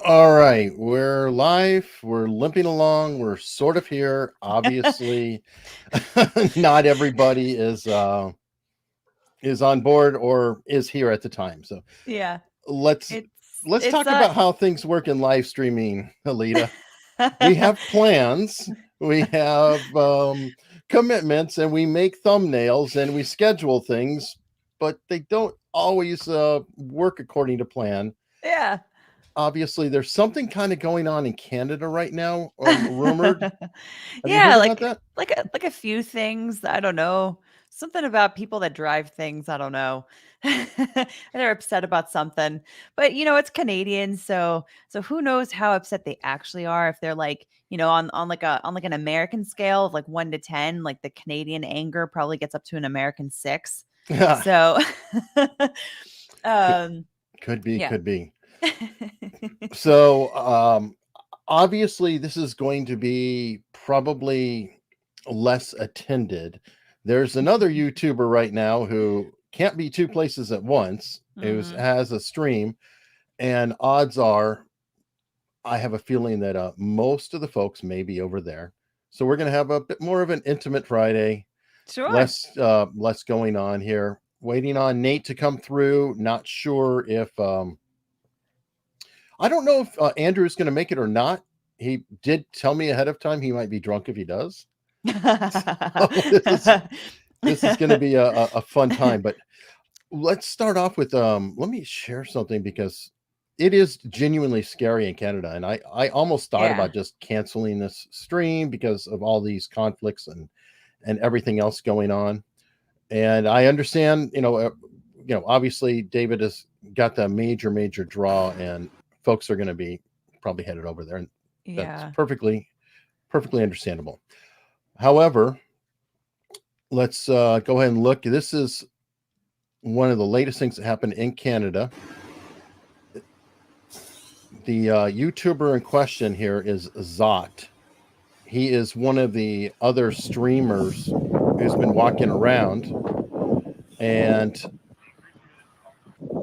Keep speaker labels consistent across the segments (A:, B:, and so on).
A: All right, we're live. We're limping along. We're sort of here. Obviously, not everybody is on board or is here at the time. So
B: Yeah,
A: let's let's
B: it's
A: talk about how things work in live streaming, Alita. We have plans. We have commitments, and we make thumbnails, and we schedule things, but they don't always work according to plan.
B: yeah.
A: Obviously there's something kind of going on in Canada right now, rumored. Have you
B: Yeah,
A: heard about that?
B: like a few things, I don't know. Something about people that drive things, I don't know. They're upset about something. But it's Canadians, so who knows how upset they actually are if they're like, on like an American scale of like 1 to 10, like the Canadian anger probably gets up to an American 6.
A: Yeah,
B: So
A: could,
B: um
A: could be,
B: yeah.
A: could be. So obviously this is going to be probably less attended. There's another YouTuber right now who can't be two places at once, who
B: Mhm.
A: has a stream, and odds are I have a feeling that most of the folks may be over there. So we're going to have a bit more of an intimate Friday,
B: Sure.
A: less going on here. Waiting on Nate to come through. Not sure if I don't know if Andrew is going to make it or not. He did tell me ahead of time he might be drunk if he does. So this is going to be a fun time. But let's start off with let me share something because it is genuinely scary in Canada, and I almost thought
B: Yeah.
A: about just canceling this stream because of all these conflicts and everything else going on. And I understand, obviously David has got the major draw, and folks are going to be probably headed over there, and that's
B: Yeah.
A: perfectly understandable. However, let's go ahead and look. This is one of the latest things that happened in Canada. The YouTuber in question here is Zot. He is one of the other streamers who's been walking around, and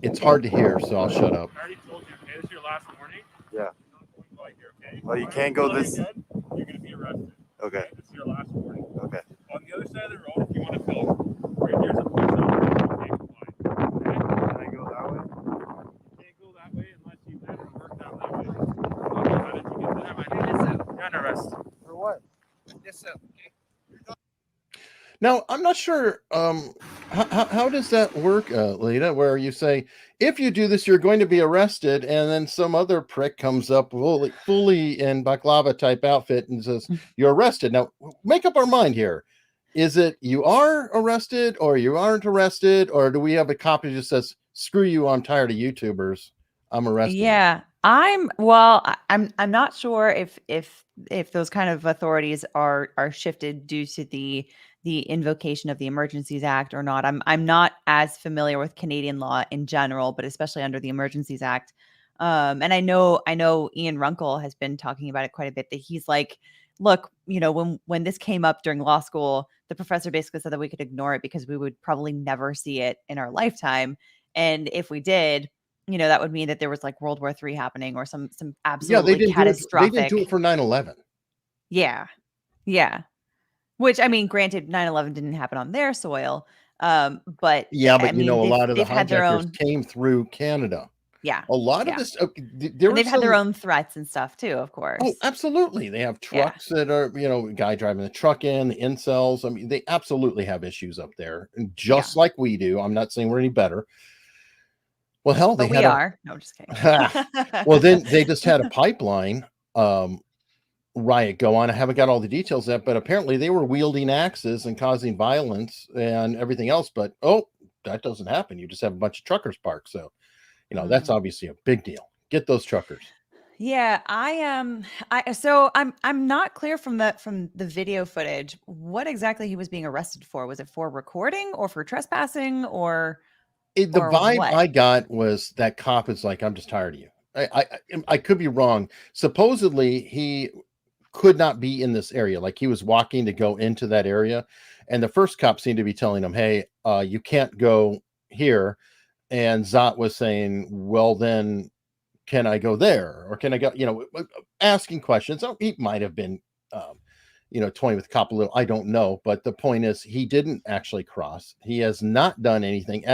A: it's hard to hear, so I'll shut up.
C: I already told you, okay? This is your last warning.
D: Yeah.
C: Go out here, okay?
D: Oh, you can't go this.
C: You're going to be arrested.
D: Okay.
C: This is your last warning.
D: Okay.
C: On the other side of the road, if you want to film, right here's a police officer. Okay, comply. Okay?
D: Can I go that way?
C: You can't go that way unless you live and work down that way. Okay, how did you get there? You're under arrest.
D: For what?
C: Yes, sir. Okay.
A: Now, I'm not sure how does that work, Lita, where you say, if you do this, you're going to be arrested, and then some other prick comes up fully in baklava type outfit and says, you're arrested. Now, make up our mind here. Is it you are arrested or you aren't arrested, or do we have a cop who just says, screw you, I'm tired of YouTubers, I'm arresting you?
B: Yeah. I'm not sure if those kind of authorities are shifted due to the invocation of the Emergencies Act or not. I'm not as familiar with Canadian law in general, but especially under the Emergencies Act. And I know Ian Runkle has been talking about it quite a bit, that he's like, look, when this came up during law school, the professor basically said that we could ignore it because we would probably never see it in our lifetime. And if we did, that would mean that there was like World War III happening or some
A: Yeah, they
B: absolutely
A: didn't do it. They didn't do it
B: catastrophic.
A: for 9/11.
B: Yeah. Yeah. Which, I mean, granted, 9/11 didn't happen on their soil. But
A: Yeah,
B: I
A: but
B: mean,
A: a lot of the
B: they've had their
A: hijackers
B: own.
A: came through Canada.
B: Yeah.
A: A lot of
B: Yeah.
A: this, there
B: And
A: were
B: they've had their
A: some.
B: own threats and stuff too, of
A: Oh,
B: course.
A: absolutely. They have
B: Yeah.
A: trucks that are, guy driving the truck in, the incels. I mean, they absolutely have issues up there, and
B: Yeah.
A: just like we do. I'm not saying we're any better. Well, hell, they
B: But we
A: had a.
B: are. No, I'm just kidding.
A: Well, then they just had a pipeline riot go on. I haven't got all the details yet, but apparently they were wielding axes and causing violence and everything else. But that doesn't happen. You just have a bunch of truckers parked. So, that's
B: Mm.
A: obviously a big deal. Get those truckers.
B: Yeah, I am. I'm not clear from the video footage what exactly he was being arrested for. Was it for recording or for trespassing
A: The
B: or
A: vibe
B: what?
A: I got was that cop is like, I'm just tired of you. I could be wrong. Supposedly he could not be in this area. Like he was walking to go into that area, and the first cop seemed to be telling him, "Hey, you can't go here." And Zot was saying, "Well, then can I go there, or can I go, asking questions. So he might have been toying with the cop a little, I don't know, but the point is he didn't actually cross. He has not done anything.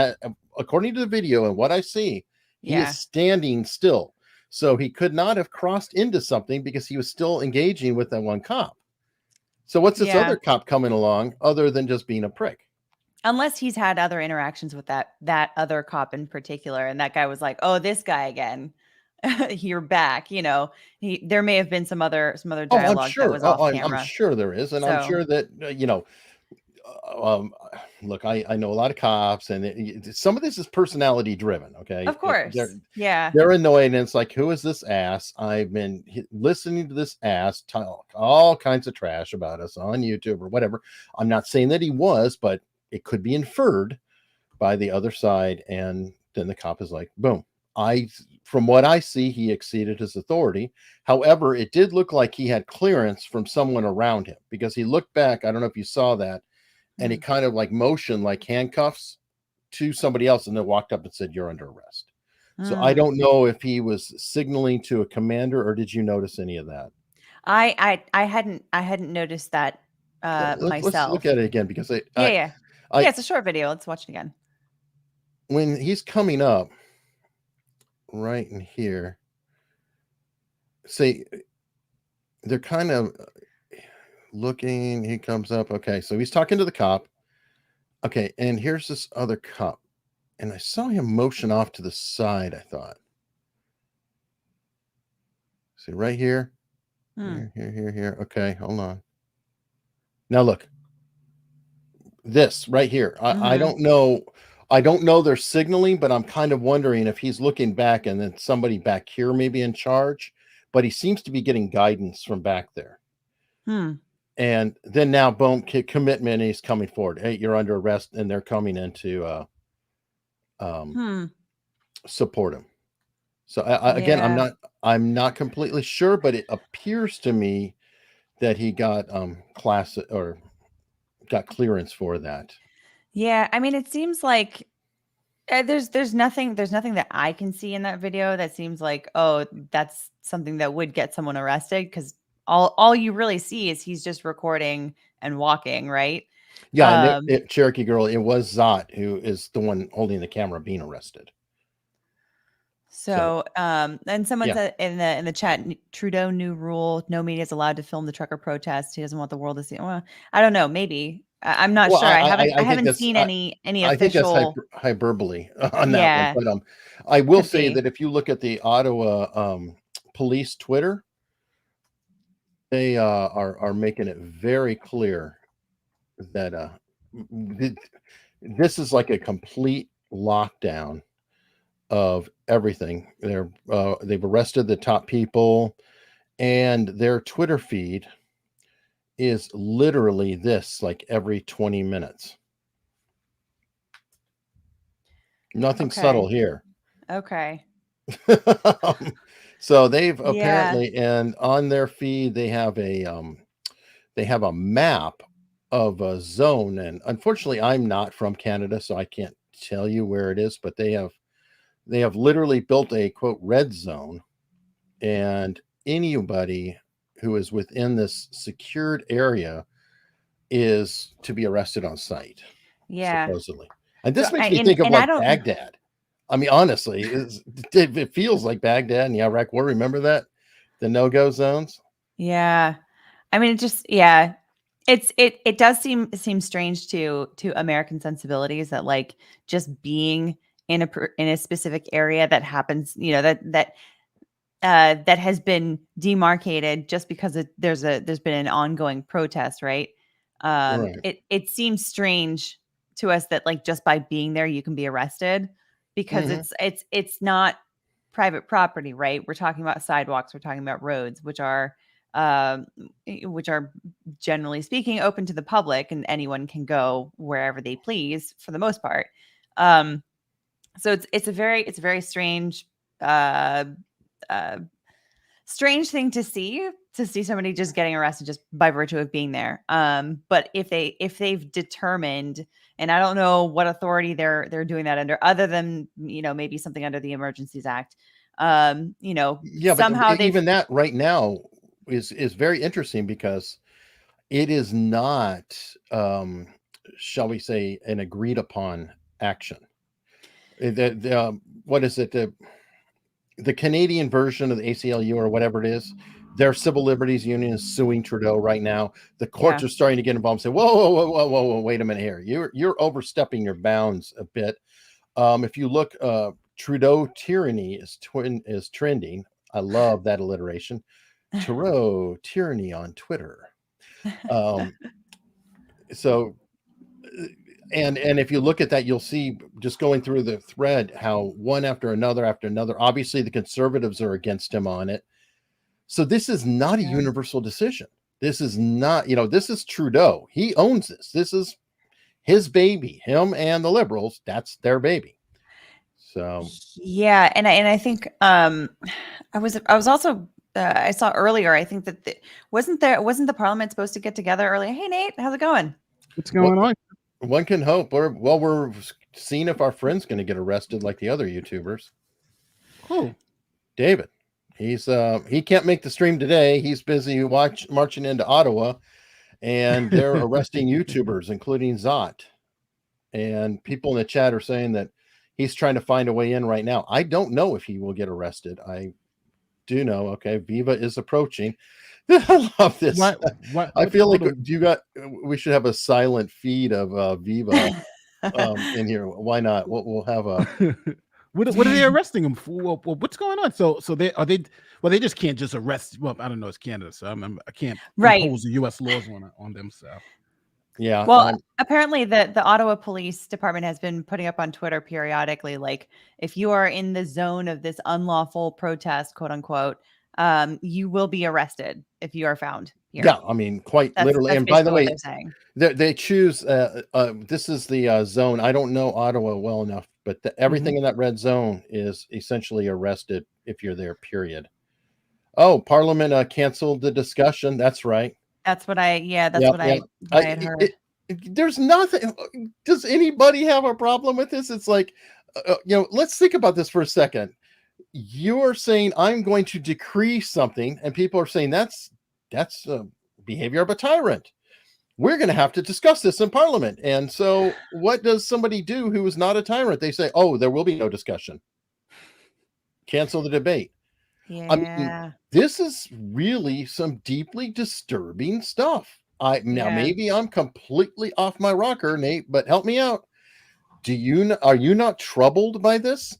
A: According to the video and what I see, he
B: Yeah.
A: is standing still. So he could not have crossed into something because he was still engaging with that one cop. So what's this
B: Yeah.
A: other cop coming along other than just being a prick?
B: Unless he's had other interactions with that other cop in particular, and that guy was like, "Oh, this guy again, you're back." There may have been some other
A: Oh, I'm
B: dialogue that
A: sure.
B: was off
A: I'm
B: camera.
A: sure there is, and I'm
B: So
A: sure that look, I know a lot of cops, and some of this is personality driven. Okay,
B: of course, yeah,
A: they're annoyed, and it's like, who is this ass? I've been listening to this ass talk all kinds of trash about us on YouTube or whatever. I'm not saying that he was, but it could be inferred by the other side, and then the cop is like, boom. From what I see, he exceeded his authority. However, it did look like he had clearance from someone around him, because he looked back. I don't know if you saw that, and he kind of like motioned like handcuffs to somebody else, and then walked up and said, "You're under arrest." So I don't know if he was signaling to a commander, or did you notice any of that?
B: I hadn't noticed that
A: Let's look
B: myself.
A: at it again, because
B: Yeah, it's a short video. Let's watch it again.
A: when he's coming up right in here, see, they're kind of looking. He comes up. Okay, so he's talking to the cop. Okay, and here's this other cop, and I saw him motion off to the side. I thought, see right here, here. Okay, hold on. Now look, this right here. I don't know. I don't know they're signaling, but I'm kind of wondering if he's looking back and then somebody back here may be in charge, but he seems to be getting guidance from back there. And then now, boom, commitment. He's coming forward. Hey, you're under arrest, and they're coming in to support him. So again,
B: Yeah.
A: I'm not completely sure, but it appears to me that he got class or got clearance for that.
B: Yeah, I mean, it seems like there's nothing that I can see in that video that seems like, oh, that's something that would get someone arrested, because all you really see is he's just recording and walking, right?
A: Yeah, and Cherokee Girl, it was Zot who is the one holding the camera being arrested.
B: So, and someone
A: yeah.
B: said in the chat, Trudeau new rule: no media is allowed to film the trucker protest. He doesn't want the world to see. Well, I don't know. Maybe I'm not
A: Well,
B: sure. I
A: think
B: haven't
A: that's
B: seen any
A: I think that's
B: official.
A: hyperbole on that one.
B: Yeah,
A: But I will
B: could
A: say
B: be.
A: that if you look at the Ottawa police Twitter, they are making it very clear that this is like a complete lockdown of everything. They've arrested the top people, and their Twitter feed is literally this, like every 20 minutes. Nothing subtle here.
B: Okay.
A: So they've
B: Yeah.
A: apparently, and on their feed they have a map of a zone, and unfortunately I'm not from Canada, so I can't tell you where it is, but they have literally built a quote red zone, and anybody who is within this secured area is to be arrested on site.
B: Yeah.
A: Supposedly. And this
B: So,
A: makes me think of
B: and I
A: like
B: don't.
A: Baghdad. I mean, honestly, it feels like Baghdad and the Iraq War. Remember that? The no-go zones?
B: Yeah. I mean, it does seem strange to American sensibilities that, like, just being in a specific area that happens, that has been demarcated just because there's been an ongoing protest, right?
A: Right.
B: It seems strange to us that, like, just by being there you can be arrested, because it's not private property, right? We're talking about sidewalks, we're talking about roads, which are generally speaking open to the public, and anyone can go wherever they please for the most part. So it's a very strange strange thing to see somebody just getting arrested just by virtue of being there. But if they've determined, and I don't know what authority they're doing that under, other than maybe something under the Emergencies Act,
A: Yeah, but
B: somehow they've
A: even that right now is very interesting because it is not, shall we say, an agreed upon action. What is it? The Canadian version of the ACLU or whatever it is, their civil liberties union is suing Trudeau right now. The courts
B: Yeah.
A: are starting to get involved and say, whoa, wait a minute here. You're overstepping your bounds a bit. If you look, Trudeau tyranny is trending. I love that alliteration. Trudeau tyranny on Twitter. So and if you look at that, you'll see just going through the thread how one after another. Obviously, the conservatives are against him on it. So this is not a
B: Yeah.
A: universal decision. This is not, this is Trudeau. He owns this. This is his baby. Him and the liberals. That's their baby. So
B: yeah, and I think I was also I saw earlier. I think that wasn't the Parliament supposed to get together earlier? Hey Nate, how's it going?
E: What's going on?
A: One can hope. We're seeing if our friend's going to get arrested like the other YouTubers.
E: Cool.
A: David, he can't make the stream today. He's busy marching into Ottawa, and they're arresting YouTubers, including Zot. And people in the chat are saying that he's trying to find a way in right now. I don't know if he will get arrested. I do know. Okay, Viva is approaching. I love this. I feel like we should have a silent feed of Viva in here. Why not? We'll have a.
E: What are they arresting him for? What's going on? So they just can't just arrest. Well, I don't know. It's Canada, so I can't impose the U.S. laws on them. So
A: yeah.
B: Well, apparently the Ottawa Police Department has been putting up on Twitter periodically, like, if you are in the zone of this unlawful protest, quote unquote, you will be arrested if you are found here.
A: Yeah, I mean, quite literally.
B: That's
A: And by the way,
B: they're saying.
A: they choose. This is the zone. I don't know Ottawa well enough, but everything in that red zone is essentially arrested if you're there. Period. Oh, Parliament canceled the discussion. That's right.
B: That's what I had heard.
A: There's nothing. Does anybody have a problem with this? It's like, let's think about this for a second. You're saying I'm going to decree something, and people are saying that's behavior of a tyrant. We're going to have to discuss this in Parliament. And so what does somebody do who is not a tyrant? They say, oh, there will be no discussion. Cancel the debate.
B: Yeah.
A: I mean, this is really some deeply disturbing stuff. Maybe I'm completely off my rocker, Nate, but help me out. Are you not troubled by this?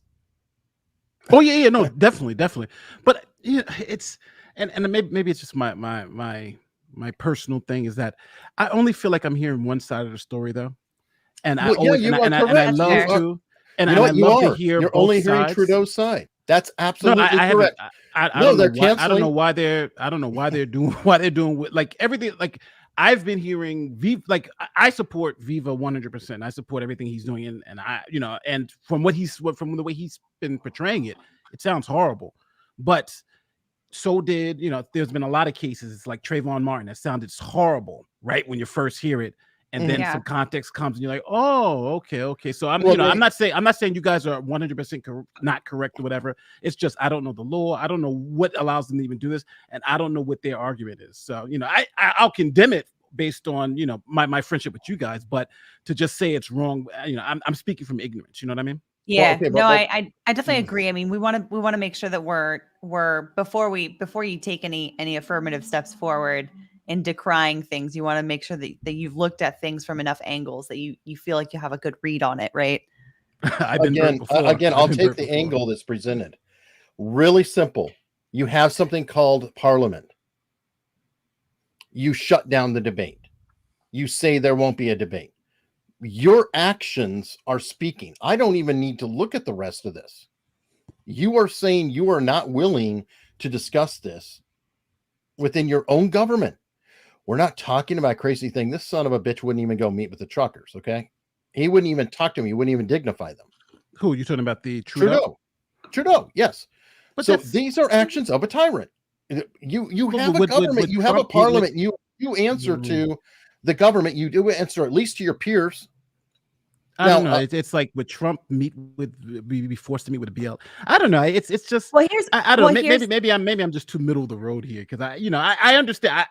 E: Oh yeah, no, definitely. But it's and maybe it's just my personal thing is that I only feel like I'm hearing one side of the story though, and I love to hear.
A: You're only hearing Trudeau's side. That's absolutely correct.
E: I don't know why they're doing with like everything. Like I've been hearing Viva, I support Viva 100%. I support everything he's doing, and and from the way he's been portraying it, it sounds horrible. But so did there's been a lot of cases. It's like Trayvon Martin. That sounded horrible, right, when you first hear it. And then some context comes, and you're like, "Oh, okay." So I'm not saying you guys are 100% not correct or whatever. It's just I don't know the law. I don't know what allows them to even do this, and I don't know what their argument is. So I'll condemn it based on my friendship with you guys, but to just say it's wrong, I'm speaking from ignorance. You know what I mean?
B: Yeah. I definitely agree. I mean, we want to make sure that we're before you take any affirmative steps forward in decrying things, you want to make sure that you've looked at things from enough angles that you feel like you have a good read on it, right?
A: Again, I'll take the angle that's presented. Really simple. You have something called Parliament. You shut down the debate. You say there won't be a debate. Your actions are speaking. I don't even need to look at the rest of this. You are saying you are not willing to discuss this within your own government. We're not talking about a crazy thing. This son of a bitch wouldn't even go meet with the truckers, okay? He wouldn't even talk to them. He wouldn't even dignify them.
E: Who, you talking about the Trudeau?
A: Trudeau, yes. But so these are actions of a tyrant. You have a government. You have a parliament. You answer to the government. You do answer at least to your peers.
E: I don't know. It's like would Trump be forced to meet with a BL? I don't know. It's just
B: Well, here's
E: I don't
B: well,
E: know.
B: here's
E: Maybe I'm just too middle of the road here because I understand.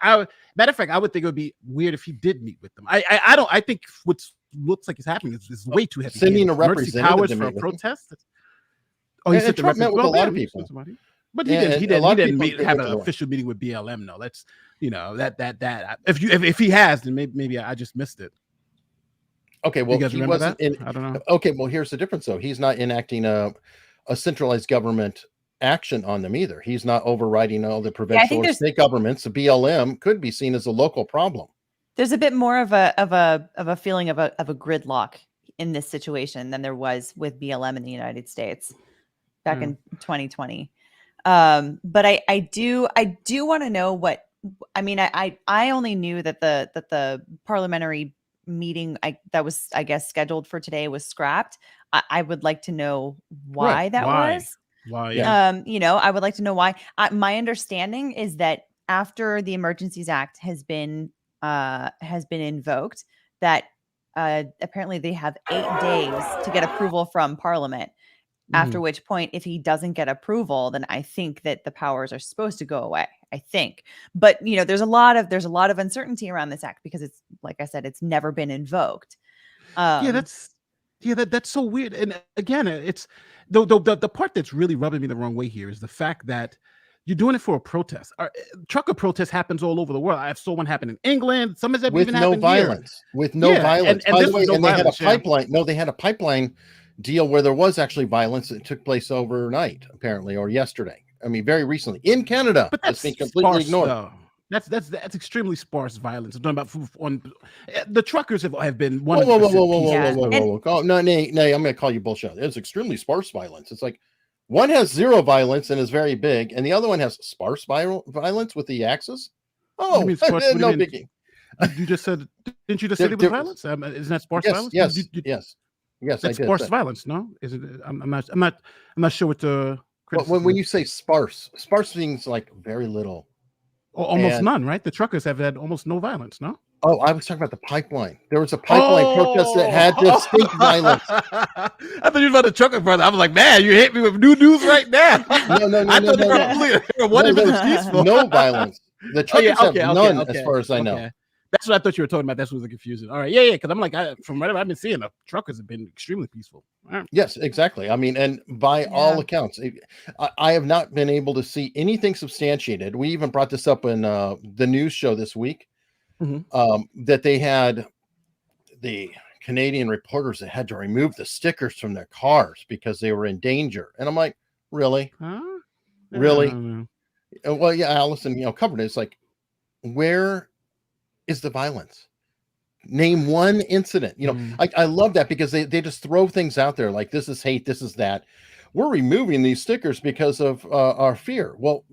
E: Matter of fact, I would think it would be weird if he did meet with them. I don't. I think what looks like is happening is way too heavy.
A: Sending a
E: Emergency
A: representative
E: powers
A: to
E: for a
A: meet with him.
E: protest. Oh, he
A: And
E: sent the
A: Trump met with a lot of
E: he
A: people.
E: sent somebody. But
A: And
E: he
A: a lot of
E: didn't
A: people agree
E: have
A: with
E: an
A: the law.
E: official meeting with BLM. No, that's that if he has, then maybe I just missed it.
A: Okay, well,
E: You guys
A: he
E: remember
A: wasn't
E: that?
A: in.
E: I don't know.
A: Okay, well, here's the difference, though. He's not enacting a centralized government action on them either. He's not overriding all the
B: I
A: provincial
B: think
A: or
B: there's
A: state governments. The BLM could be seen as a local problem.
B: there's a bit more of a feeling of a gridlock in this situation than there was with BLM in the United States back in 2020. But I do want to know what I mean. I only knew that the parliamentary meeting that was, I guess, scheduled for today was scrapped. I would like to know why that was.
E: Why?
A: Yeah.
B: I would like to know why. My understanding is that after the Emergencies Act has been invoked, that apparently they have 8 days to get approval from Parliament. After which point, if he doesn't get approval, then I think that the powers are supposed to go away. I think, but there's a lot of uncertainty around this act because it's, like I said, it's never been invoked.
E: That's so weird. And again, it's the part that's really rubbing me the wrong way here is the fact that you're doing it for a protest. Trucker protest happens all over the world. I saw one happen in England. Some of them
A: With
E: even
A: no
E: happened here.
A: violence. With no violence.
E: And
A: By
E: this
A: the way,
E: was no
A: and they had a
E: violence, yeah.
A: pipeline. No, they had a pipeline deal where there was actually violence that took place overnight, apparently, or yesterday. I mean, very recently in Canada.
E: But that's
A: being completely
E: sparse,
A: ignored.
E: though. That's extremely sparse violence. I'm talking about on the truckers have been 100%
A: Whoa. Oh, no, I'm going to call you bullshit. It's extremely sparse violence. It's like one has zero violence and is very big, and the other one has sparse violence with the axis. Oh,
E: mean sparse, what do
A: no
E: you mean?
A: biggie.
E: You just said, didn't you just say there was violence? Isn't that sparse violence?
A: Yes,
E: that's
A: I did.
E: Sparse violence, no? Is it? I'm not sure what the.
A: When you say sparse means like very little,
E: or almost none, right? The truckers have had almost no violence, no?
A: Oh, I was talking about the pipeline. There was a pipeline protest that had distinct violence.
E: I thought you were about the trucker brother. I was like, man, you hit me with new news right now.
A: No. No violence. The truckers have none, as far as I know.
E: That's what I thought you were talking about. That's what was the confusion. All right, yeah. Because I'm like, from what I've been seeing, the truckers have been extremely peaceful. Right.
A: Yes, exactly. I mean, and by all accounts, I have not been able to see anything substantiated. We even brought this up in the news show this week. That they had the Canadian reporters that had to remove the stickers from their cars because they were in danger. And I'm like, really? Really? Well, yeah, Allison, covered it. It's like, where is the violence? Name one incident. I love that because they just throw things out there like this is hate, this is that. We're removing these stickers because of our fear. Well,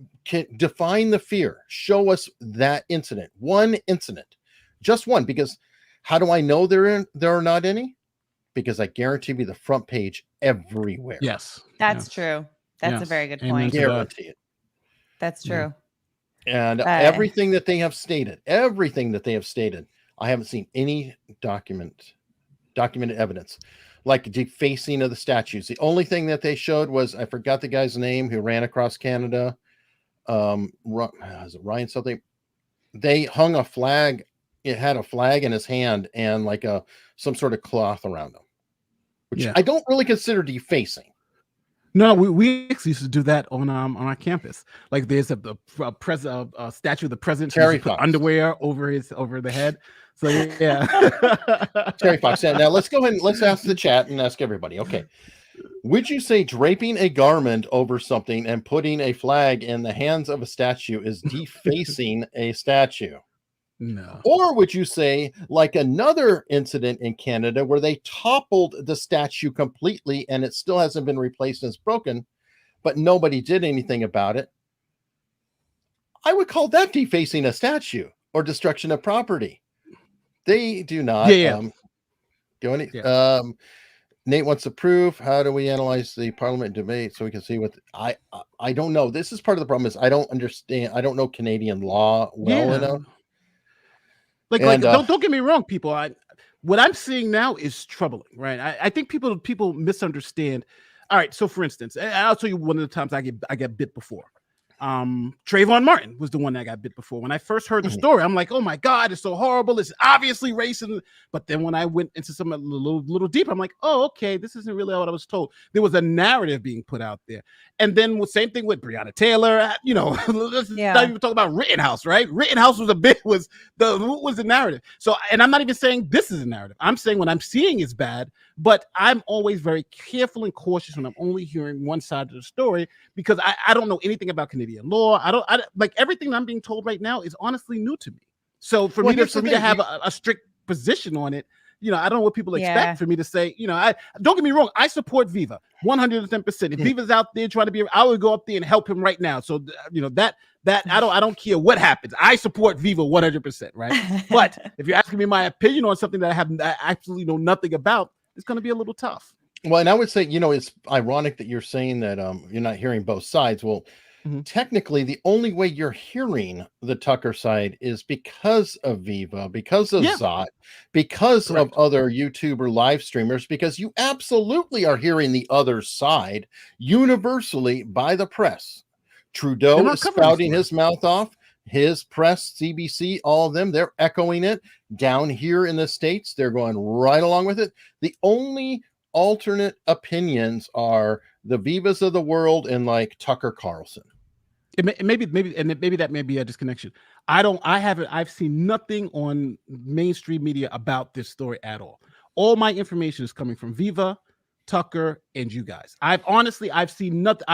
A: define the fear. Show us that incident. One incident. Just one. Because how do I know there are not any? Because I guarantee you the front page everywhere.
E: Yes.
B: That's true. That's a very good point.
A: Guarantee it.
B: That's true.
A: And everything that they have stated, I haven't seen any documented evidence. Like defacing of the statues. The only thing that they showed was, I forgot the guy's name who ran across Canada. Is it Ryan something? They hung a flag. It had a flag in his hand and like some sort of cloth around him, which I don't really consider defacing.
E: No, we actually used to do that on our campus. Like there's a statue of the president who put underwear over the head. So yeah.
A: Terry Fox. Now let's go ahead and let's ask the chat and ask everybody. Okay. Would you say draping a garment over something and putting a flag in the hands of a statue is defacing a statue?
E: No.
A: Or would you say, like another incident in Canada where they toppled the statue completely and it still hasn't been replaced and it's broken, but nobody did anything about it? I would call that defacing a statue or destruction of property. They do not. Go any. Nate wants to prove. How do we analyze the parliament debate so we can see what I don't know. This is part of the problem is I don't understand. I don't know Canadian law well enough.
E: Like don't get me wrong, people. what I'm seeing now is troubling, right? I think people misunderstand. All right, so for instance, I'll tell you one of the times I get bit before. Trayvon Martin was the one that got bit before. When I first heard the story, I'm like, oh my God, it's so horrible. It's obviously racist. But then when I went into some a little deeper, I'm like, oh, okay, this isn't really what I was told. There was a narrative being put out there. And then same thing with Breonna Taylor, you know, let's not even talk about Rittenhouse, right? Rittenhouse was the narrative. So, and I'm not even saying this is a narrative. I'm saying what I'm seeing is bad, but I'm always very careful and cautious when I'm only hearing one side of the story, because I don't know anything about Canadian law. I like everything I'm being told right now is honestly new to me. So for me to have a strict position on it, you know, I don't know what people expect for me to say. You know, I don't get me wrong. I support Viva 110%. If Viva's out there trying to be, I would go up there and help him right now. So you know that I don't care what happens. I support Viva 100%, right? But if you're asking me my opinion on something that I absolutely know nothing about, it's going to be a little tough.
A: Well, and I would say, you know, it's ironic that you're saying that you're not hearing both sides. Well, technically, the only way you're hearing the Tucker side is because of Viva, because of Zot, because of other YouTuber live streamers, because you absolutely are hearing the other side universally by the press. Trudeau is spouting his mouth off. His press, CBC, all of them, they're echoing it. Down here in the States, they're going right along with it. The only alternate opinions are the Vivas of the world and like Tucker Carlson.
E: Maybe that may be a disconnection. I've seen nothing on mainstream media about this story at all. All my information is coming from Viva, Tucker, and you guys. I've seen nothing.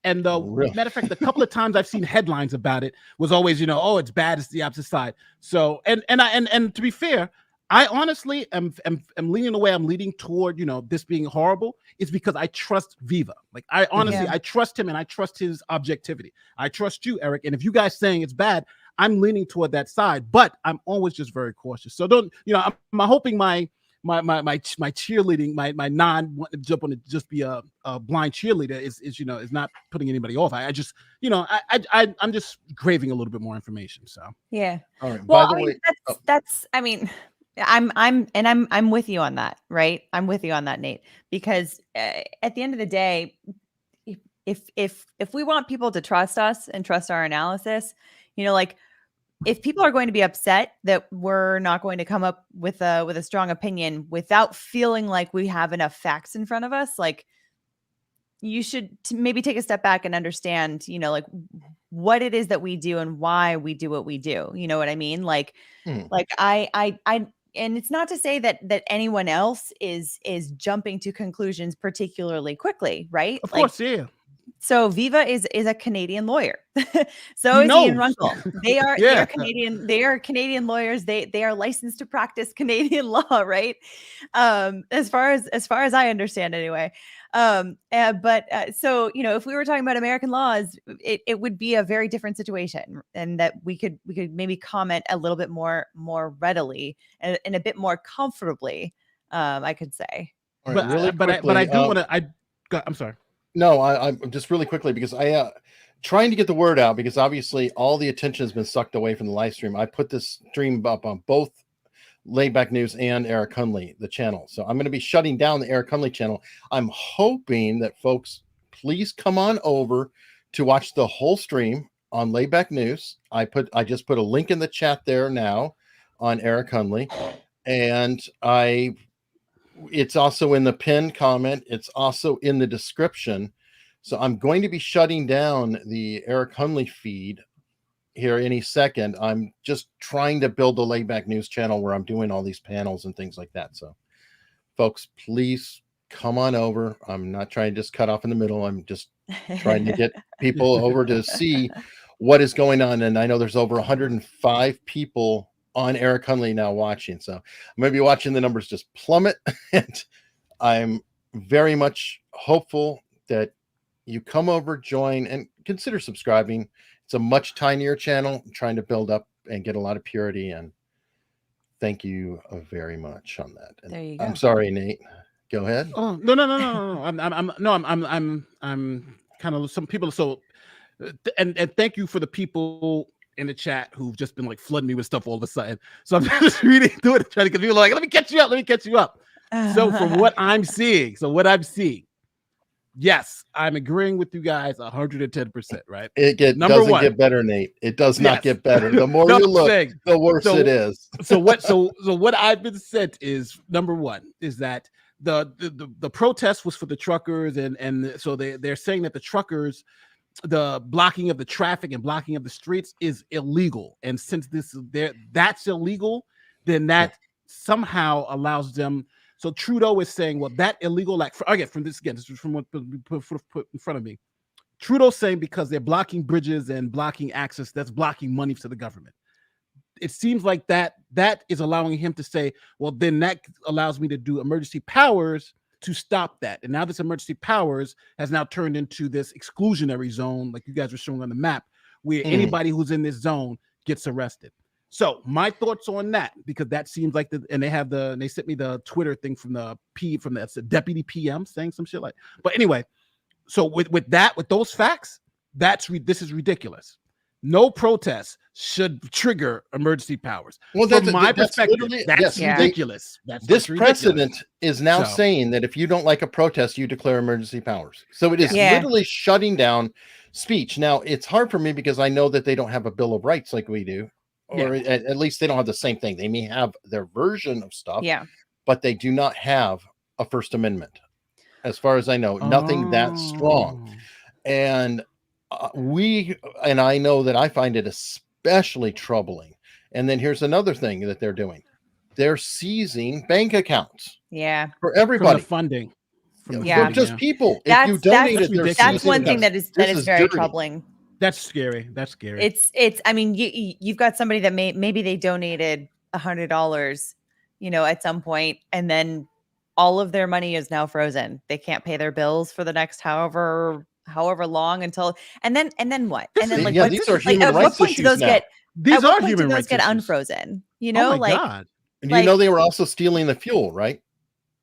E: And matter of fact, the couple of times I've seen headlines about it was always, you know, oh, it's bad, it's the opposite side. So and to be fair, I honestly am leaning away. I'm leaning toward, you know, this being horrible. It's because I trust Viva. Like I honestly, I trust him and I trust his objectivity. I trust you, Eric. And if you guys saying it's bad, I'm leaning toward that side. But I'm always just very cautious. So don't, you know, I'm hoping my cheerleading, my non jump on to just be a blind cheerleader is you know, is not putting anybody off. I just, you know, I'm just craving a little bit more information. So
B: yeah.
A: All right.
B: Well,
A: By the way,
B: that's I mean, I'm with you on that, right? I'm with you on that, Nate, because at the end of the day, if we want people to trust us and trust our analysis, you know, like if people are going to be upset that we're not going to come up with a strong opinion without feeling like we have enough facts in front of us, like you should maybe take a step back and understand, you know, like what it is that we do and why we do what we do. You know what I mean? Like, like I and it's not to say that anyone else is jumping to conclusions particularly quickly, right?
E: Of course, yeah.
B: So Viva is a Canadian lawyer. So is Ian Runkle. They are they are Canadian. They are Canadian lawyers. They are licensed to practice Canadian law, right? As far as I understand, anyway. But so you know, if we were talking about American laws, it would be a very different situation, and that we could maybe comment a little bit more readily and a bit more comfortably. I could say.
E: Right, but I do want to. I'm sorry.
A: No, I'm just really quickly, because I trying to get the word out, because obviously all the attention has been sucked away from the live stream. I put this stream up on both Laidback News and EricHunley, the channel. So I'm going to be shutting down the EricHunley channel. I'm hoping that folks please come on over to watch the whole stream on Laidback News. I just put a link in the chat there now on EricHunley, and it's also in the pinned comment. It's also in the description. So I'm going to be shutting down the EricHunley feed here any second. I'm just trying to build a Laidback News channel where I'm doing all these panels and things like that. So folks, please come on over. I'm not trying to just cut off in the middle. I'm just trying to get people over to see what is going on. And I know there's over 105 people on EricHunley now watching. So I'm going to be watching the numbers just plummet. And I'm very much hopeful that you come over, join, and consider subscribing. It's a much tinier channel. I'm trying to build up and get a lot of purity. And thank you very much on that. And
B: there you go.
A: I'm sorry, Nate. Go ahead.
E: Oh, no. I'm kind of some people. So, and thank you for the people in the chat who've just been like flooding me with stuff all of a sudden. So I'm just reading through it, trying to get people like, let me catch you up. So from what I'm seeing, yes, I'm agreeing with you guys 110%, right?
A: It doesn't get better, Nate. It does not get better. The more you look, the worse it is.
E: So what I've been sent is, number one, is that the protest was for the truckers, and so they're saying that the truckers, the blocking of the traffic and blocking of the streets is illegal. And since that's illegal, then that somehow allows them. So Trudeau is saying, well, that illegal, like, this is from what put in front of me. Trudeau's saying because they're blocking bridges and blocking access, that's blocking money to the government. It seems like that is allowing him to say, well, then that allows me to do emergency powers to stop that. And now this emergency powers has now turned into this exclusionary zone, like you guys were showing on the map, where anybody who's in this zone gets arrested. So my thoughts on that, because that seems like they sent me the Twitter thing from the deputy PM saying some shit like, but anyway, so with those facts, this is ridiculous. No protest should trigger emergency powers. Well, from my perspective, that's ridiculous.
A: This precedent is now saying that if you don't like a protest, you declare emergency powers. So it is literally shutting down speech. Now, it's hard for me because I know that they don't have a Bill of Rights like we do. Or at least they don't have the same thing. They may have their version of stuff, but they do not have a First Amendment. As far as I know, nothing that strong. And I know that I find it especially troubling. And then here's another thing that they're doing. They're seizing bank accounts. For everybody.
E: From the funding.
A: For just people. If you donated,
B: that's one thing that is very troubling.
E: That's scary.
B: It's. I mean, you've got somebody that maybe they donated $100, at some point, and then all of their money is now frozen. They can't pay their bills for the next however long until, and then what? And then
A: these are human rights issues now.
E: These are human rights
B: get unfrozen.
E: Oh my God.
A: And they were also stealing the fuel, right?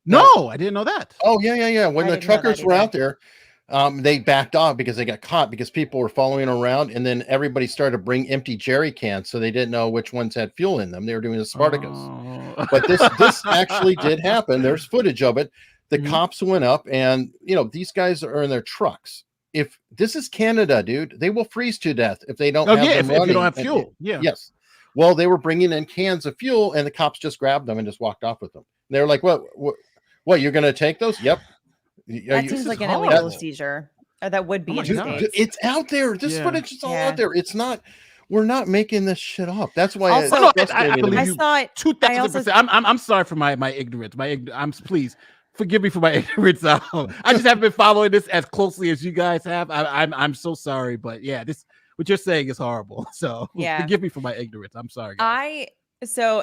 E: No, I didn't know that.
A: Oh yeah. When the truckers were out there. They backed off because they got caught because people were following around, and then everybody started to bring empty jerry cans, so they didn't know which ones had fuel in them. They were doing the Spartacus. But this actually did happen. There's footage of it. The cops went up, and these guys are in their trucks. If this is Canada, dude, they will freeze to death if they don't have
E: if you don't have fuel.
A: Yes. Well, they were bringing in cans of fuel, and the cops just grabbed them and just walked off with them. They were like, "What? You're going to take those?" Yep.
B: That seems like an illegal seizure. Or that would be in the States.
A: It's out there. This footage is all out there. It's not. We're not making this shit up. That's why.
B: Also,
E: I believe you 2,000%. I'm sorry for my ignorance. Please forgive me for my ignorance. I just haven't been following this as closely as you guys have. I'm so sorry, but what you're saying is horrible. So forgive me for my ignorance. I'm sorry, guys.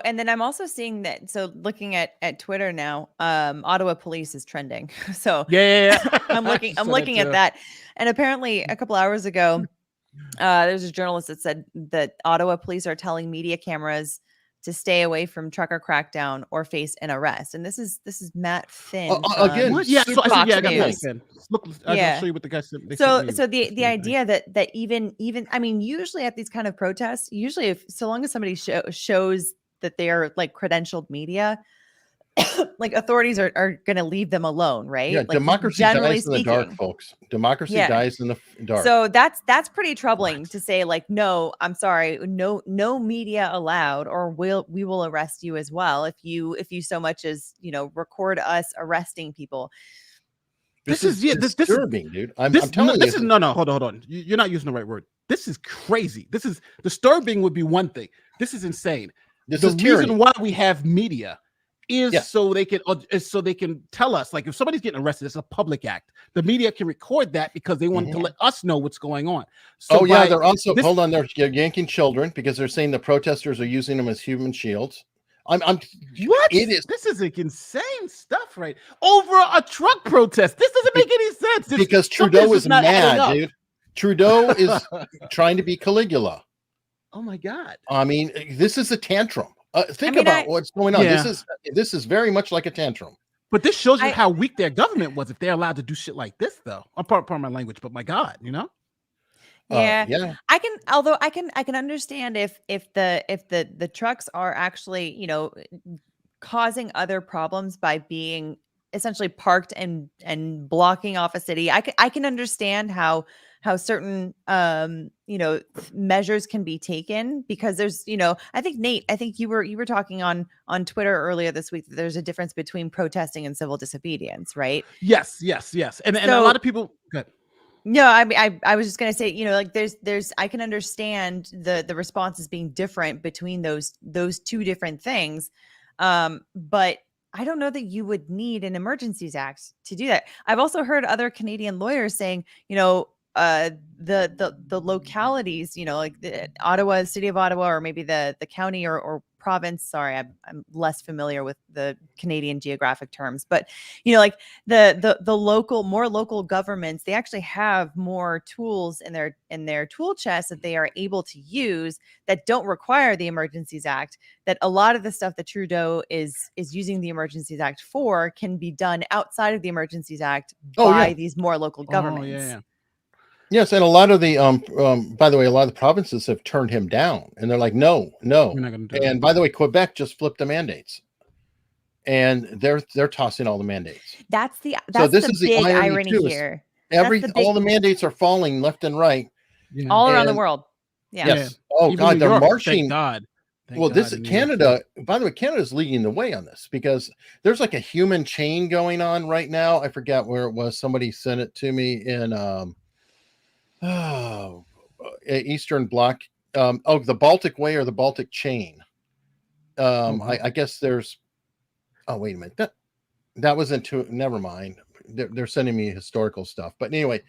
B: And then I'm also seeing that. So looking at Twitter now, Ottawa police is trending. So I'm looking at that. And apparently a couple hours ago, there's a journalist that said that Ottawa police are telling media cameras to stay away from trucker crackdown or face an arrest. And this is Matt Finn.
A: Again,
E: I I'll show you what the guy said.
B: So the idea that even I mean, usually at these kind of protests, so long as somebody shows that they are like credentialed media, like authorities are going to leave them alone, right?
A: Yeah,
B: like,
A: democracy dies in the dark, folks. Democracy dies in the dark.
B: So that's pretty troubling to say, like, no, I'm sorry, no media allowed, or we will arrest you as well if you so much as record us arresting people.
A: This is disturbing, dude. I'm telling you.
E: No, hold on. You're not using the right word. This is crazy. This is disturbing would be one thing. This is insane. The reason why we have media is so they can tell us, like, if somebody's getting arrested, it's a public act. The media can record that because they want to let us know what's going on. So
A: they're also hold on, they're yanking children because they're saying the protesters are using them as human shields.
E: What? This is like insane stuff, right? Over a truck protest. This doesn't make any sense.
A: Because Trudeau is mad, dude. Trudeau is trying to be Caligula.
E: Oh my God.
A: I mean, this is a tantrum. Think about what's going on. Yeah. This is very much like a tantrum.
E: But this shows you how weak their government was if they're allowed to do shit like this, though. I'm part of my language, but my God,
A: Yeah.
B: Although I can understand if the trucks are actually, causing other problems by being essentially parked and blocking off a city. I can understand how certain measures can be taken, because there's, I think Nate, I think you were talking on Twitter earlier this week that there's a difference between protesting and civil disobedience, right?
E: Yes. And a lot of people good.
B: No, I mean, I was just gonna say, like there's I can understand the responses being different between those two different things, but I don't know that you would need an Emergencies Act to do that. I've also heard other Canadian lawyers saying, the localities, like the Ottawa, the city of Ottawa, or maybe the county or province. Sorry, I'm less familiar with the Canadian geographic terms, but like the more local governments, they actually have more tools in their tool chest that they are able to use that don't require the Emergencies Act. That a lot of the stuff that Trudeau is using the Emergencies Act for can be done outside of the Emergencies Act by these more local governments.
A: Yes, and a lot of the by the way, a lot of the provinces have turned him down, and they're like, no.
E: We're not gonna do
A: and
E: it.
A: By the way, Quebec just flipped the mandates, and they're tossing all the mandates.
B: That's the big irony here.
A: All the mandates are falling left and right,
B: all around the world. Yeah.
A: Yes. Oh
E: Even
A: God,
E: New
A: they're
E: York,
A: marching.
E: Thank God.
A: Well, this is Canada. By the way, Canada's leading the way on this, because there's like a human chain going on right now. I forgot where it was. Somebody sent it to me in Eastern Bloc. The Baltic Way or the Baltic Chain. I guess there's. Oh, wait a minute. That was into. Never mind. They're sending me historical stuff. But anyway,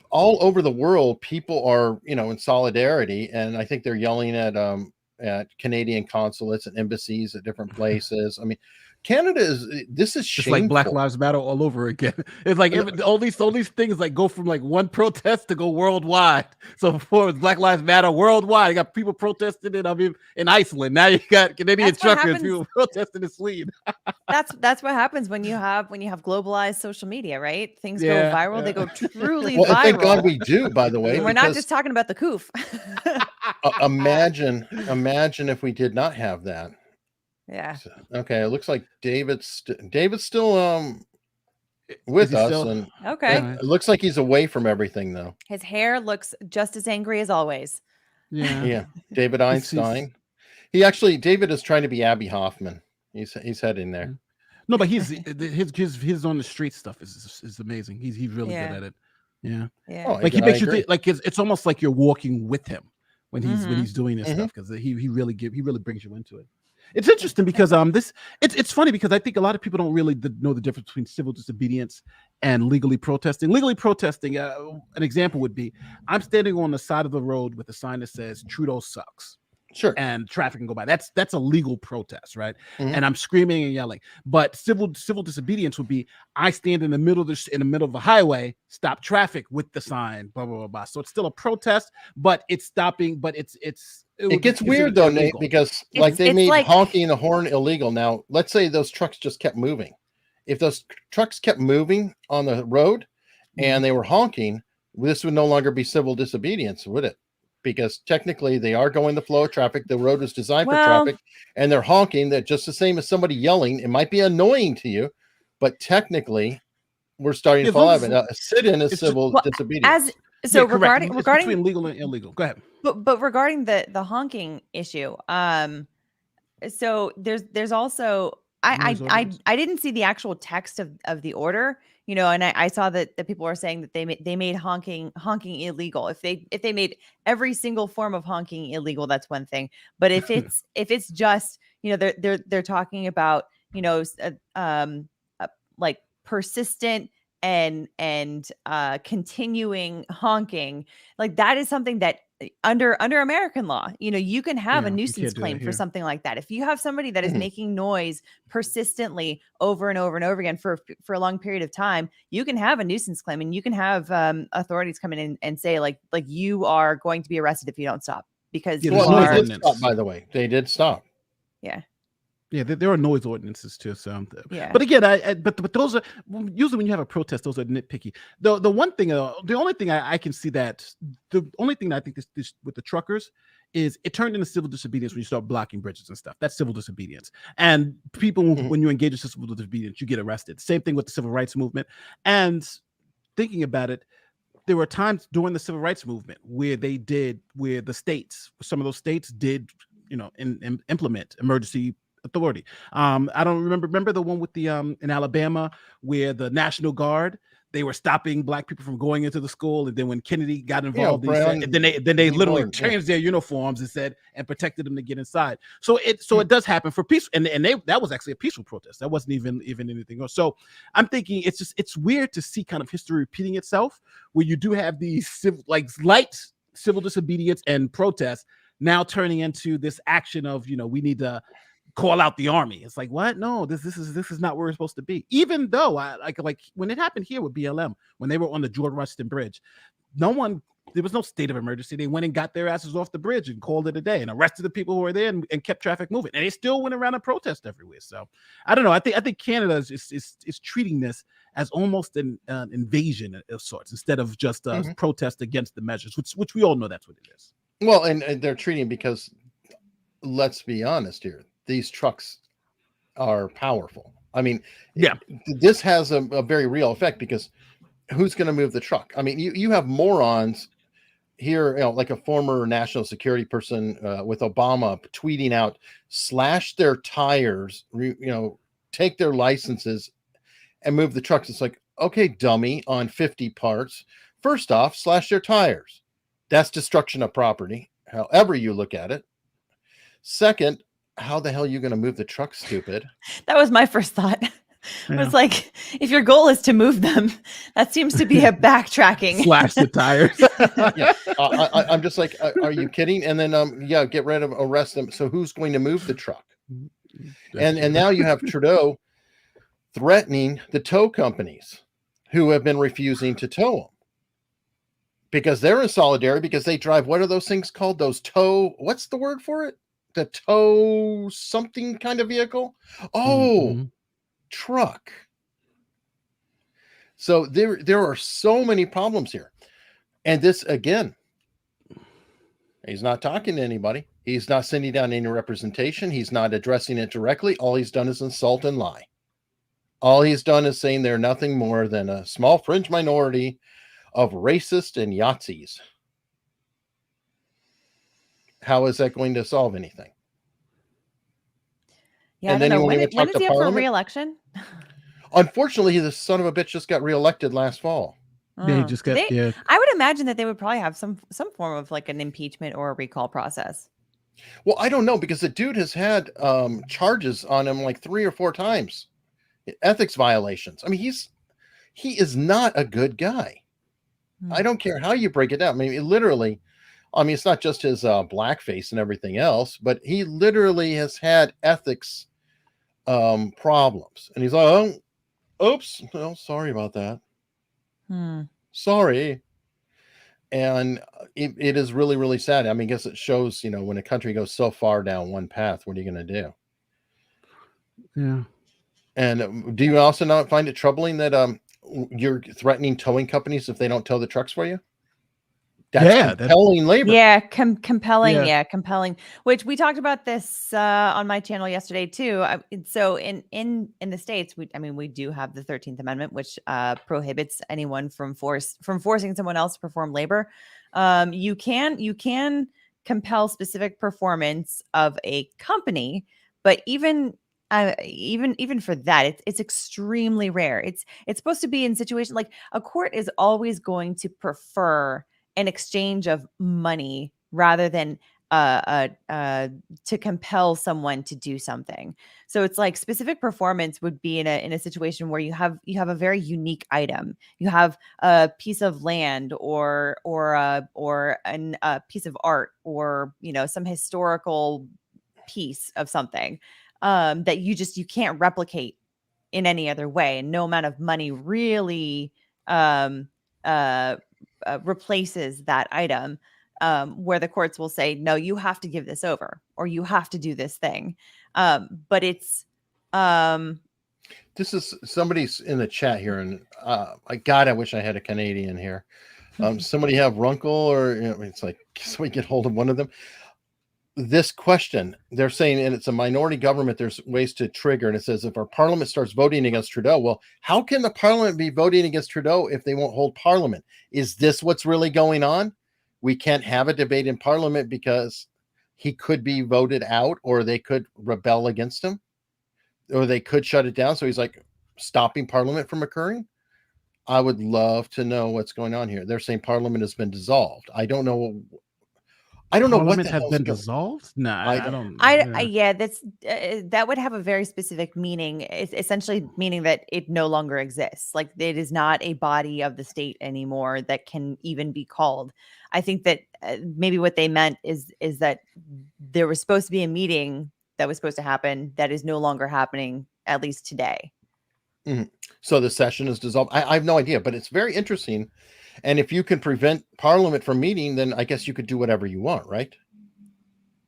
A: all over the world, people are in solidarity, and I think they're yelling at Canadian consulates and embassies at different places. I mean, Canada is
E: It's
A: shameful.
E: like Black Lives Matter all over again. It's like all these things like go from like one protest to go worldwide. So before it was Black Lives Matter worldwide, you got people protesting in Iceland. Now you got Canadian truckers, people protesting in Sweden.
B: That's what happens when you have globalized social media, right? Things go viral. They go truly
A: well,
B: viral.
A: Thank God we do, by the way.
B: And we're not just talking about the coof.
A: Imagine if we did not have that.
B: Yeah.
A: So, okay, it looks like David's still with us, and it looks like he's away from everything though.
B: His hair looks just as angry as always.
A: Yeah. David Einstein. David is trying to be Abby Hoffman. He's heading there.
E: No, but his on the street stuff is amazing. He's really good at it. Yeah.
A: Oh,
E: like he makes you think, like it's almost like you're walking with him when he's doing this stuff, because he really brings you into it. It's interesting because it's funny because I think a lot of people don't really know the difference between civil disobedience and legally protesting. Legally protesting, an example would be I'm standing on the side of the road with a sign that says Trudeau sucks.
A: Sure.
E: And traffic can go by. That's a legal protest, right? And I'm screaming and yelling. But civil disobedience would be I stand in the middle of the highway, stop traffic with the sign, blah blah blah blah. So it's still a protest, but it's stopping. But it gets
A: weird though, Nate, because they made honking the horn illegal. Now, let's say those trucks just kept moving. If those trucks kept moving on the road and they were honking, this would no longer be civil disobedience, would it? Because technically they are going the flow of traffic. The road was designed for traffic, and they're honking. That just the same as somebody yelling. It might be annoying to you, but technically we're starting to fall out of it. A sit-in is civil disobedience.
B: Regarding
E: between legal and illegal. Go ahead.
B: But regarding the honking issue, so there's also I didn't see the actual text of the order, and I saw that the people were saying that they made honking illegal. If they made every single form of honking illegal, that's one thing. But if it's just they're talking about like persistent and continuing honking, like that is something that under American law, you can have a nuisance claim for something like that. If you have somebody that is making noise persistently over and over and over again for a long period of time, you can have a nuisance claim, and you can have authorities come in and say like you are going to be arrested if you don't stop, because
A: they did stop, by the way. They did stop.
B: Yeah.
E: Yeah, there are noise ordinances too. So,
B: Yeah.
E: but again, but those are usually when you have a protest, those are nitpicky. The only thing I can see that the only thing that I think this with the truckers is it turned into civil disobedience when you start blocking bridges and stuff. That's civil disobedience. And people, when you engage in civil disobedience, you get arrested. Same thing with the civil rights movement. And thinking about it, there were times during the civil rights movement where some of those states did, implement emergency authority. I don't remember the one with the in Alabama where the National Guard, they were stopping black people from going into the school, and then when Kennedy got involved, then they literally changed their uniforms and protected them to get inside. So it does happen for peace, and that was actually a peaceful protest. That wasn't even anything else. So I'm thinking it's weird to see kind of history repeating itself, where you do have these light civil disobedience and protests now turning into this action of we need to call out the army. It's like, what? No, this is not where we're supposed to be. Even though I like when it happened here with BLM, when they were on the George Washington Bridge, there was no state of emergency. They went and got their asses off the bridge and called it a day and arrested the people who were there and kept traffic moving. And they still went around and protest everywhere. So I don't know. I think Canada is treating this as almost an invasion of sorts instead of just a protest against the measures, which we all know that's what it is.
A: Well, and they're treating, because let's be honest here, these trucks are powerful. I mean,
E: yeah,
A: this has a very real effect, because who's going to move the truck? I mean, you have morons here, like a former national security person with Obama tweeting out, slash their tires, take their licenses and move the trucks. It's like, okay, dummy, on 50 parts. First off, slash their tires. That's destruction of property, however you look at it. Second, how the hell are you going to move the truck, stupid?
B: That was my first thought.
E: Yeah.
B: It was like, if your goal is to move them, that seems to be a backtracking.
E: Slash the tires.
A: Yeah, I'm just like, are you kidding? And then, get rid of, arrest them. So who's going to move the truck? And now you have Trudeau threatening the tow companies who have been refusing to tow them, because they're in solidarity, because they drive, what are those things called? Those tow, what's the word for it? The tow something kind of vehicle. Truck. So there are so many problems here. And this, again, he's not talking to anybody. He's not sending down any representation. He's not addressing it directly. All he's done is insult and lie. All he's done is saying they're nothing more than a small fringe minority of racist and Yahtzees. How is that going to solve anything?
B: Yeah, and I don't know. When is he up for re-election?
A: Unfortunately, the son of a bitch just got reelected last fall.
E: Yeah, he just got.
B: I would imagine that they would probably have some form of like an impeachment or a recall process.
A: Well, I don't know, because the dude has had charges on him like 3 or 4 times, ethics violations. I mean, he is not a good guy. I don't care how you break it down. I mean, literally, it's not just his blackface and everything else, but he literally has had ethics problems. And he's like, oh, oops, well, sorry about that. Sorry. And it is really, really sad. I mean, I guess it shows, when a country goes so far down one path, what are you going to do?
E: Yeah.
A: And do you also not find it troubling that you're threatening towing companies if they don't tow the trucks for you? That's compelling labor.
B: Yeah, compelling. Yeah, compelling. Which we talked about this on my channel yesterday too. So in the States, we do have the 13th Amendment, which prohibits anyone from forcing someone else to perform labor. You can compel specific performance of a company, but even for that, it's extremely rare. It's supposed to be in situations like a court is always going to prefer an exchange of money rather than to compel someone to do something. So it's like specific performance would be in a situation where you have a very unique item. You have a piece of land or a piece of art, or some historical piece of something that you can't replicate in any other way, and no amount of money really replaces that item. where the courts will say, no, you have to give this over, or you have to do this thing. But it's
A: this is somebody's in the chat here, and I wish I had a Canadian here. Somebody have Runkle, or it's like, so we get hold of one of them. This question, they're saying, and it's a minority government, there's ways to trigger, and it says if our parliament starts voting against Trudeau, well, how can the parliament be voting against Trudeau if they won't hold parliament? Is this what's really going on? We can't have a debate in parliament because he could be voted out, or they could rebel against him, or they could shut it down. So he's like stopping parliament from occurring. I would love to know what's going on here. They're saying parliament has been dissolved. I don't know what
E: Parliament
A: the
E: has
A: hell's
E: been
A: going-
E: dissolved. No,
A: I
E: I don't.
B: yeah, that's that would have a very specific meaning. It's essentially meaning that it no longer exists. Like, it is not a body of the state anymore that can even be called. I think that maybe what they meant is that there was supposed to be a meeting that was supposed to happen that is no longer happening, at least today.
A: Mhm. So the session is dissolved. I have no idea, but it's very interesting. And if you can prevent parliament from meeting, then I guess you could do whatever you want, right?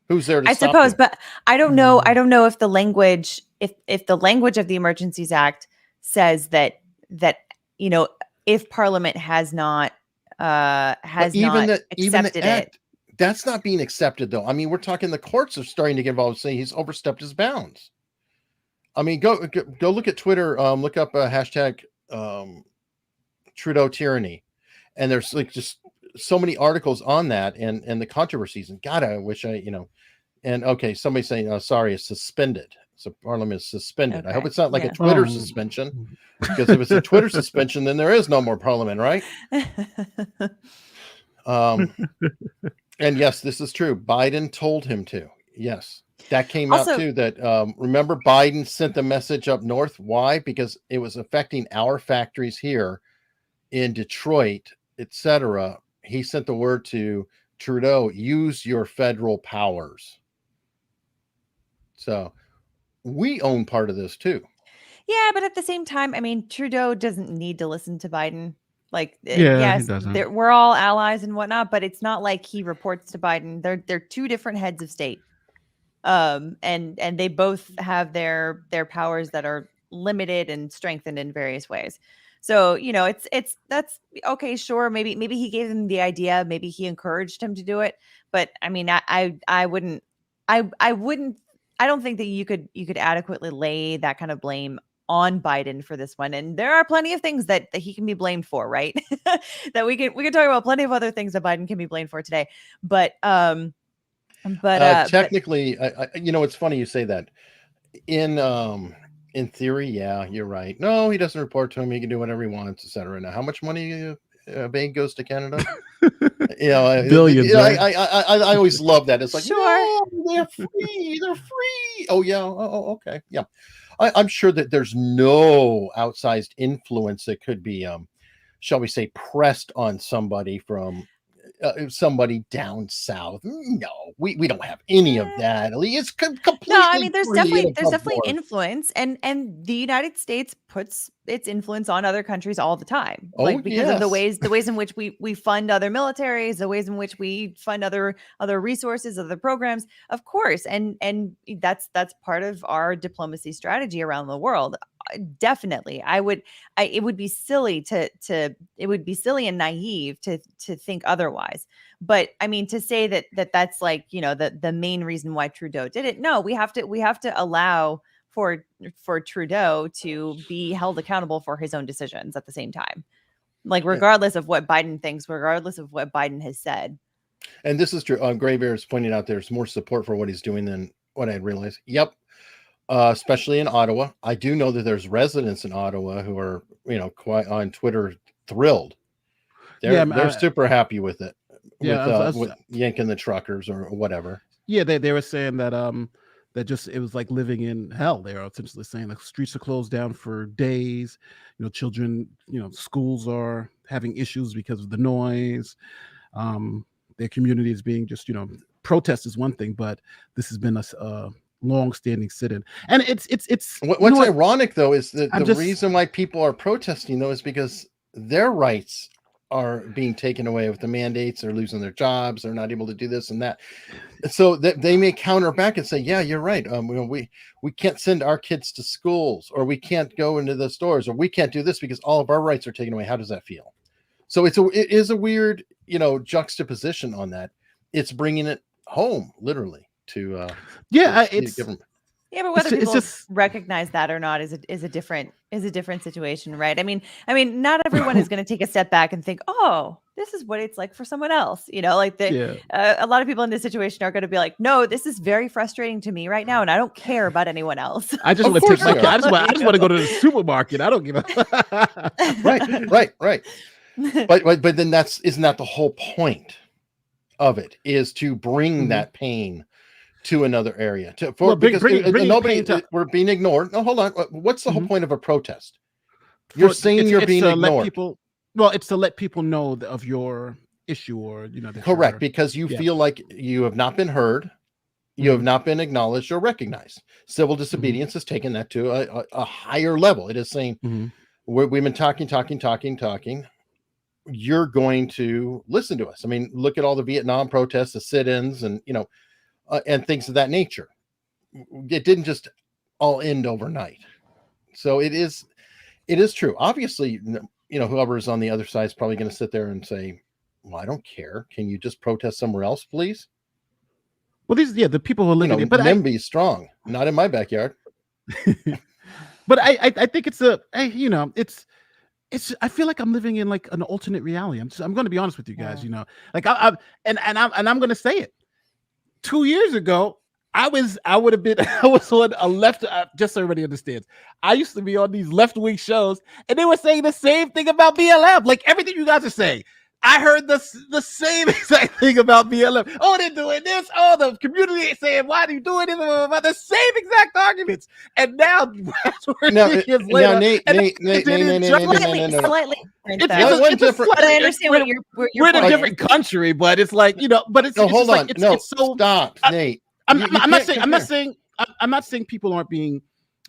A: Who's there to
B: I
A: stop
B: suppose,
A: you?
B: but I don't know. I don't know if the language, if the language of the Emergencies Act says that if Parliament has not
A: Even the
B: accepted
A: act,
B: it.
A: that's not being accepted, though. I mean, we're talking the courts are starting to get involved, saying he's overstepped his bounds. I mean, go look at Twitter. Look up hashtag Trudeau tyranny, and there's like just so many articles on that and the controversies. And God, I wish And okay, somebody's saying, sorry, it's suspended. So Parliament is suspended.
B: Okay.
A: I hope it's not like
B: Yeah.
A: a Twitter suspension, because if it's a Twitter suspension, then there is no more Parliament, right? And yes, this is true. Biden told him to. Yes, that came out
B: Also-
A: too. That remember, Biden sent the message up north. Why? Because it was affecting our factories here in Detroit, etc. He sent the word to Trudeau: use your federal powers. So we own part of this too.
B: Yeah, but at the same time, I mean, Trudeau doesn't need to listen to Biden. Like,
E: Yeah, he
B: yes,
E: doesn't.
B: we're all allies and whatnot, but it's not like he reports to Biden. They're two different heads of state, and they both have their powers that are limited and strengthened in various ways. So that's okay. Sure, maybe he gave him the idea, maybe he encouraged him to do it, but I mean, I wouldn't, I wouldn't. I don't think that you could adequately lay that kind of blame on Biden for this one. And there are plenty of things that he can be blamed for, right? That we can talk about plenty of other things that Biden can be blamed for today. But
A: technically, it's funny you say that. In theory, yeah, you're right. No, he doesn't report to him. He can do whatever he wants, etc. Now, how much money bank goes to Canada?
E: Billions. Right?
A: I always love that. It's like,
B: sure,
A: no, they're free. They're free. Oh yeah. Oh, okay. Yeah. I'm sure that there's no outsized influence that could be, shall we say, pressed on somebody from somebody down south. No, we don't have any of that. It's completely.
B: No, I mean, there's
A: free
B: definitely
A: and above board.
B: influence, and the United States puts its influence on other countries all the time,
A: Oh,
B: like because of the
A: yes.
B: ways in which we fund other militaries, the ways in which we fund other resources, other programs, of course, and that's part of our diplomacy strategy around the world. Definitely, it would be silly it would be silly and naive to think otherwise. But I mean, to say that's like, the main reason why Trudeau did it. No, we have to allow for Trudeau to be held accountable for his own decisions at the same time. Like, regardless of what Biden thinks, regardless of what Biden has said.
A: And this is true. Gray Bear is pointing out there's more support for what he's doing than what I had realized. Yep. Especially in Ottawa. I do know that there's residents in Ottawa who are, quite on Twitter thrilled. They're super happy with it.
E: Yeah,
A: with yanking the truckers or whatever.
E: Yeah, they were saying that that just it was like living in hell. They are essentially saying the streets are closed down for days. Children, schools are having issues because of the noise. Their community is being just, protest is one thing, but this has been a long-standing sit-in, and it's
A: what's ironic though is that the reason why people are protesting though is because their rights are being taken away with the mandates, they're losing their jobs, they're not able to do this and that. So that they may counter back and say, yeah, you're right. We can't send our kids to schools, or we can't go into the stores, or we can't do this because all of our rights are taken away. How does that feel? So it is a weird, juxtaposition on that. It's bringing it home literally to
E: it's
A: government.
B: Yeah, but whether
E: It's
B: people
E: just-
B: recognize that or not is a different situation, right? I mean, not everyone is going to take a step back and think, "Oh, this is what it's like for someone else." Like a lot of people in this situation are going to be like, "No, this is very frustrating to me right now, and I don't care about anyone else."
E: I just want to take my. I just want to go to the supermarket. I don't give a.
A: Right. But then isn't that the whole point of it, is to bring that pain to another area because we're being ignored. No, hold on. What's the whole point of a protest? You're saying you're being ignored.
E: It's to let people know of your issue, or
A: correct, because you feel like you have not been heard, you have not been acknowledged or recognized. Civil disobedience has taken that to a higher level. It is saying we've been talking. You're going to listen to us. I mean, look at all the Vietnam protests, the sit-ins, and and things of that nature. It didn't just all end overnight. So it is true. Obviously, whoever is on the other side is probably going to sit there and say, well, I don't care. Can you just protest somewhere else, please?
E: Well, the people who are living there, but
A: NIMBY strong, not in my backyard.
E: But I think it's I feel like I'm living in like an alternate reality. I'm going to be honest with you guys, like I'm going to say it. 2 years ago, I was on a left, just so everybody understands. I used to be on these left-wing shows, and they were saying the same thing about BLM. Like everything you guys are saying, I heard the same exact thing about BLM. Oh, they're doing this. Oh, the community is saying, why are you doing this? About the same exact arguments. And now, years later,
A: Nate,
B: slightly
A: different.
B: But I understand what you're
E: we're in a different country, but it's like, but it's
A: hold on.
E: It's so
A: stop, Nate.
E: I'm not saying people aren't being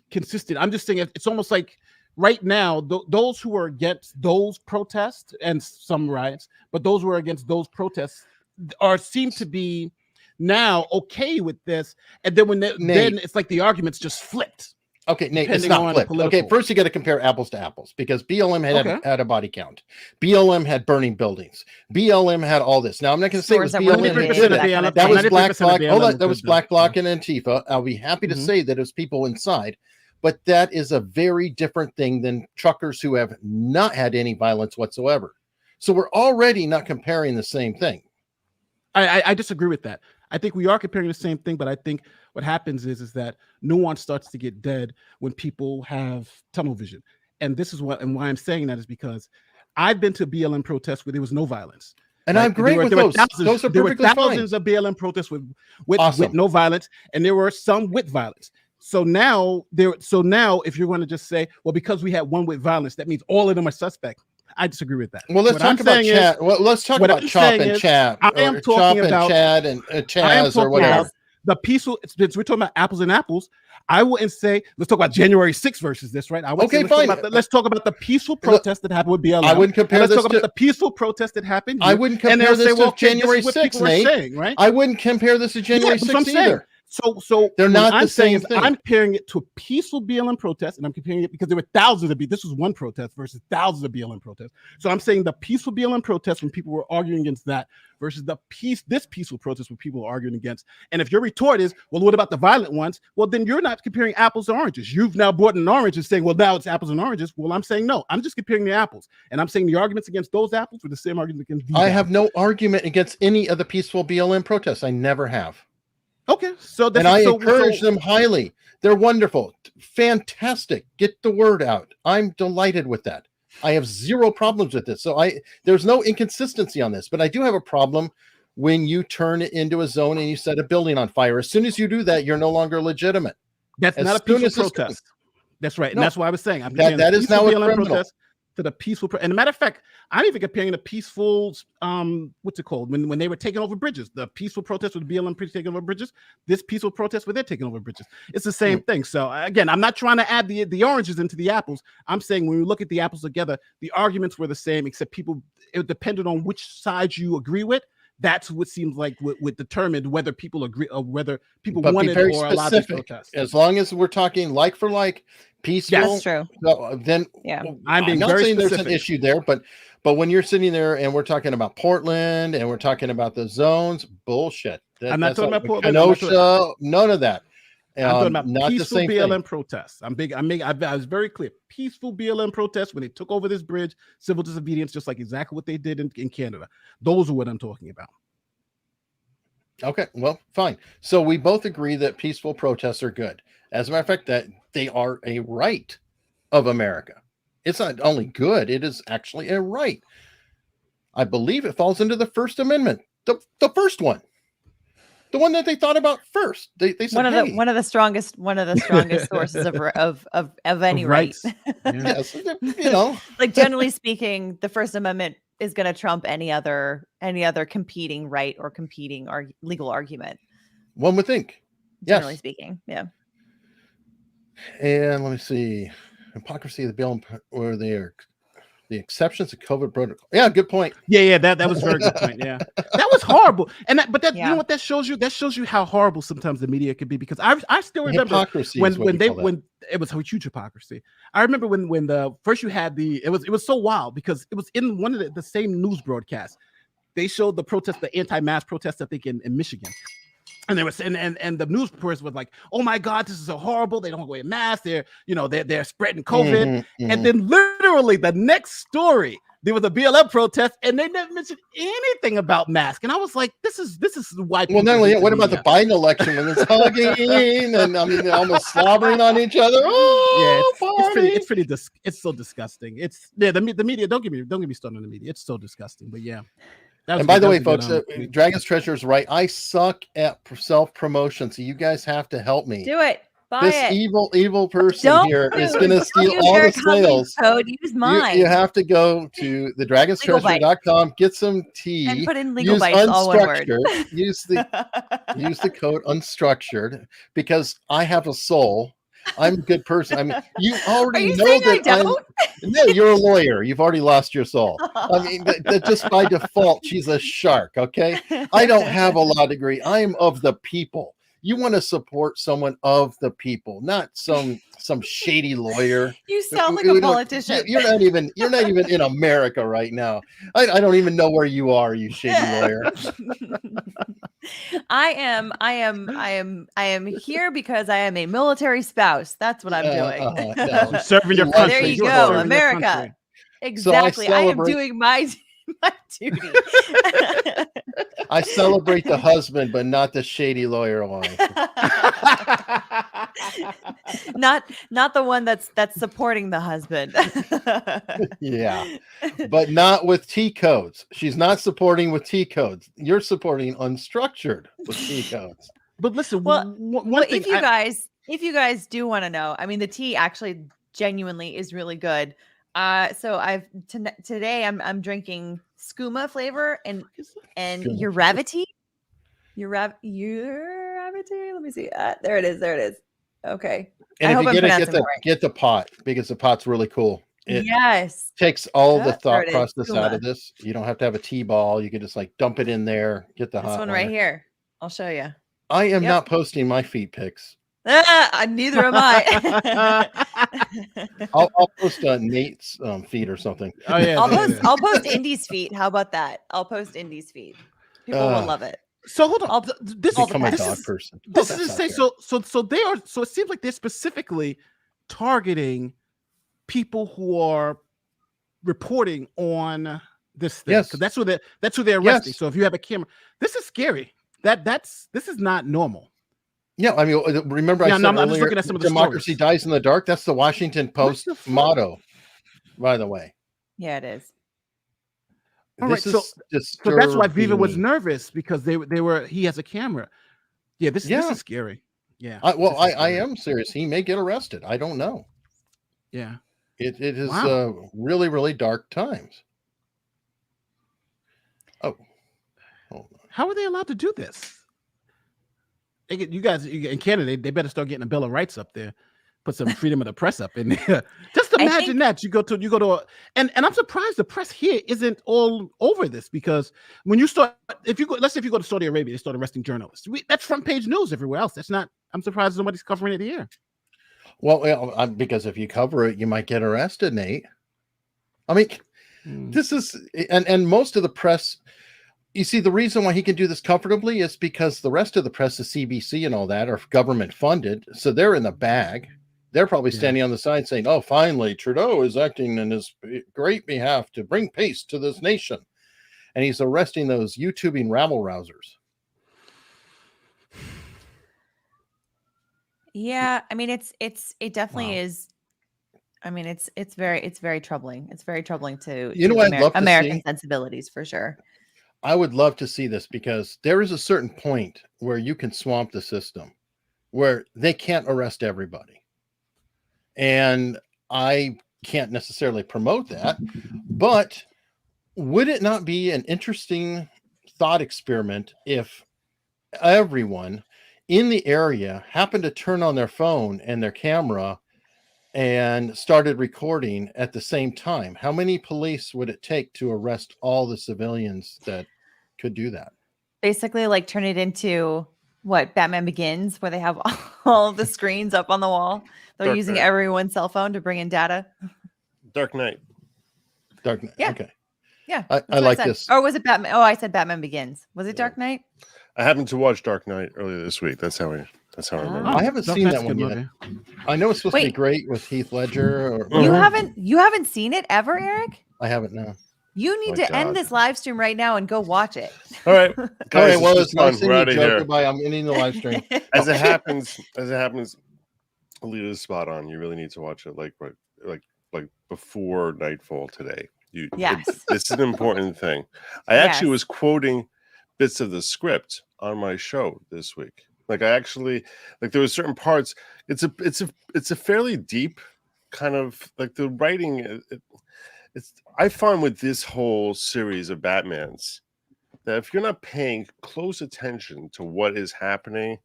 E: consistent. I'm just saying it's almost like right now, those who are against those protests and some riots, but those who are against those protests seem to be now okay with this. And then then it's like the arguments just flipped.
A: Okay, Nate, it's not flipped. Okay, first you got to compare apples to apples, because BLM had a body count. BLM had burning buildings. BLM had all this. Now I'm not going to say it was BLM. That was Black Bloc. Hold on, that was Black Bloc and Antifa. I'll be happy to say that it was people inside, but that is a very different thing than truckers who have not had any violence whatsoever. So we're already not comparing the same thing.
E: I disagree with that. I think we are comparing the same thing, but I think what happens is that nuance starts to get dead when people have tunnel vision. And this is why I'm saying that is because I've been to BLM protests where there was no violence.
A: And I'm great with those. Those are perfectly fine.
E: There were thousands of BLM protests with no violence, and there were some with violence. So now if you're going to just say, well, because we had one with violence, that means all of them are suspect. I disagree with that.
A: Well, let's talk about Chad. Well, let's talk about Chop and Chad.
E: I am talking about
A: Chad and Chaz or whatever.
E: The peaceful. We're talking about apples and apples. I wouldn't say let's talk about January 6th versus this, right?
A: Fine.
E: Let's talk about the peaceful protest that happened with BLM.
A: I wouldn't compare this.
E: Let's talk about the peaceful protest that happened.
A: I wouldn't compare this to January 6th, Nate. Right? I wouldn't compare this to January 6th either.
E: So
A: they're not the same thing.
E: I'm comparing it to a peaceful BLM protest, and I'm comparing it because there were thousands of this was one protest versus thousands of BLM protests. So I'm saying the peaceful BLM protest when people were arguing against that versus this peaceful protest when people were arguing against. And if your retort is, well, what about the violent ones? Well, then you're not comparing apples to oranges. You've now brought an orange and saying, well, now it's apples and oranges. Well, I'm saying no. I'm just comparing the apples, and I'm saying the arguments against those apples were the same arguments against these.
A: I have no argument against any of the peaceful BLM protests. I never have.
E: Okay,
A: I encourage them highly. They're wonderful, fantastic. Get the word out. I'm delighted with that. I have zero problems with this. So there's no inconsistency on this, but I do have a problem when you turn it into a zone and you set a building on fire. As soon as you do that, you're no longer legitimate.
E: That's not a peaceful protest. That's right, and that's why I was saying that is now a criminal protest to the peaceful. And a matter of fact, I'm even comparing the peaceful, what's it called? When they were taking over bridges, the peaceful protest with BLM taking over bridges, this peaceful protest where they're taking over bridges. It's the same thing. So again, I'm not trying to add the oranges into the apples. I'm saying when we look at the apples together, the arguments were the same, except it depended on which side you agree with. That's what seems like would determine whether people agree or whether people wanted or allowed to protest.
A: As long as we're talking like for like, peaceful.
B: That's true.
A: Then
E: I'm
A: not
E: very
A: saying
E: specific.
A: there's an issue there, but when you're sitting there and we're talking about Portland and we're talking about the zones, bullshit.
E: I'm not talking about Portland.
A: Kenosha, none of that.
E: I'm talking about
A: not
E: peaceful
A: the same
E: BLM
A: thing.
E: protests. I was very clear. Peaceful BLM protests when they took over this bridge, civil disobedience, just like exactly what they did in Canada. Those are what I'm talking about.
A: Okay, well, fine. So we both agree that peaceful protests are good. As a matter of fact, that they are a right of America. It's not only good, it is actually a right. I believe it falls into the First Amendment. The first one. The one that they thought about first. They said
B: one of the strongest sources of any right.
A: Yes, you know.
B: Like generally speaking, the First Amendment is going to trump any other competing right or competing legal argument.
A: One would think.
B: Generally
A: Yes.
B: speaking, yeah.
A: And let me see. Hypocrisy of the bill where they are the exceptions to COVID protocol. Yeah, good point.
E: Yeah, that was a very good point. Yeah, that was horrible. And you know what that shows you? That shows you how horrible sometimes the media could be. Because I still remember
A: hypocrisy
E: when it was a huge hypocrisy. I remember when the first you had it was so wild because it was in one of the same news broadcasts. They showed the protest, the anti-mask protest, I think in Michigan. And there was and the news person was like, "Oh my God, this is so horrible! They don't wear masks. They're spreading COVID." And then literally the next story, there was a BLM protest, and they never mentioned anything about masks. And I was like, "This is why."
A: Well, not only what about the Biden election when it's hugging and they're almost slobbering on each other?
E: It's so disgusting. The media. Don't get me started on the media. It's so disgusting. But yeah.
A: And by the way, folks, Dragon's Treasure is right. I suck at self-promotion, so you guys have to help me.
B: Do it. Buy
A: this
B: it.
A: evil person here is going to steal all the sales.
B: Code. Use mine.
A: You have to go to the dragonstreasure.com, get some tea,
B: and put in legal bytes, all one word.
A: use the code unstructured because I have a soul. I'm a good person. I mean, you already know that no, you're a lawyer. You've already lost your soul. I mean, that just by default, she's a shark. Okay. I don't have a law degree. I am of the people. You want to support someone of the people, not some shady lawyer.
B: You sound like a politician.
A: You're not even in America right now. I don't even know where you are, you shady lawyer.
B: I am here because I am a military spouse. That's what I'm doing.
E: No. Serving your country.
B: There you go, America. Exactly. So I am doing my duty.
A: I celebrate the husband, but not the shady lawyer wife.
B: not the one that's supporting the husband.
A: Yeah, but not with T codes. She's not supporting with T codes. You're supporting unstructured with T codes.
E: But listen,
B: if you guys do want to know, I mean, the tea actually genuinely is really good. So today I'm drinking skooma flavor and Uravity. Uravity. Let me see. There it is. Okay.
A: And if you get the pot because the pot's really cool. It takes all the thought process out of this. You don't have to have a tea ball. You can just like dump it in there. Get the hot
B: one right here. I'll show you.
A: I am not posting my feet pics.
B: Neither am I.
A: I'll post Nate's feet or something.
E: Oh yeah,
B: I'll post Indy's feet. How about that? I'll post Indy's feet. People will love it.
E: So hold on. This
A: is a dog person.
E: This is insane. So they are. So it seems like they're specifically targeting people who are reporting on this thing.
A: Yes,
E: because that's who they're arresting. Yes. So if you have a camera, this is scary. This is not normal.
A: Yeah, I mean, remember I said earlier, I'm just looking at some of the democracy dies in the dark. That's the Washington Post motto, by the way.
B: Yeah, it is.
E: All right, so that's why Viva was nervous because he has a camera. Yeah, this is scary. Yeah.
A: I am serious. He may get arrested. I don't know.
E: Yeah.
A: It is
E: Wow.
A: really, really dark times. Oh, hold on.
E: How are they allowed to do this? You guys in Canada, they better start getting a Bill of Rights up there. Put some freedom of the press up in there. Just imagine that you go to and I'm surprised the press here isn't all over this, because when you start, let's say if you go to Saudi Arabia, they start arresting journalists. That's front page news everywhere else. That's not. I'm surprised nobody's covering it here.
A: Well, because if you cover it, you might get arrested, Nate. I mean, this is and most of the press. You see, the reason why he can do this comfortably is because the rest of the press, the CBC and all that, are government funded, so they're in the bag. They're probably standing on the side saying, "Oh, finally, Trudeau is acting in his great behalf to bring peace to this nation," and he's arresting those YouTubing rabble rousers.
B: Yeah, I mean, it definitely is. I mean, it's very troubling. It's very troubling to American sensibilities, for sure.
A: I would love to see this, because there is a certain point where you can swamp the system, where they can't arrest everybody. And I can't necessarily promote that, but would it not be an interesting thought experiment if everyone in the area happened to turn on their phone and their camera and started recording at the same time? How many police would it take to arrest all the civilians that could do that?
B: Basically, like, turn it into what, Batman Begins, where they have all the screens up on the wall. They're using everyone's cell phone to bring in data.
F: Dark Knight.
B: Yeah.
A: Okay.
B: Yeah.
A: I like this.
B: Or was it Batman? Oh, I said Batman Begins. Was it Dark Knight?
F: I happened to watch Dark Knight earlier this week. That's how I remember.
A: I haven't seen that one yet. I know it's supposed to be great with Heath Ledger.
B: You haven't seen it ever, Eric?
A: I haven't, no.
B: You need to end this live stream right now and go watch it.
F: All right, guys.
A: Okay, well, it's nice
F: we're out of here.
A: Goodbye. I'm ending the live stream.
F: As it happens, Alita's spot on. You really need to watch it like before nightfall today. This is an important thing. I actually was quoting bits of the script on my show this week. Like, I actually, like, there were certain parts. It's a fairly deep kind of, like, the writing. I find with this whole series of Batmans that if you're not paying close attention to what is happening,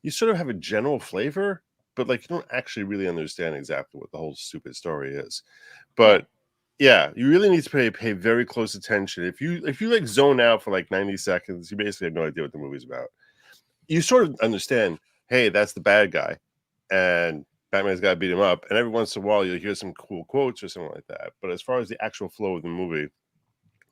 F: you sort of have a general flavor, but like, you don't actually really understand exactly what the whole stupid story is. But yeah, you really need to pay very close attention. If you like zone out for like 90 seconds, you basically have no idea what the movie's about. You sort of understand, hey, that's the bad guy, and Batman's got to beat him up. And every once in a while, you'll hear some cool quotes or something like that. But as far as the actual flow of the movie,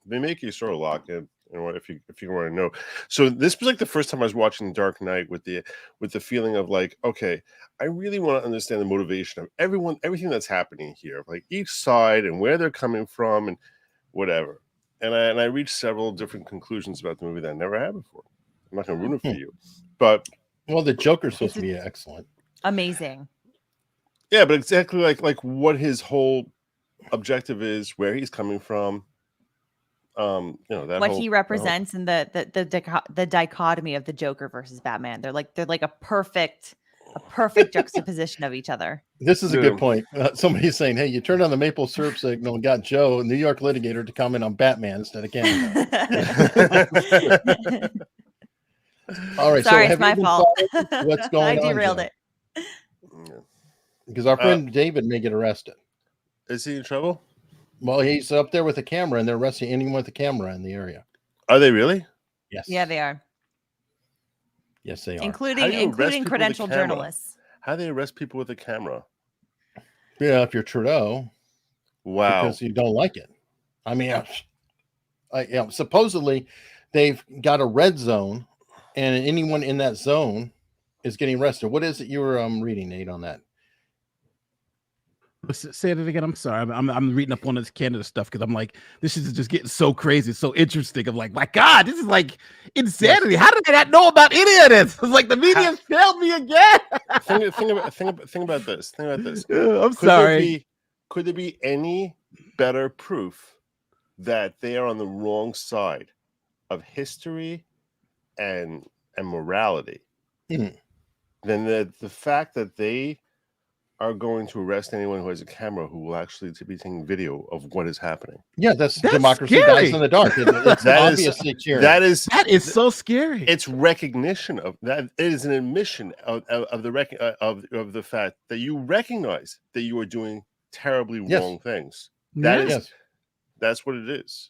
F: they make you sort of lock in. You know, if you want to know. So this was like the first time I was watching Dark Knight with the feeling of like, okay, I really want to understand the motivation of everything that's happening here, like each side and where they're coming from and whatever. And I reached several different conclusions about the movie that I never had before. I'm not going to ruin it for you, but
A: the Joker's supposed to be excellent,
B: amazing.
F: Yeah, but exactly like what his whole objective is, where he's coming from. That
B: what he represents in the dichotomy of the Joker versus Batman. They're like a perfect juxtaposition of each other.
A: This is a good point. Somebody's saying, hey, you turned on the maple syrup signal and got Joe, New York litigator, to comment on Batman instead of Canada. All right.
B: Sorry, it's my fault.
A: What's going on?
B: I derailed it.
A: Because our friend David may get arrested.
F: Is he in trouble?
A: Well, he's up there with a camera, and they're arresting anyone with a camera in the area.
F: Are they really?
A: Yes.
B: Yeah, they are.
A: Yes, they are.
B: Including credentialed journalists.
F: How do they arrest people with a camera?
A: Yeah, if you're Trudeau.
F: Wow.
A: Because you don't like it. I mean, supposedly they've got a red zone, and anyone in that zone is getting arrested. What is it you were reading, Nate, on that?
E: Say it again. I'm sorry. I'm reading up on this Canada stuff because I'm like, this is just getting so crazy. It's so interesting. I'm like, my God, this is like insanity. How did I not know about any of this? It's like the media failed me again.
F: Think about this.
E: I'm sorry.
F: Could there be any better proof that they are on the wrong side of history and morality than the fact that they are going to arrest anyone who has a camera who will actually be taking video of what is happening.
A: Yeah, that's democracy
E: scary.
A: dies in the dark. It's obviously tyranny.
F: That
E: is so scary.
F: It's recognition of that. It is an admission of the fact that you recognize that you are doing terribly wrong things. That's what it is.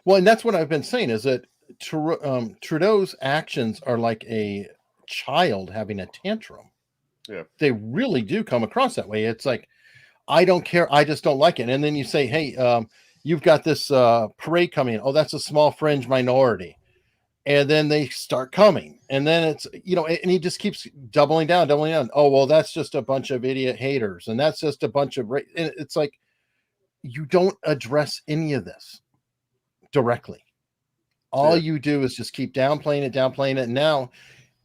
A: Well, and that's what I've been saying is that Trudeau's actions are like a child having a tantrum.
F: Yeah,
A: they really do come across that way. It's like, I don't care, I just don't like it. And then you say, hey, you've got this parade coming. Oh, that's a small fringe minority. And then they start coming. And then it's, and he just keeps doubling down. Oh, well, that's just a bunch of idiot haters. And that's just a bunch of, it's like, you don't address any of this directly. All you do is just keep downplaying it. And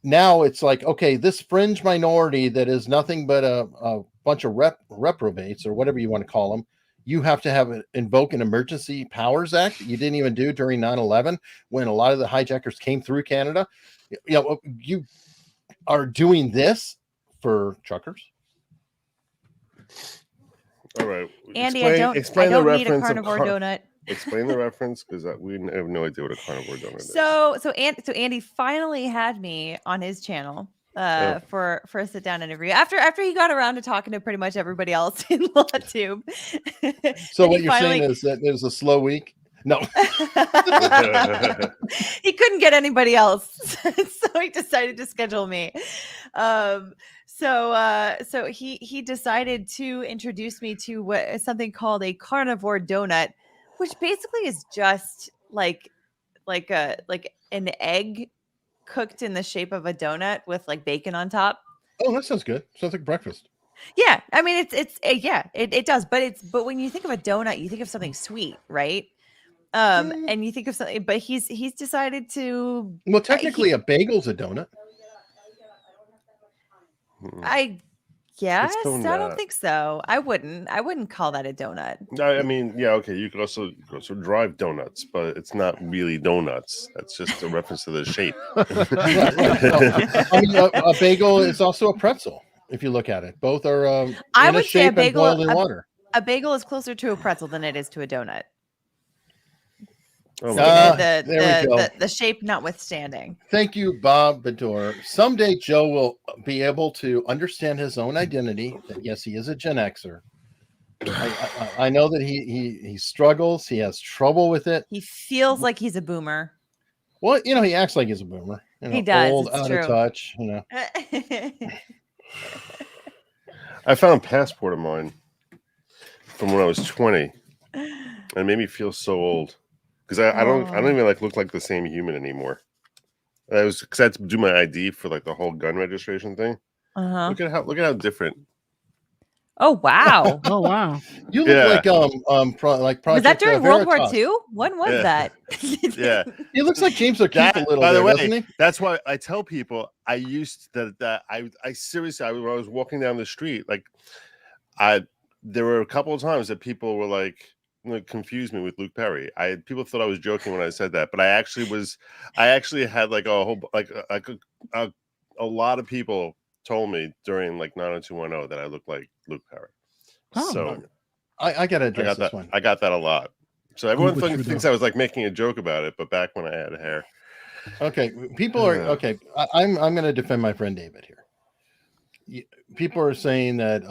A: now it's like, okay, this fringe minority that is nothing but a bunch of reprobates or whatever you want to call them, you have to invoke an Emergency Powers Act that you didn't even do during 9/11 when a lot of the hijackers came through Canada. You are doing this for truckers.
B: All right, Andy, I don't need a carnivore donut.
F: Explain the reference, because we have no idea what a carnivore donut is.
B: So Andy finally had me on his channel for a sit down interview after he got around to talking to pretty much everybody else in LawTube.
A: So what you're saying is that it was a slow week? No.
B: He couldn't get anybody else, so he decided to schedule me. So he decided to introduce me to something called a carnivore donut, which basically is just like an egg cooked in the shape of a donut with like bacon on top.
A: Oh, that sounds good. Sounds like breakfast.
B: Yeah, I mean it does, but when you think of a donut, you think of something sweet, right? And you think of something, but he's decided to.
A: Well, technically, a bagel's a donut.
B: I don't think so. I wouldn't call that a donut.
F: I mean, yeah, okay. You could also drive donuts, but it's not really donuts. That's just a reference to the shape.
A: I mean, a bagel is also a pretzel. If you look at it, both are in a shape and boiled in water.
B: A bagel is closer to a pretzel than it is to a donut.
A: Oh, there we go.
B: The shape notwithstanding.
A: Thank you, Bob Bador. Someday Joe will be able to understand his own identity. That yes, he is a Gen Xer. I know that he struggles. He has trouble with it.
B: He feels like he's a boomer.
A: Well, he acts like he's a boomer.
B: He does.
A: Old,
B: it's
A: out
B: true.
A: of touch.
F: I found a passport of mine from when I was 20, and it made me feel so old. Because I don't even look like the same human anymore. I was because I had to do my ID for like the whole gun registration thing. Look at how different.
B: Oh wow!
E: Oh wow!
A: You look like Project.
B: Was that during World War II? When was that?
F: Yeah,
A: he looks like James O'Keefe a little bit, doesn't he?
F: That's why I tell people I used that I seriously when I was walking down the street, like there were a couple of times that people were like confused me with Luke Perry. People thought I was joking when I said that, but I actually had like a whole a lot of people told me during like 90210 that I look like Luke Perry.
E: Oh,
F: so
A: I gotta address this one.
F: I got that a lot. So everyone thinks I was like making a joke about it, but back when I had hair.
A: Okay, people are okay. I'm going to defend my friend David here. People are saying that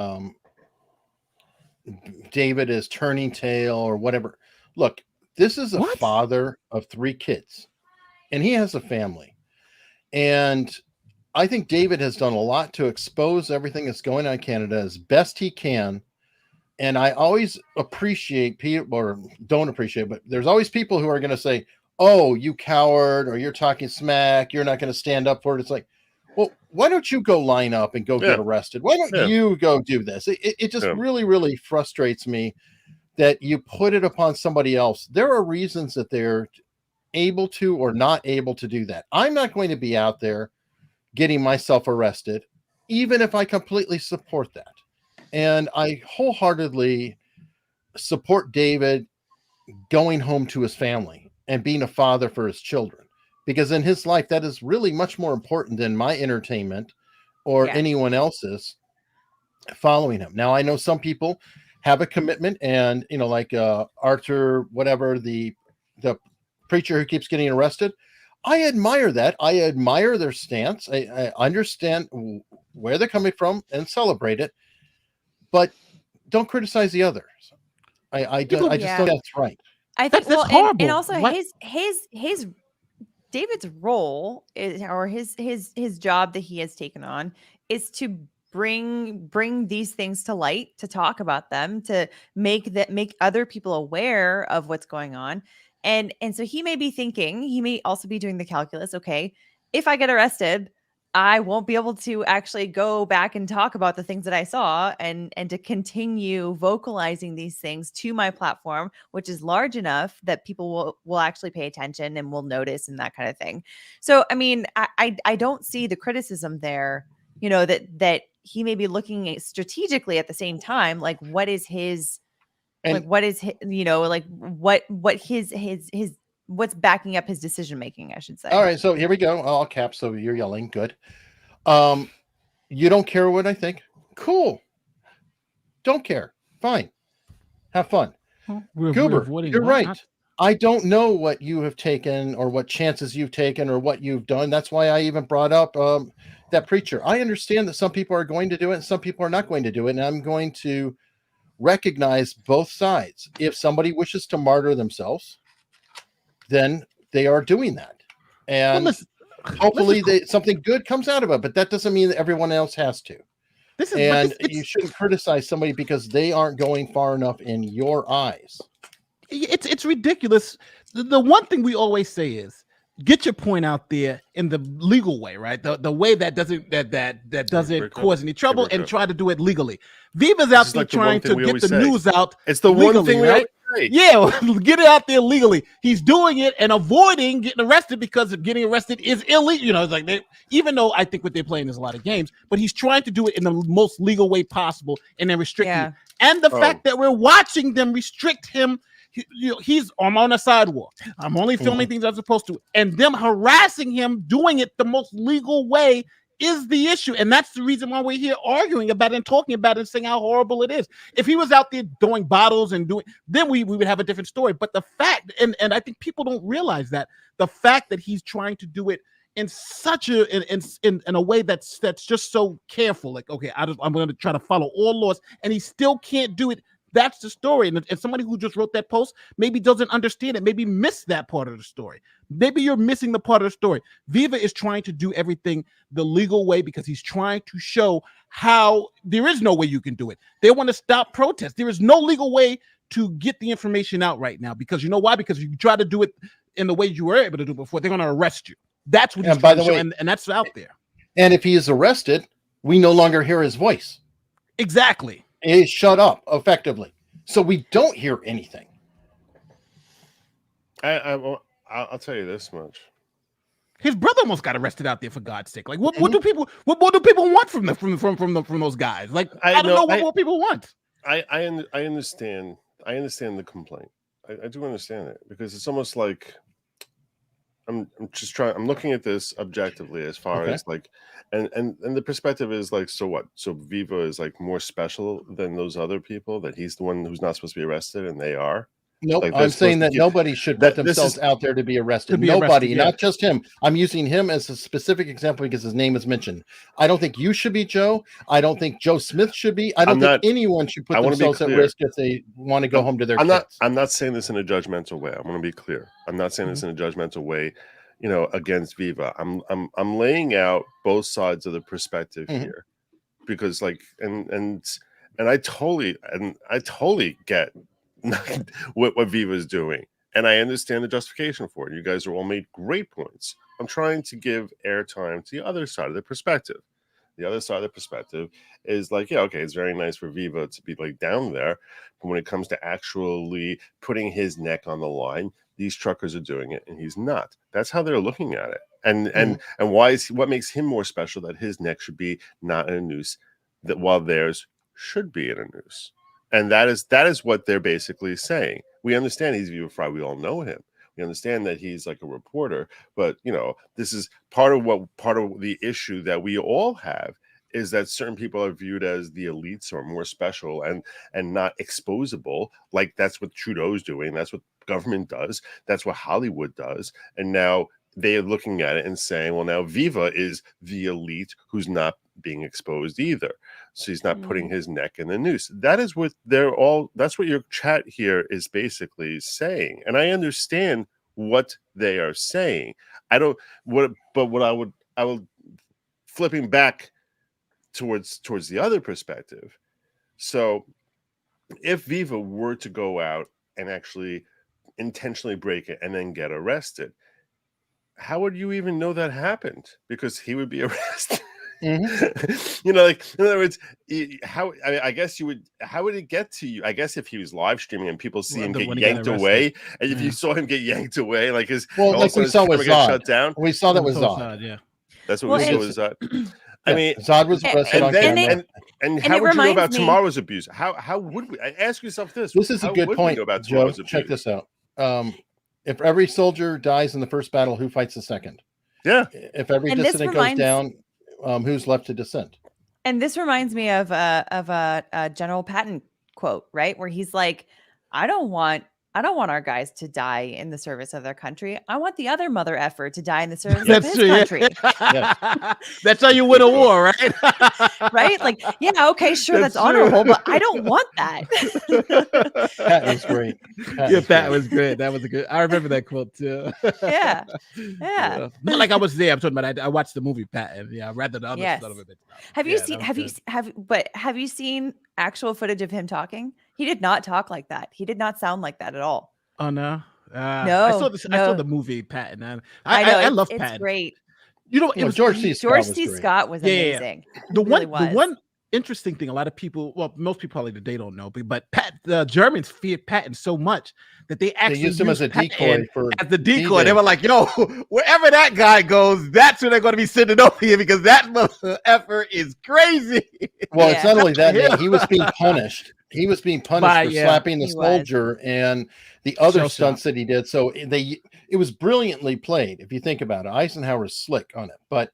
A: David is turning tail or whatever. Look, this is a father of 3 kids, and he has a family. And I think David has done a lot to expose everything that's going on in Canada as best he can. And I always appreciate people, or don't appreciate, but there's always people who are going to say, oh, you coward, or you're talking smack, you're not going to stand up for it. It's like, well, why don't you go line up and go get arrested? Why don't you go do this? It just really, really frustrates me that you put it upon somebody else. There are reasons that they're able to or not able to do that. I'm not going to be out there getting myself arrested, even if I completely support that. And I wholeheartedly support David going home to his family and being a father for his children, because in his life, that is really much more important than my entertainment or anyone else's. following him. Now, I know some people have a commitment, and like Arthur, whatever, the preacher who keeps getting arrested. I admire that. I admire their stance. I understand where they're coming from and celebrate it, but don't criticize the others. I just don't think that's right.
B: I think
E: that's horrible.
B: And also his David's role is, or his job that he has taken on, is to bring these things to light, to talk about them, to make other people aware of what's going on. And so he may be thinking, he may also be doing the calculus, okay, if I get arrested, I won't be able to actually go back and talk about the things that I saw, and to continue vocalizing these things to my platform, which is large enough that people will actually pay attention and will notice, and that kind of thing. So, I mean, I don't see the criticism there, that he may be looking at strategically at the same time, like what is his, what's backing up his decision making, I should say.
A: All right, so here we go. All caps, so you're yelling. Good. You don't care what I think? Cool. Don't care. Fine. Have fun. Goober, you're right. I don't know what you have taken, or what chances you've taken, or what you've done. That's why I even brought up that preacher. I understand that some people are going to do it and some people are not going to do it, and I'm going to recognize both sides. If somebody wishes to martyr themselves, then they are doing that, and hopefully something good comes out of it. But that doesn't mean that everyone else has to. You shouldn't criticize somebody because they aren't going far enough in your eyes.
E: It's ridiculous. The one thing we always say is, get your point out there in the legal way, right? The way that doesn't cause any trouble, and try to do it legally. Viva's out there trying to get the news out.
F: It's the one thing,
E: right? Yeah, get it out there legally. He's doing it and avoiding getting arrested, because getting arrested is illegal. It's like even though I think what they're playing is a lot of games, but he's trying to do it in the most legal way possible, and then restricting him. And the fact that we're watching them restrict him. I'm on a sidewalk. I'm only filming things I'm supposed to, and them harassing him, doing it the most legal way, is the issue. And that's the reason why we're here arguing about it and talking about it and saying how horrible it is. If he was out there doing bottles and then we would have a different story. But the fact, and I think people don't realize that, the fact that he's trying to do it in such in a way that's just so careful, like, okay, I'm going to try to follow all laws, and he still can't do it. That's the story. And if somebody who just wrote that post maybe doesn't understand it, maybe missed that part of the story. Maybe you're missing the part of the story. Viva is trying to do everything the legal way, because he's trying to show how there is no way you can do it. They want to stop protests. There is no legal way to get the information out right now, because you know why? Because if you try to do it in the way you were able to do before, they're going to arrest you. That's what he's trying to show, and that's out there.
A: And if he is arrested, we no longer hear his voice.
E: Exactly.
A: Is shut up effectively, so we don't hear anything.
F: I'll tell you this much:
E: his brother almost got arrested out there, for God's sake. Like, what do people want from those guys? Like, I don't know what more people want.
F: I understand the complaint. I do understand it, because it's almost like I'm looking at this objectively, as far as like, and the perspective is like, so what? So Viva is like more special than those other people, that he's the one who's not supposed to be arrested and they are?
A: Nope. Like, I'm saying that nobody should put themselves out there to be arrested. Nobody, not just him. I'm using him as a specific example because his name is mentioned. I don't think you should be Joe. I don't think Joe Smith should be. I don't think anyone should put themselves at risk if they want to go home to their kids.
F: I'm not saying this in a judgmental way. I want to be clear. I'm not saying this in a judgmental way, against Viva. I'm laying out both sides of the perspective here, because like, and I totally get what Viva is doing, and I understand the justification for it. You guys are all made great points. I'm trying to give airtime to the other side of the perspective. The other side of the perspective is like, yeah, okay, it's very nice for Viva to be like down there, but when it comes to actually putting his neck on the line, these truckers are doing it and he's not. That's how they're looking at it. And what makes him more special, that his neck should be not in a noose, that while theirs should be in a noose. And that is what they're basically saying. We understand he's Viva Frei. We all know him. We understand that he's like a reporter, but this is part of the issue that we all have, is that certain people are viewed as the elites or more special and not exposable. Like that's what Trudeau's doing. That's what government does. That's what Hollywood does. And now they are looking at it and saying, well, now Viva is the elite who's not being exposed either. So he's not putting his neck in the noose. That is what that's what your chat here is basically saying. And I understand what they are saying. I will flipping back towards the other perspective. So if Viva were to go out and actually intentionally break it and then get arrested, how would you even know that happened? Because he would be arrested. Like in other words, I guess you would. How would it get to you? I guess if he was live streaming and people see him get yanked away, and if you saw him get yanked away, like like
A: we saw with Zod.
F: Shut down.
A: We saw that with Zod.
E: Yeah,
F: that's what we saw with Zod. I mean,
A: Zod was arrested on camera.
F: And how would you know about tomorrow's abuse? How would we? Ask yourself this.
A: This is a good point, Joe. Check this out. If every soldier dies in the first battle, who fights the second?
F: Yeah.
A: If every dissident goes down, who's left to dissent?
B: And this reminds me of a General Patton quote, right, where he's like, "I don't want our guys to die in the service of their country. I want the other mother effer to die in the service of his country."
E: Yeah. That's how you win a war, right?
B: Right? Like, yeah, okay, sure, that's honorable, but I don't want that.
A: Patton was great.
E: That was great. That was a good. I remember that quote too.
B: Yeah.
E: Not like I was there. I'm talking about. I watched the movie Patton. Yeah, rather than other stuff of it.
B: Have you seen actual footage of him talking? He did not talk like that. He did not sound like that at all.
E: Oh no,
B: no.
E: I saw the movie Patton. I love Patton.
B: It's great.
E: You know,
A: George C.
B: Scott was amazing.
E: The one interesting thing, a lot of people, well, most people probably today don't know, but the Germans feared Patton so much that they actually
A: used him as a decoy.
E: They were like, yo, wherever that guy goes, that's where they're going to be sending over here because that effort is crazy.
A: Well, it's not only that, he was being punished. He was being punished for slapping the soldier and the other stunts that he did. So it was brilliantly played. If you think about it, Eisenhower's slick on it, but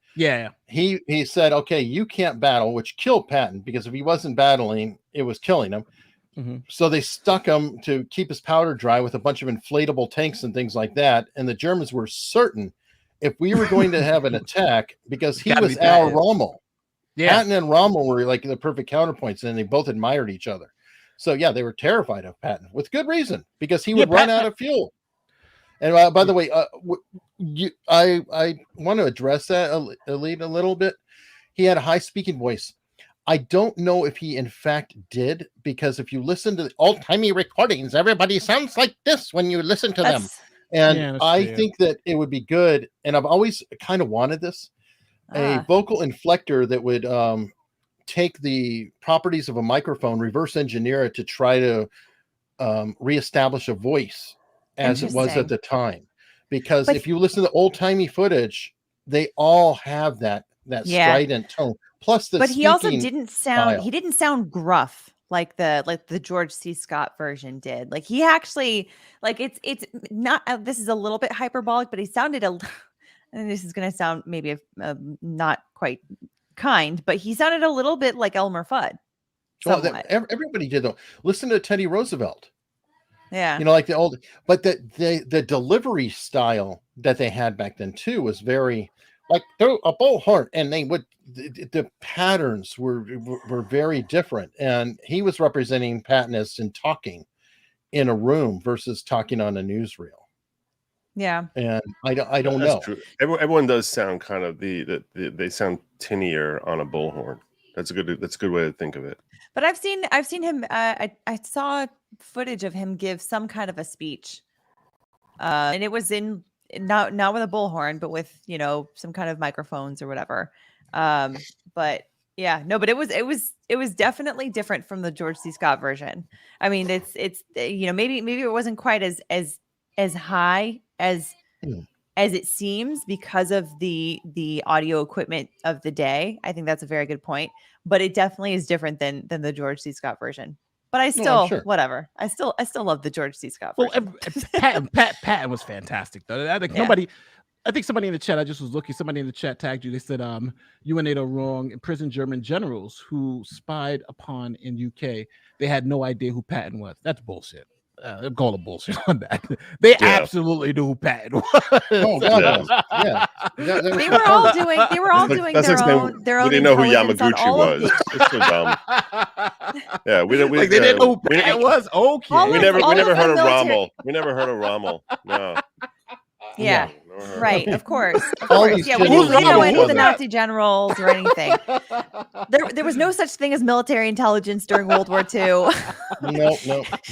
A: he said, okay, you can't battle, which killed Patton because if he wasn't battling, it was killing him. So they stuck him to keep his powder dry with a bunch of inflatable tanks and things like that. And the Germans were certain if we were going to have an attack because he was our Rommel. Patton and Rommel were like the perfect counterpoints and they both admired each other. So they were terrified of Patton with good reason because he would run out of fuel. And by the way, I want to address that Elite a little bit. He had a high speaking voice. I don't know if he in fact did, because if you listen to the old-timey recordings, everybody sounds like this when you listen to them. And I think that it would be good, and I've always kind of wanted this, a vocal inflector that would take the properties of a microphone, reverse engineer it to try to reestablish a voice as it was at the time. Because if you listen to old-timey footage, they all have that strident tone. Plus
B: but he also didn't sound gruff like the George C. Scott version did. Like he actually, like it's not, this is a little bit hyperbolic, but he sounded and this is going to sound maybe not quite kind, but he sounded a little bit like Elmer Fudd.
A: Well, everybody did though. Listen to Teddy Roosevelt.
B: Yeah.
A: Like the old, but the delivery style that they had back then too was very like through a bullhorn, and they would the patterns were very different. And he was representing Patton as in talking in a room versus talking on a newsreel. Yeah, and I don't know.
F: That's true. Everyone does sound kind of they sound tinnier on a bullhorn. That's a good way to think of it.
B: But I've seen him. I saw footage of him give some kind of a speech, and it was in not with a bullhorn, but with some kind of microphones or whatever. But yeah, no, but it was definitely different from the George C. Scott version. I mean, it's maybe it wasn't quite as high as it seems because of the audio equipment of the day. I think that's a very good point, but it definitely is different than the George C. Scott version. But I still, whatever. I still love the George C. Scott version.
E: Well, Patton was fantastic though. I think nobody. I think somebody in the chat, I just was looking, somebody in the chat tagged you. They said, you and NATO wrong. Imprisoned German generals who spied upon in UK, they had no idea who Patton was. That's bullshit. They're calling bullshit on that. They absolutely knew who Patton was.
A: Oh, God, yeah.
B: They were all doing their own
F: we didn't know who
B: intelligence on
F: Yamaguchi
B: all of
F: was. It's so dumb. Yeah, we
E: they didn't know who Patton was. Okay.
F: We never heard of Rommel. We never heard of Rommel. No.
B: Yeah.
F: No,
B: Right, of course.
A: All these
B: Yeah, we didn't know any of the
A: generals-
B: Nazi generals or anything. There was no such thing as military intelligence during World War II.
A: No.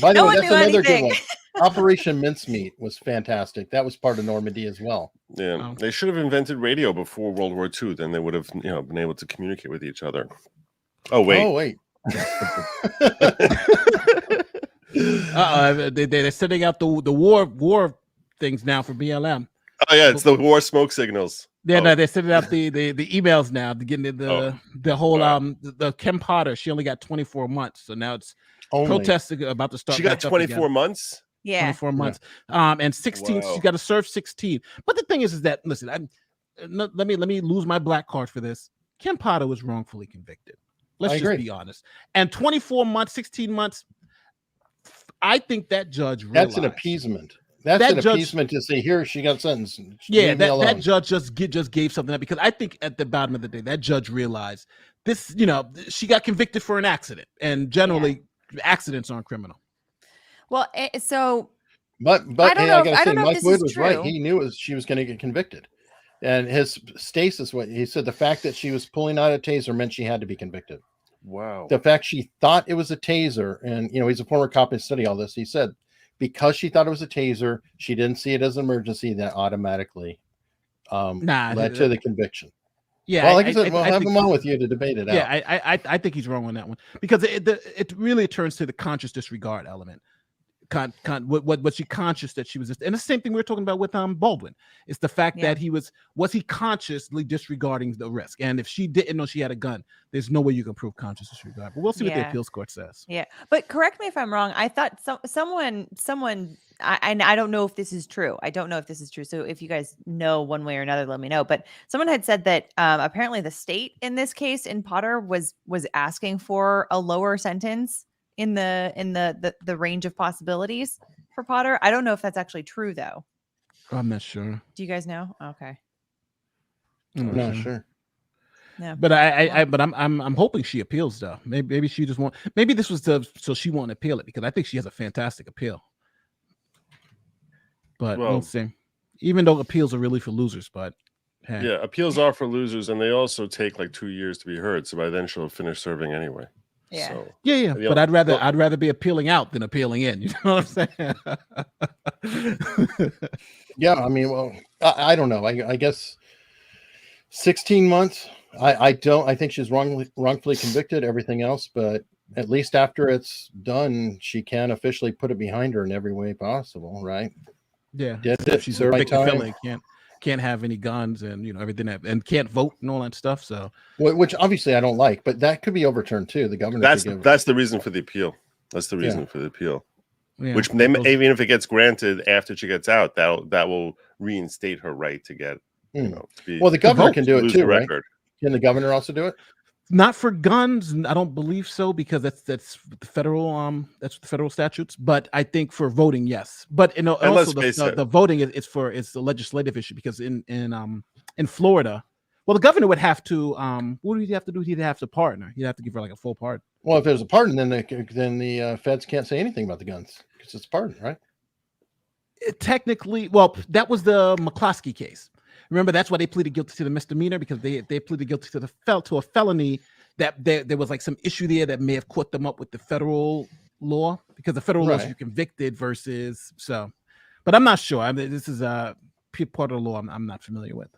A: By the
B: No
A: way,
B: one
A: that's
B: knew
A: another good
B: anything.
A: one. Operation Mincemeat was fantastic. That was part of Normandy as well.
F: Yeah, they should have invented radio before World War II. Then they would have, been able to communicate with each other. Oh wait.
E: They're sending out the war things now for BLM.
F: Oh yeah, it's the war smoke signals.
E: Yeah, no, they're sending out the emails now to get the whole the Kim Potter. She only got 24 months, so now it's protesting about to start.
F: She got 24 months.
B: Yeah,
E: 24 months. And 16. Wow. She got to serve 16. But the thing is that listen, let me lose my black card for this. Kim Potter was wrongfully convicted. Let's just be honest. And 24 months, 16 months. I think that judge realized,
A: that's an appeasement. That's an appeasement to say, here she got sentenced.
E: Yeah, that judge just gave something up, because I think at the bottom of the day that judge realized this. She got convicted for an accident, and generally accidents aren't criminal.
B: Well, so
A: but
B: I don't know. I don't know if
A: Mike
B: this
A: Wood
B: is
A: was
B: true.
A: right. He knew she was going to get convicted, and his stasis, what he said, the fact that she was pulling out a taser meant she had to be convicted.
F: Wow.
A: The fact she thought it was a taser, and he's a former cop and study all this. He said because she thought it was a taser, she didn't see it as an emergency, that automatically led to the conviction.
E: Yeah,
A: well, like I said, we'll have him on with you to debate it out.
E: Yeah, I think he's wrong on that one, because it really turns to the conscious disregard element. Was she conscious that she was and the same thing we were talking about with Baldwin. It's the fact that was he consciously disregarding the risk, and if she didn't know she had a gun, there's no way you can prove conscious disregard. But we'll see what the appeals court says.
B: Yeah, but correct me if I'm wrong. I thought someone I don't know if this is true. I don't know if this is true. So if you guys know one way or another, let me know. But someone had said that apparently the state in this case in Potter was asking for a lower sentence in the range of possibilities for Potter. I don't know if that's actually true though.
E: I'm not sure.
B: Do you guys know? Okay.
A: I'm not sure.
B: Yeah.
E: But I'm hoping she appeals though. Maybe she just won't. Maybe this was so she won't appeal it, because I think she has a fantastic appeal. But we'll see. Even though appeals are really for losers, but hey.
F: Yeah, appeals are for losers, and they also take like 2 years to be heard. So by then she'll have finished serving anyway.
B: Yeah.
F: So,
E: yeah. But I'd rather be appealing out than appealing in. You know what I'm saying?
A: Yeah, I mean, well, I don't know. I guess 16 months. I think she's wrongfully convicted. Everything else, but at least after it's done, she can officially put it behind her in every way possible, right?
E: Yeah.
A: She's
E: a victim felony. Can't have any guns and everything and can't vote and all that stuff. So,
A: which obviously I don't like, but that could be overturned too. The governor.
F: That's the reason for the appeal. That's the reason for the appeal.
E: Yeah.
F: Which even if it gets granted after she gets out, that will reinstate her right to get.
A: Well, the governor can do it too, right? Can the governor also do it?
E: Not for guns, I don't believe so, because that's the federal that's the federal statutes. But I think for voting, yes. But also the voting it's the legislative issue, because in Florida, well, the governor would have to what do he have to do? He'd have to pardon her. He'd have to give her like a full pardon.
A: Well, if there's a pardon, then the feds can't say anything about the guns because it's pardon, right?
E: Technically, well, that was the McCloskey case. Remember, that's why they pleaded guilty to the misdemeanor, because they pleaded guilty to a felony that there was like some issue there that may have caught them up with the federal law, because the federal law is you're convicted versus so. But I'm not sure. I mean, this is a part of the law I'm not familiar with.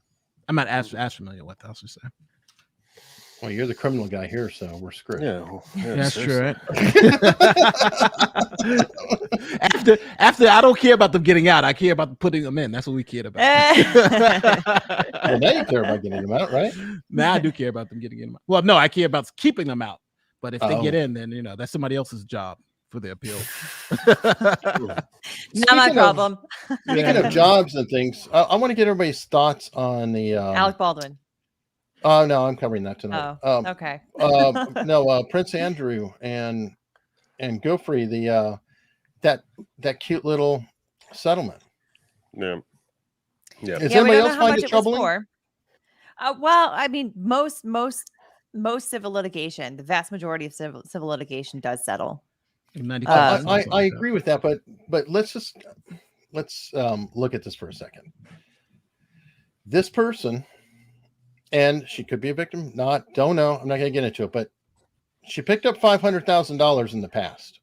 E: I'm not as familiar with. I should say.
A: Well, you're the criminal guy here, so we're screwed.
F: Yeah,
E: that's true. Right? after I don't care about them getting out. I care about putting them in. That's what we cared about.
A: Well, now you care about getting them out, right?
E: Now I do care about them getting them out. Well, no, I care about keeping them out. But if they get in, then that's somebody else's job. for the appeal.
B: Not my problem.
A: Speaking of jobs and things, I want to get everybody's thoughts on the
B: Alec Baldwin.
A: Oh no, I'm covering that tonight.
B: Oh, okay.
A: Prince Andrew and Gofrey, the that cute little settlement.
F: Yeah.
A: Is anybody else find it troubling?
B: Well, I mean, most civil litigation, the vast majority of civil litigation does settle.
A: I agree with that, but let's look at this for a second. This person, and she could be a victim, don't know. I'm not going to get into it, but she picked up $500,000 in the past.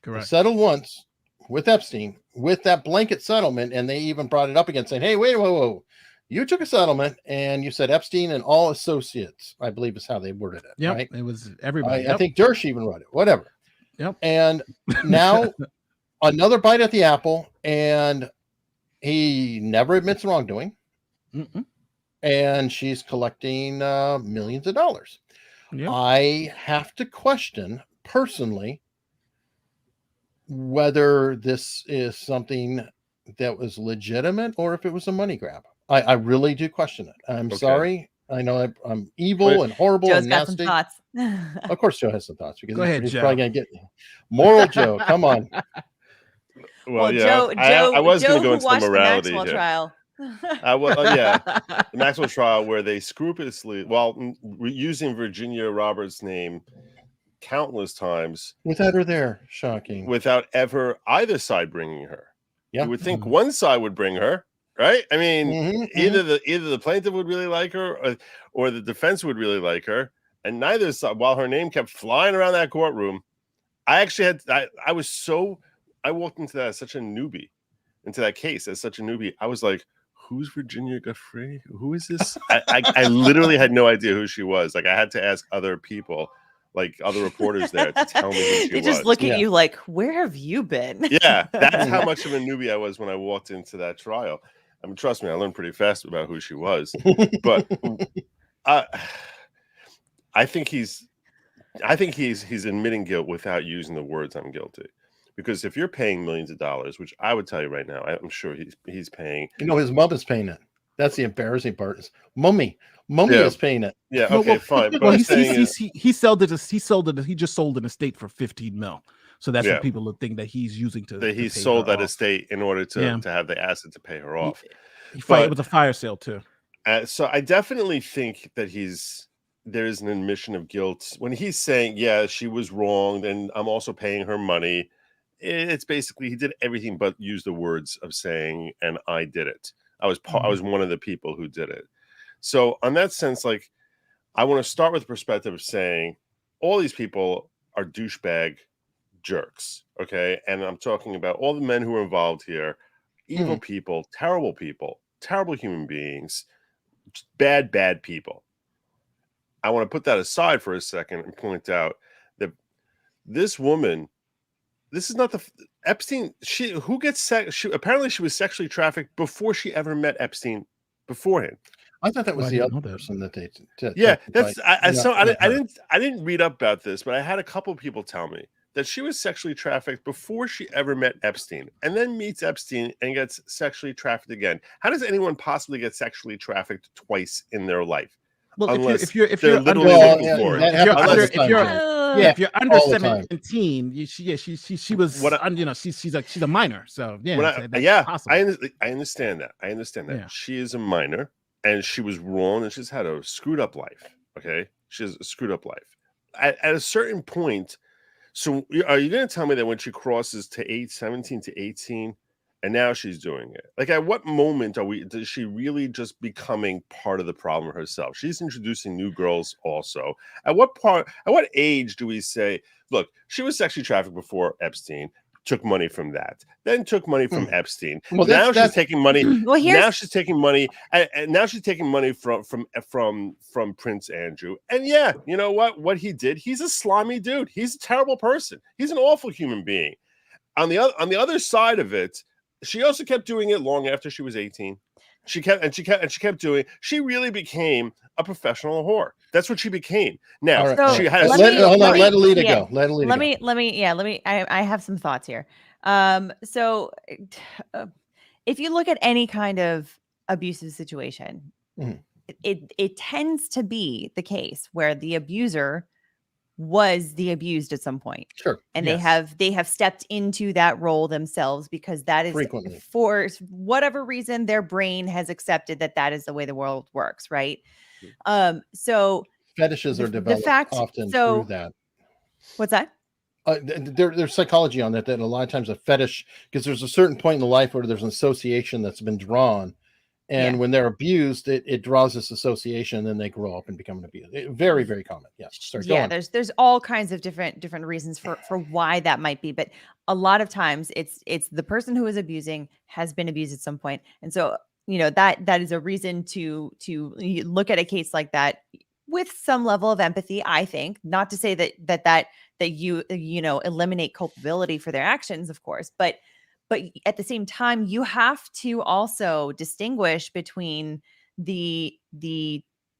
E: Correct.
A: Settled once with Epstein with that blanket settlement, and they even brought it up again, saying, "Hey, whoa. You took a settlement and you said Epstein and all associates," I believe is how they worded it.
E: Yeah,
A: right?
E: It was everybody.
A: I think Dersh even wrote it. Whatever.
E: Yep.
A: And now another bite at the apple, and he never admits wrongdoing.
E: Mm-mm.
A: And she's collecting millions of dollars.
E: Yep.
A: I have to question personally whether this is something that was legitimate or if it was a money grab. I really do question it. I'm sorry. I know I'm evil and horrible
B: Joe's
A: and
B: got
A: nasty.
B: some thoughts.
A: Of course, Joe has some thoughts because he's
E: Joe.
A: probably going to get moral Joe. Come on.
F: Well, yeah, I was going to go into the morality
B: Maxwell
F: here.
B: Trial.
F: The Maxwell trial where they scrupulously, using Virginia Roberts' name countless times
A: without her there, shocking,
F: without ever either side bringing her.
A: Yeah.
F: You would think one side would bring her, right? I mean, either the plaintiff would really like her or the defense would really like her, and neither side. While her name kept flying around that courtroom, I walked into that as such a newbie, into that case as such a newbie. I was like, who's Virginia Frei? Who is this? I literally had no idea who she was. Like, I had to ask other people, like other reporters there, to tell me who she was.
B: They just look at you like, where have you been?
F: Yeah, that's how much of a newbie I was when I walked into that trial. I mean, trust me, I learned pretty fast about who she was. But I think he's admitting guilt without using the words "I'm guilty." Because if you're paying millions of dollars, which I would tell you right now, I'm sure he's paying.
A: His mom is paying it. That's the embarrassing part. Is Mummy is paying it.
F: Yeah. Okay. Fine. But
E: he sold it. He just sold an estate for $15 million. So that's what people think that he's using
F: he sold that estate in order to have the asset to pay her off.
E: It was a fire sale too.
F: So I definitely think that there's an admission of guilt when he's saying, "Yeah, she was wrong, and I'm also paying her money." It's basically he did everything but use the words of saying, "And I did it. I was one of the people who did it." So on that sense, like, I want to start with the perspective of saying all these people are douchebag jerks. Okay. And I'm talking about all the men who are involved here, evil people, terrible human beings, bad people. I want to put that aside for a second and point out that this woman, this is not the Epstein. Apparently she was sexually trafficked before she ever met Epstein beforehand.
A: I thought that was the other person that they.
F: I didn't read up about this, but I had a couple of people tell me that she was sexually trafficked before she ever met Epstein, and then meets Epstein and gets sexually trafficked again. How does anyone possibly get sexually trafficked twice in their life?
E: Well,
F: unless
E: if you're
F: literally looking for it.
E: If you're under 17, she was. She's a minor. So
F: I understand that.
E: Yeah.
F: She is a minor, and she was wrong, and she's had a screwed up life. Okay, she has a screwed up life. At a certain point, so are you going to tell me that when she crosses to 17 to 18? And now she's doing it. Like, at what moment is she really just becoming part of the problem herself? She's introducing new girls also. At what age do we say, look, she was sexually trafficked before Epstein, took money from that, then took money from Epstein. Well, now she's taking money. Now she's taking money, and now she's taking money from Prince Andrew. And yeah, you know what he did? He's a slimy dude. He's a terrible person. He's an awful human being. On the other side of it, she also kept doing it long after she was 18. She kept doing. She really became a professional whore. That's what she became. Now
B: So
F: she has.
A: Let Alita go. Let Alita go.
B: I have some thoughts here. So if you look at any kind of abusive situation, it tends to be the case where the abuser was the abused at some point.
A: Sure.
B: And they have stepped into that role themselves because that is
A: frequently,
B: for whatever reason, their brain has accepted that is the way the world works, right? So
A: fetishes are developed often through that.
B: What's that?
A: There's psychology on that a lot of times a fetish, because there's a certain point in the life where there's an association that's been drawn. And when they're abused, it draws this association, and then they grow up and become an abuser. Very, very common. Yes. Sorry, go on.
B: There's all kinds of different reasons for why that might be, but a lot of times it's the person who is abusing has been abused at some point, and so that is a reason to look at a case like that with some level of empathy. I think, not to say that you eliminate culpability for their actions, of course, but at the same time, you have to also distinguish between the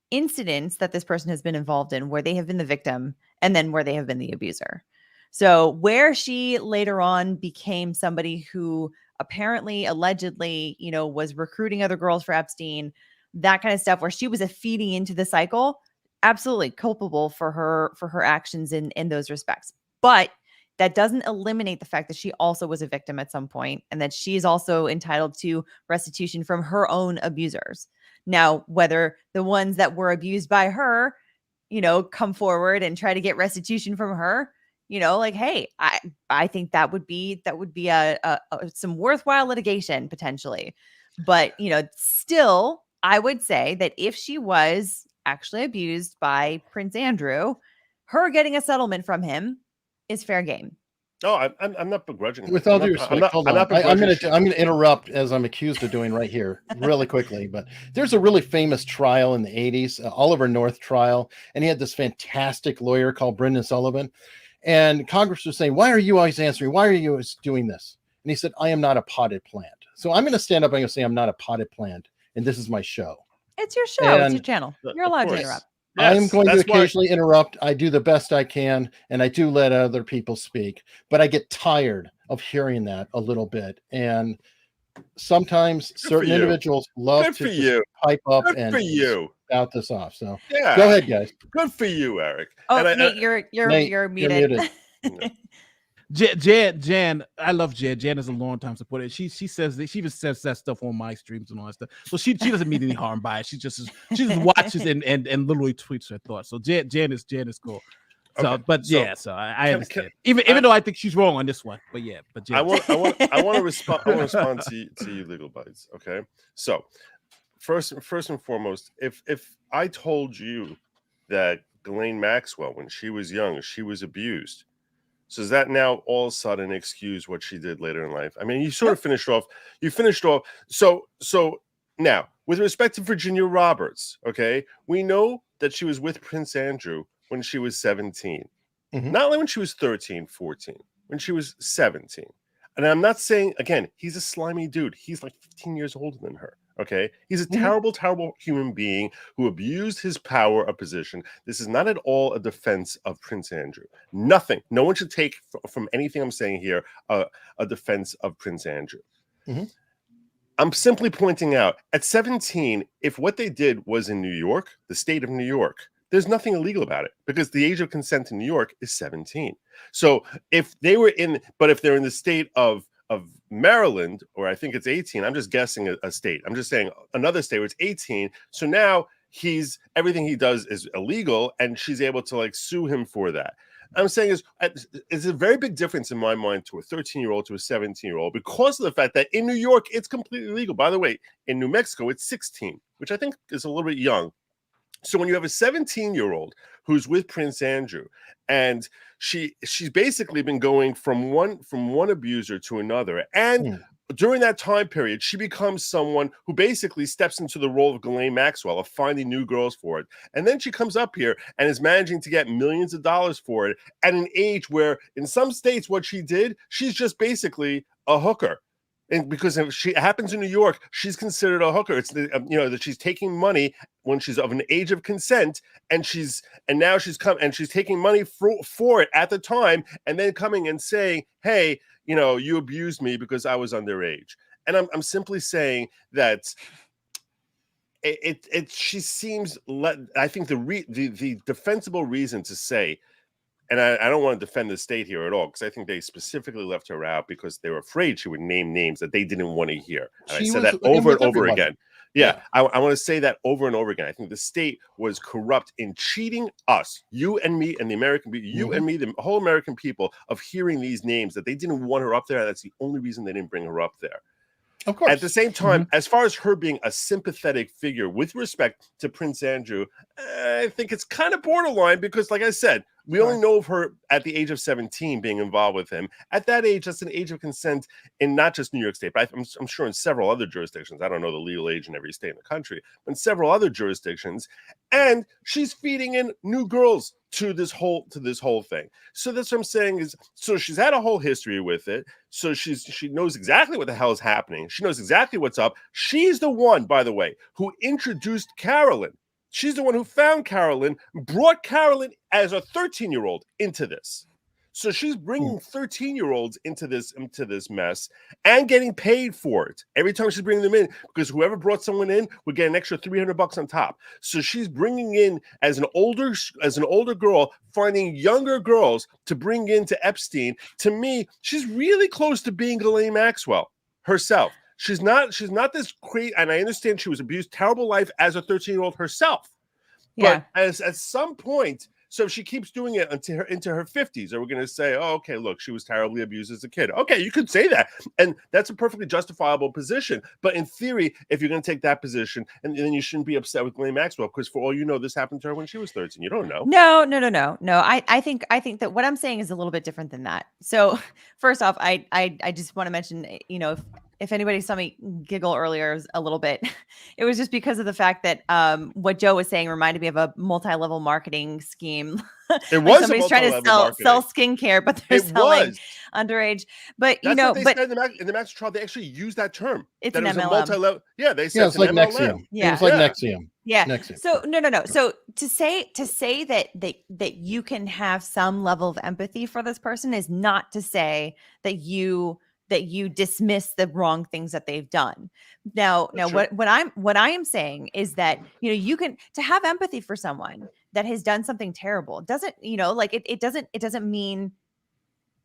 B: incidents that this person has been involved in where they have been the victim and then where they have been the abuser. So where she later on became somebody who apparently, allegedly, was recruiting other girls for Epstein, that kind of stuff, where she was feeding into the cycle, absolutely culpable for her actions in those respects. But that doesn't eliminate the fact that she also was a victim at some point, and that she is also entitled to restitution from her own abusers. Now, whether the ones that were abused by her, come forward and try to get restitution from her, hey, I think that would be some worthwhile litigation potentially. But, still, I would say that if she was actually abused by Prince Andrew, her getting a settlement from him is fair game.
F: No, I'm not begrudging.
A: With all due respect, hold on. I'm going to interrupt, as I'm accused of doing right here, really quickly. But there's a really famous trial in the 80s, Oliver North trial, and he had this fantastic lawyer called Brendan Sullivan. And Congress was saying, "Why are you always answering? Why are you always doing this?" And he said, "I am not a potted plant." So I'm going to stand up and I'm going to say, "I'm not a potted plant, and this is my show."
B: It's your show. It's your channel. You're allowed to interrupt.
A: Yes, I am going to occasionally interrupt. I do the best I can, and I do let other people speak, but I get tired of hearing that a little bit. And sometimes certain individuals love to pipe up and spout this off. So go ahead, guys.
F: Good for you, Eric.
B: Oh, Nate, you're muted.
E: Jan, I love Jan. Jan is a long time supporter. She says that she even says that stuff on my streams and all that stuff. So she doesn't mean any harm by it. She just watches and literally tweets her thoughts. So Jan is cool. So, okay. But yeah, so I understand. Even though I think she's wrong on this one, but yeah, but Jan.
F: I want to respond. I want to respond to you, Legal Bytes. Okay, so first and foremost, if I told you that Ghislaine Maxwell, when she was young, she was abused. So does that now all of a sudden excuse what she did later in life? I mean, you sort of finished off. So now, with respect to Virginia Roberts, okay, we know that she was with Prince Andrew when she was 17. Not only when she was 13, 14, when she was 17. And I'm not saying, again, he's a slimy dude. He's like 15 years older than her. Okay, he's a terrible, terrible human being who abused his power of position. This is not at all a defense of Prince Andrew. Nothing. No one should take from anything I'm saying here a defense of Prince Andrew. I'm simply pointing out at 17, if what they did was in New York, the state of New York, there's nothing illegal about it because the age of consent in New York is 17. So if they're in the state of Maryland, or I think it's 18. I'm just guessing a state. I'm just saying another state where it's 18. So now everything he does is illegal, and she's able to like sue him for that. I'm saying it's a very big difference in my mind to a 13-year-old to a 17-year-old because of the fact that in New York it's completely legal. By the way, in New Mexico it's 16, which I think is a little bit young. So when you have a 17-year-old who's with Prince Andrew, and she's basically been going from one abuser to another, and during that time period, she becomes someone who basically steps into the role of Ghislaine Maxwell of finding new girls for it, and then she comes up here and is managing to get millions of dollars for it at an age where, in some states, what she did, she's just basically a hooker. And because if she happens in New York, she's considered a hooker. It's the that she's taking money when she's of an age of consent, and now she's taking money for it at the time, and then coming and saying, "Hey, you abused me because I was underage." And I'm simply saying that she seems. I think the defensible reason to say. And I don't want to defend the state here at all, because I think they specifically left her out because they were afraid she would name names that they didn't want to hear. And I said that over and over again. Yeah. I want to say that over and over again. I think the state was corrupt in cheating us, you and me, and the American people, you and me, the whole American people, of hearing these names that they didn't want her up there. That's the only reason they didn't bring her up there.
A: Of course.
F: At the same time, as far as her being a sympathetic figure with respect to Prince Andrew, I think it's kind of borderline because, like I said, we only know of her at the age of 17 being involved with him. At that age, that's an age of consent in not just New York State, but I'm sure in several other jurisdictions. I don't know the legal age in every state in the country, but in several other jurisdictions. And she's feeding in new girls to this whole thing. So that's what I'm saying is, so she's had a whole history with it. So she knows exactly what the hell is happening. She knows exactly what's up. She's the one, by the way, who introduced Carolyn. She's the one who found Carolyn, brought Carolyn as a 13-year-old into this. So she's bringing 13-year-olds into this mess and getting paid for it every time she's bringing them in, because whoever brought someone in would get an extra $300 on top. So she's bringing in as an older girl, finding younger girls to bring into Epstein. To me, she's really close to being Ghislaine Maxwell herself. She's not this crazy, and I understand she was abused, terrible life as a 13-year-old herself.
B: Yeah.
F: But at some point, so if she keeps doing it into her 50s, are we going to say, oh, okay, look, she was terribly abused as a kid? Okay, you could say that. And that's a perfectly justifiable position. But in theory, if you're going to take that position, and then you shouldn't be upset with Ghislaine Maxwell, because for all you know, this happened to her when she was 13. You don't know.
B: No. I think that what I'm saying is a little bit different than that. So first off, I just want to mention, if anybody saw me giggle earlier a little bit, it was just because of the fact that what Joe was saying reminded me of a multi-level marketing scheme.
F: It was
B: somebody's trying to sell skincare, but they're selling underage. But
F: That's what they said in the Max trial. They actually used that term.
B: It's
F: that
B: an MLM.
F: Multi-level. Yeah, they said
A: it's like NXIVM.
B: Yeah,
A: it was like NXIVM.
B: Yeah.
A: NXIVM.
B: So no. So to say that you can have some level of empathy for this person is not to say that you dismiss the wrong things that they've done. Now what I am saying is that you can, to have empathy for someone that has done something terrible doesn't it doesn't mean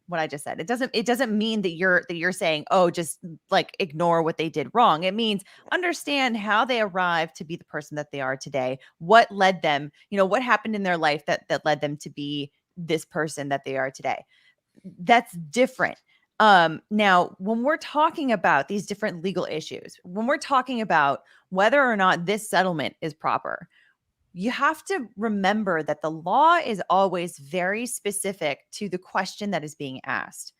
B: what I just said. It doesn't mean that you're saying, oh, just like ignore what they did wrong. It means understand how they arrived to be the person that they are today. What led them, what happened in their life that led them to be this person that they are today. That's different. Now, when we're talking about these different legal issues, when we're talking about whether or not this settlement is proper, you have to remember that the law is always very specific to the question that is being asked.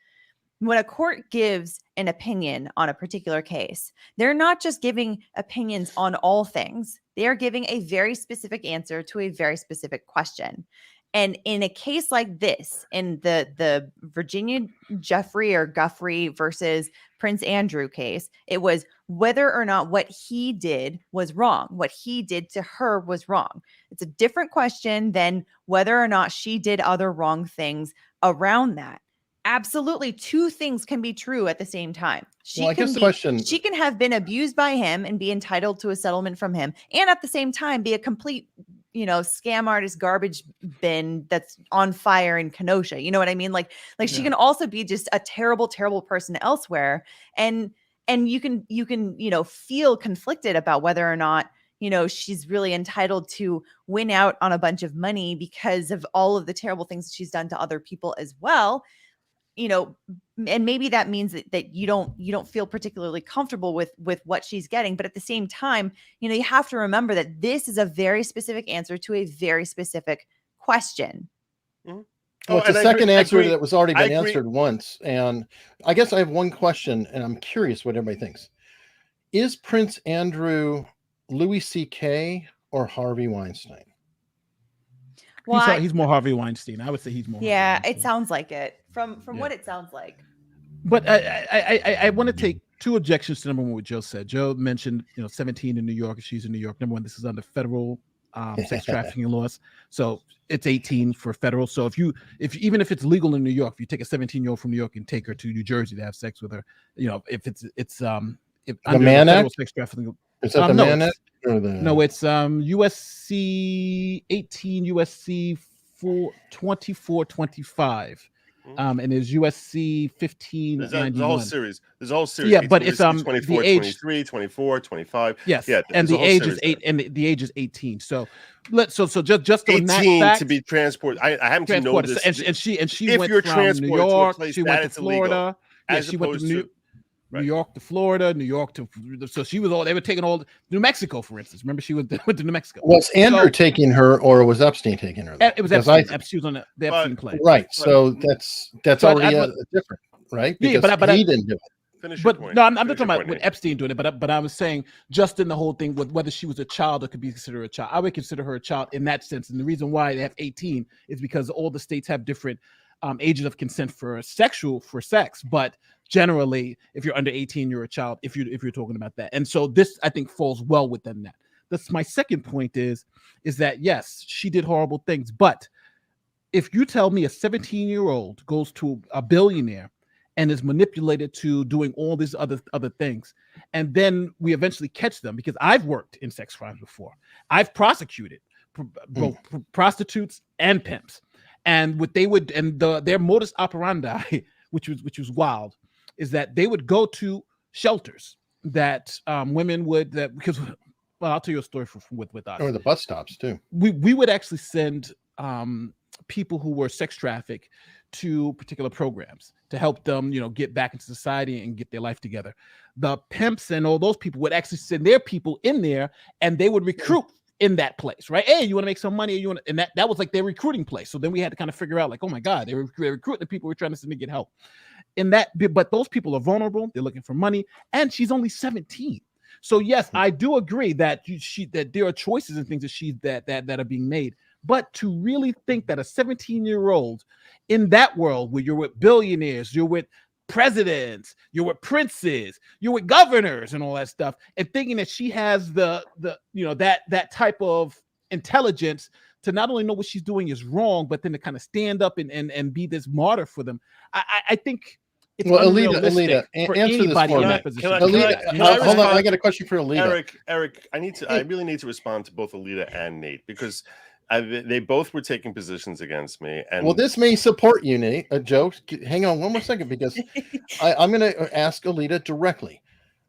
B: When a court gives an opinion on a particular case, they're not just giving opinions on all things. They are giving a very specific answer to a very specific question. And in a case like this, in the Virginia Guffrey versus Prince Andrew case, it was whether or not what he did was wrong. What he did to her was wrong. It's a different question than whether or not she did other wrong things around that. Absolutely, two things can be true at the same time. She can have been abused by him and be entitled to a settlement from him, and at the same time be a complete scam artist garbage bin that's on fire in Kenosha. You know what I mean? Like she can also be just a terrible, terrible person elsewhere. And you can feel conflicted about whether or not, she's really entitled to win out on a bunch of money because of all of the terrible things she's done to other people as well. And maybe that means that you don't feel particularly comfortable with what she's getting. But at the same time, you have to remember that this is a very specific answer to a very specific question.
A: Mm-hmm. Well, it's a second answer that was already been answered once. And I guess I have one question, and I'm curious what everybody thinks. Is Prince Andrew Louis C.K. or Harvey Weinstein?
E: Well, he's more Harvey Weinstein. I would say he's more.
B: Yeah, it sounds like it from what it sounds like.
E: But I want to take two objections to number one what Joe said. Joe mentioned 17 in New York. If she's in New York, number one, this is under federal sex trafficking laws, so it's 18 for federal. So even if it's legal in New York, if you take a 17-year-old from New York and take her to New Jersey to have sex with her, if it's if
A: The
E: under
A: Mann
E: the federal
A: Act?
E: sex trafficking.
A: Is that the Mann Act?
E: No, it's USC 18, USC 2425. And there's USC 1591.
F: There's a whole series.
E: Yeah, but it's
F: 24,
E: the age
F: 23, 24, 25.
E: Yes,
F: Yeah,
E: and the age is 8, and the age is 18. So just on that
F: 18
E: fact,
F: to be transported. I happen to know this.
E: And she
F: if
E: went
F: you're
E: from
F: transported
E: New York,
F: to a place
E: she
F: that
E: went to
F: it's illegal,
E: Florida. Yeah,
F: as
E: she went
F: opposed
E: to New York to Florida, New York to. So she was all. They were taking all New Mexico, for instance. Remember, she went to New Mexico.
A: Was Andrew taking her, or was Epstein taking her?
E: It was Epstein. Epstein was on the Epstein plane.
A: Right. So that's already different, right? Because
E: but
A: he didn't do it.
E: No, I'm not talking about with Epstein doing it, but I was saying just in the whole thing with whether she was a child or could be considered a child. I would consider her a child in that sense, and the reason why they have 18 is because all the states have different ages of consent for sex, but generally, if you're under 18, you're a child. If you're talking about that, and so this I think falls well within that. That's my second point is that yes, she did horrible things, but if you tell me a 17-year-old goes to a billionaire and is manipulated to doing all these other things, and then we eventually catch them, because I've worked in sex crimes before. I've prosecuted both prostitutes and pimps, and what they would their modus operandi, which was wild, is that they would go to shelters that women would because. Well, I'll tell you a story with us.
A: Or the bus stops too.
E: We would actually send people who were sex trafficked to particular programs to help them, get back into society and get their life together. The pimps and all those people would actually send their people in there, and they would recruit in that place, right? Hey, you want to make some money? And that was like their recruiting place. So then we had to kind of figure out, like, oh my God, they're recruiting the people we're trying to send to get help. But those people are vulnerable. They're looking for money, and she's only 17. So yes, I do agree that that there are choices and things that are being made. But to really think that a 17-year-old in that world where you're with billionaires, you're with presidents, you're with princes, you're with governors and all that stuff, and thinking that she has that type of intelligence to not only know what she's doing is wrong, but then to kind of stand up and be this martyr for them, I think. It's
A: Alita,
E: for
A: answer this for me. Hold on, I got a question for Alita.
F: Eric, I really need to respond to both Alita and Nate, because they both were taking positions against me. And
A: well, this may support you, Nate. Joe, hang on one more second, because I'm going to ask Alita directly.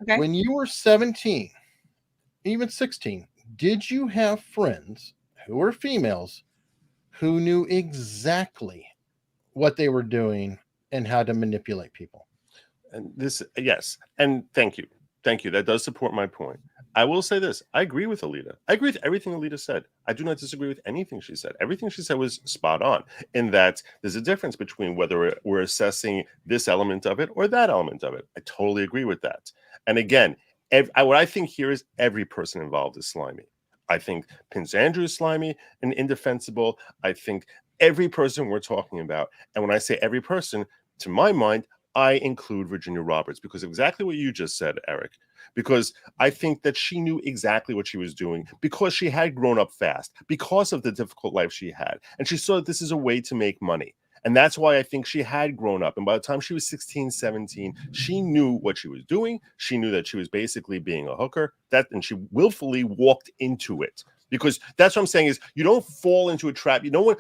A: Okay. When you were 17, even 16, did you have friends who were females who knew exactly what they were doing and how to manipulate people?
F: And yes, and thank you. That does support my point. I will say this: I agree with Alita. I agree with everything Alita said. I do not disagree with anything she said. Everything she said was spot on, in that there's a difference between whether we're assessing this element of it or that element of it. I totally agree with that. And again, what I think here is every person involved is slimy. I think Prince Andrew is slimy and indefensible. I think every person we're talking about, and when I say every person, to my mind, I include Virginia Roberts, because of exactly what you just said, Eric. Because I think that she knew exactly what she was doing, because she had grown up fast, because of the difficult life she had. And she saw that this is a way to make money. And that's why I think she had grown up. And by the time she was 16, 17, she knew what she was doing. She knew that she was basically being a hooker, and she willfully walked into it. Because that's what I'm saying is, you don't fall into a trap. No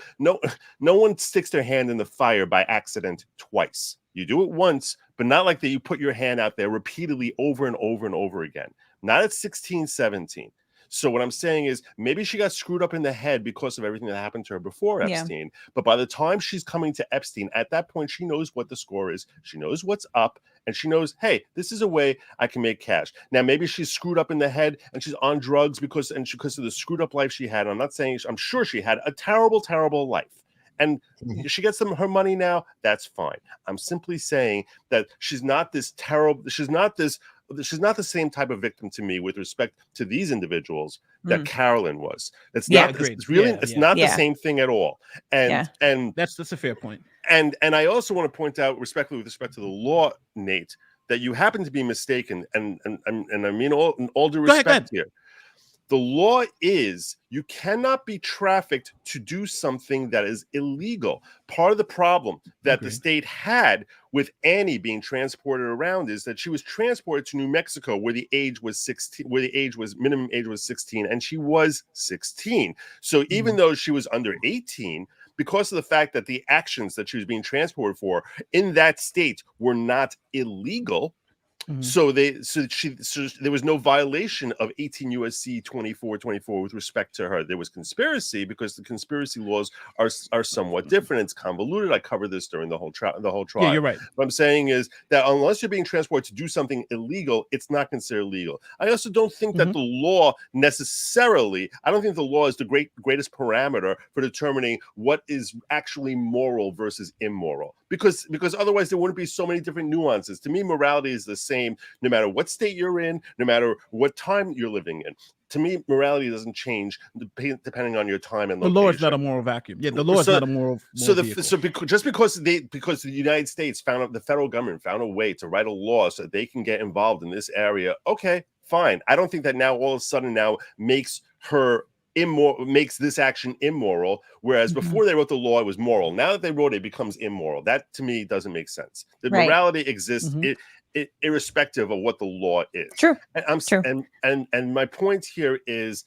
F: one sticks their hand in the fire by accident twice. You do it once, but not like that. You put your hand out there repeatedly over and over and over again. Not at 16, 17. So what I'm saying is, maybe she got screwed up in the head because of everything that happened to her before Epstein. But by the time she's coming to Epstein, at that point, she knows what the score is. She knows what's up. And she knows, hey, this is a way I can make cash. Now, maybe she's screwed up in the head and she's on drugs because of the screwed up life she had. I'm not saying, I'm sure she had a terrible, terrible life. And she gets her money now, that's fine. I'm simply saying that she's not this terrible, she's not the same type of victim to me with respect to these individuals that Carolyn was. It's not the same thing at all. And
E: that's a fair point.
F: And I also want to point out, respectfully, with respect to the law, Nate, that you happen to be mistaken, and I mean all due respect here. The law is you cannot be trafficked to do something that is illegal. Part of the problem that the state had with Annie being transported around is that she was transported to New Mexico where the age was 16, where the minimum age was 16, and she was 16. So even though she was under 18, because of the fact that the actions that she was being transported for in that state were not illegal, so there was no violation of 18 USC 2424 with respect to her. There was conspiracy because the conspiracy laws are somewhat different. It's convoluted. I covered this during the whole trial. Yeah,
E: you're right.
F: What I'm saying is that unless you're being transported to do something illegal, it's not considered legal. I also don't think that the law necessarily. I don't think the law is the greatest parameter for determining what is actually moral versus immoral. Because otherwise there wouldn't be so many different nuances. To me, morality is the same no matter what state you're in, no matter what time you're living in. To me, morality doesn't change depending on your time and location.
E: The law is not a moral vacuum. Yeah, the law is not a moral.
F: Just because the United States the federal government found a way to write a law so that they can get involved in this area, okay, fine. I don't think that now all of a sudden makes her immoral, makes this action immoral, whereas before they wrote the law it was moral. Now that they wrote it becomes immoral. That to me doesn't make sense. The morality exists irrespective of what the law is.
B: True.
F: And my point here is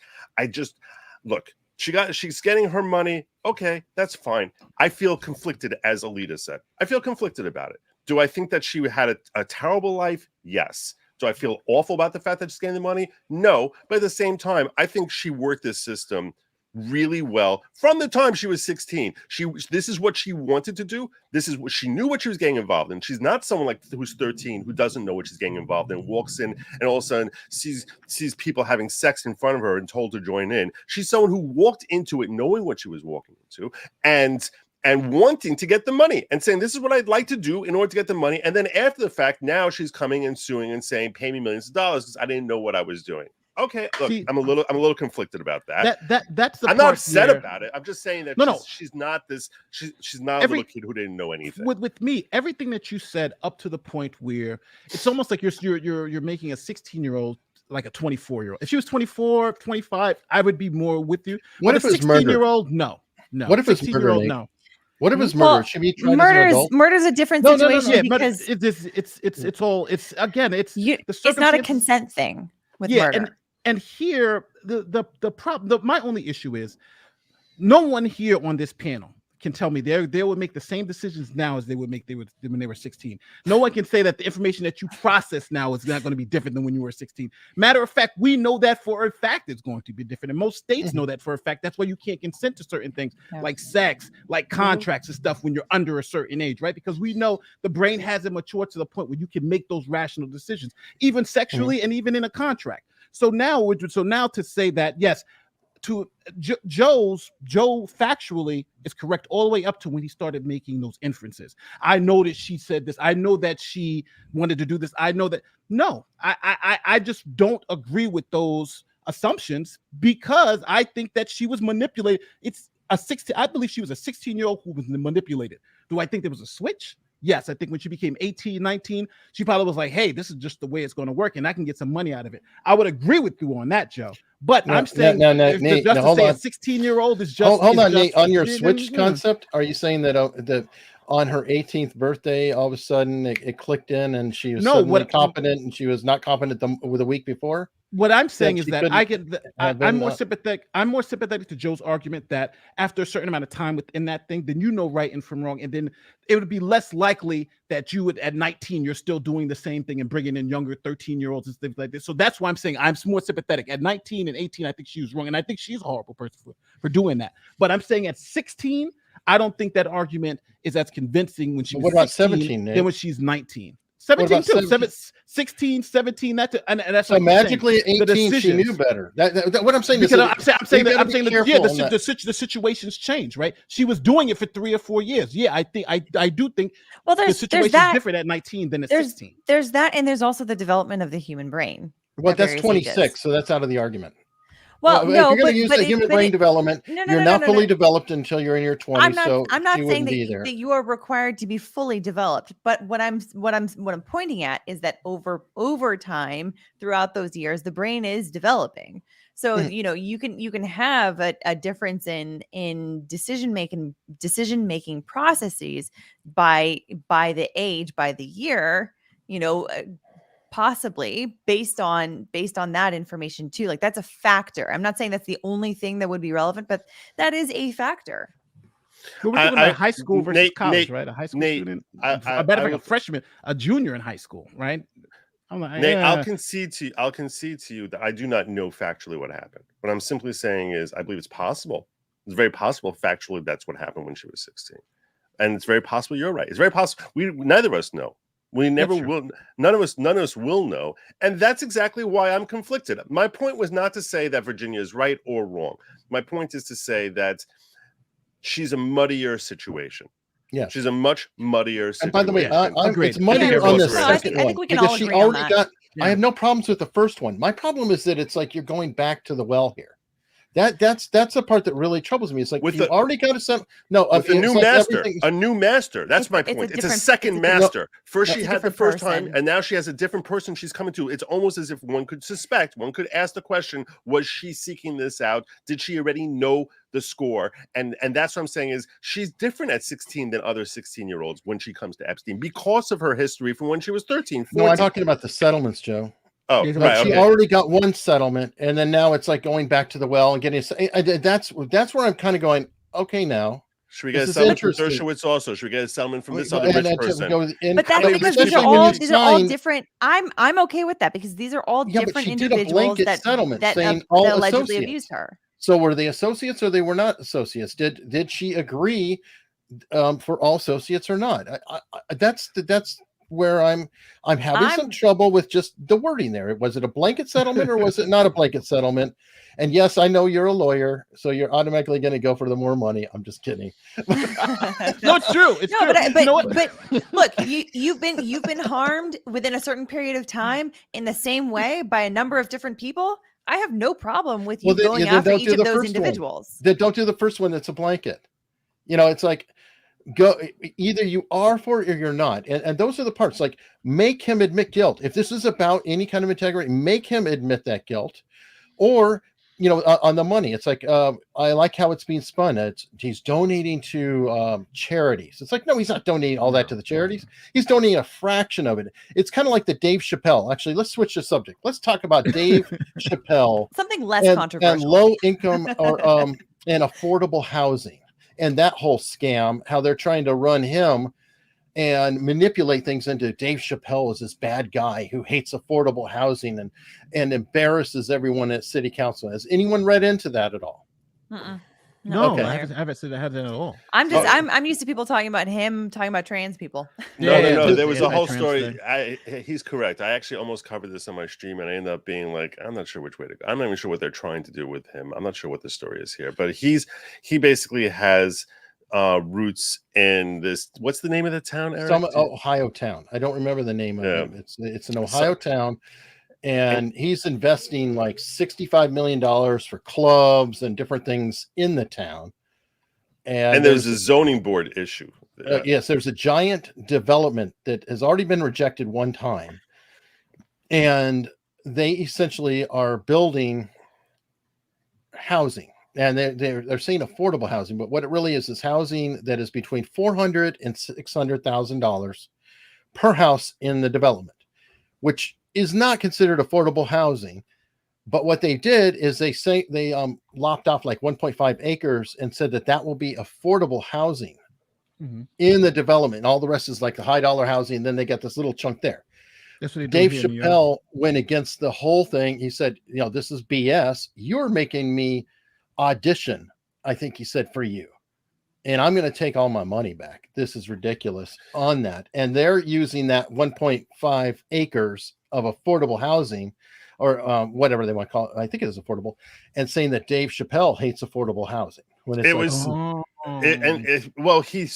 F: look, she's getting her money. Okay, that's fine. I feel conflicted, as Alita said. I feel conflicted about it. Do I think that she had a terrible life? Yes. Do I feel awful about the fact that she's getting the money? No. But at the same time, I think she worked this system really well from the time she was 16. This is what she wanted to do. This is what she knew what she was getting involved in. She's not someone who's 13 who doesn't know what she's getting involved in, walks in and all of a sudden sees people having sex in front of her and told to join in. She's someone who walked into it knowing what she was walking into and wanting to get the money and saying, this is what I'd like to do in order to get the money. And then after the fact, now she's coming and suing and saying, pay me millions of dollars because I didn't know what I was doing. Okay, look, I'm a little conflicted about that.
E: That's the
F: I'm not upset about it. I'm just saying that she's not she's not a little kid who didn't know anything.
E: With me, everything that you said up to the point where it's almost like you're making a 16-year-old like a 24-year-old. If she was 24, 25, I would be more with you.
A: What if it's
E: 16-year-old? No.
A: What if it's murder?
E: No.
A: What if it's murder? Should be tried as an adult?
B: Murder's a different situation because
E: it's
B: not a consent thing with murder.
E: And here the problem. My only issue is no one here on this panel can tell me they would make the same decisions now as they would make when they were 16. No one can say that the information that you process now is not going to be different than when you were 16. Matter of fact, we know that for a fact it's going to be different. And most states know that for a fact. That's why you can't consent to certain things like sex, like contracts and stuff when you're under a certain age, right? Because we know the brain hasn't matured to the point where you can make those rational decisions, even sexually and even in a contract. So now to say that, yes, to Joe factually is correct all the way up to when he started making those inferences. I know that she said this. I know that she wanted to do this. I know that. No, I just don't agree with those assumptions because I think that she was manipulated. I believe she was a 16-year-old who was manipulated. Do I think there was a switch? Yes, I think when she became 18, 19, she probably was like, hey, this is just the way it's going to work, and I can get some money out of it. I would agree with you on that, Joe. But I'm saying
A: Nate,
E: just to say a 16-year-old is just...
A: Hold on, Nate. On your switch concept, are you saying that on her 18th birthday, all of a sudden it clicked in and she was suddenly competent and she was not competent the week before?
E: What I'm saying is that I'm more sympathetic. I'm more sympathetic to Joe's argument that after a certain amount of time within that thing, then you know right and from wrong, and then it would be less likely that you would at 19 you're still doing the same thing and bringing in younger 13-year-olds and things like this. So that's why I'm saying I'm more sympathetic. At 19 and 18, I think she was wrong, and I think she's a horrible person for doing that. But I'm saying at 16, I don't think that argument is as convincing when she was 16 than when she's 19. 17 too. 16, 17. That's
A: so magically at 18 she knew better. What I'm saying is
E: I'm saying the situations change, right? She was doing it for 3 or 4 years. Yeah, I do think the situation is different at 19 than at 16.
B: There's that, and there's also the development of the human brain.
A: Well, that's 26, so that's out of the argument.
B: Well,
A: if
B: no,
A: you're going
B: but
A: to use
B: but
A: the
B: it,
A: human
B: but
A: brain
B: it,
A: development,
B: no, no,
A: you're
B: no, no,
A: not
B: no,
A: fully
B: no.
A: developed until you're in your 20s. So
B: I'm not
A: she
B: saying
A: wouldn't be there.
B: that you are required to be fully developed, but what I'm pointing at is that over time throughout those years, the brain is developing. So
A: Mhm.
B: you know you can have a difference in decision making processes by the age, by the year, you know, possibly based on that information too. Like that's a factor. I'm not saying that's the only thing that would be relevant, but that is a factor.
E: But we're talking about high school versus
F: Nate,
E: college, right? A high school student, a matter of fact, a freshman, a junior in high school, right? I'm like,
F: Nate, I'll concede to you that I do not know factually what happened. What I'm simply saying is I believe it's possible. It's very possible factually that's what happened when she was 16. And it's very possible you're right. It's very possible. Neither of us know. We never will. None of us will know. And that's exactly why I'm conflicted. My point was not to say that Virginia is right or wrong. My point is to say that she's a muddier situation.
A: Yeah,
F: she's a much muddier situation.
A: And by the way, it's muddier on the second one.
B: I think we can all
A: because she
B: agree on
A: already
B: that.
A: I have no problems with the first one. My problem is that it's like you're going back to the well here. That's the part that really troubles me. It's like you already got to set
F: with a new master. A new master. That's my point. It's a second master. First she had the first time, and now she has a different person she's coming to. It's almost as if one could ask the question: was she seeking this out? Did she already know the score? And that's what I'm saying is she's different at 16 than other 16-year-olds when she comes to Epstein because of her history from when she was 13. 14.
A: No, I'm talking about the settlements, Joe.
F: Oh,
A: right. She already got one settlement, and then now it's like going back to the well and getting. That's where I'm kind of going. Okay, now
F: should we get a settlement from Dershowitz also? Should we get a settlement from this other rich person?
B: But that's because these are all different. I'm okay with that because these are all different individuals that allegedly abused her.
A: So were they associates or they were not associates? Did she agree for all associates or not? That's where I'm having some trouble with just the wording there. Was it a blanket settlement or was it not a blanket settlement? And yes, I know you're a lawyer, so you're automatically going to go for the more money. I'm just kidding.
E: No, it's true. It's true.
B: But look, you've been harmed within a certain period of time in the same way by a number of different people. I have no problem with you going after each of those individuals.
A: Then don't do the first one. That's a blanket. You know, it's like, go either you are for it or you're not, and those are the parts. Like, make him admit guilt. If this is about any kind of integrity, make him admit that guilt. Or, you know, on the money, it's like I like how it's being spun. He's donating to charities. It's like, no, he's not donating all that to the charities. He's donating a fraction of it. It's kind of like the Dave Chappelle. Actually, let's switch the subject. Let's talk about Dave Chappelle,
B: something less controversial,
A: and low income or and affordable housing. And that whole scam, how they're trying to run him and manipulate things into Dave Chappelle is this bad guy who hates affordable housing and embarrasses everyone at city council. Has anyone read into that at all?
E: No, okay. I haven't said I had that at all.
B: I'm used to people talking about trans people.
F: No. There was a whole story. He's correct. I actually almost covered this on my stream, and I ended up being like, I'm not sure which way to go. I'm not even sure what they're trying to do with him. I'm not sure what the story is here, but he basically has roots in this. What's the name of the town, Eric?
A: Some Ohio town. I don't remember the name of it. It's an Ohio town. And he's investing like $65 million for clubs and different things in the town. And
F: there's a zoning board issue.
A: Yes, there's a giant development that has already been rejected one time. And they essentially are building housing. And they're saying affordable housing, but what it really is housing that is between $400,000 and $600,000 per house in the development, which is not considered affordable housing. But what they did is they lopped off like 1.5 acres and said that will be affordable housing in the development. And all the rest is like the high dollar housing. And then they got this little chunk there.
E: That's what
A: Dave Chappelle went against the whole thing. He said, you know, this is BS. You're making me audition, I think he said, for you. And I'm going to take all my money back. This is ridiculous on that. And they're using that 1.5 acres of affordable housing or whatever they want to call it. I think it is affordable, and saying that Dave Chappelle hates affordable housing when
F: he's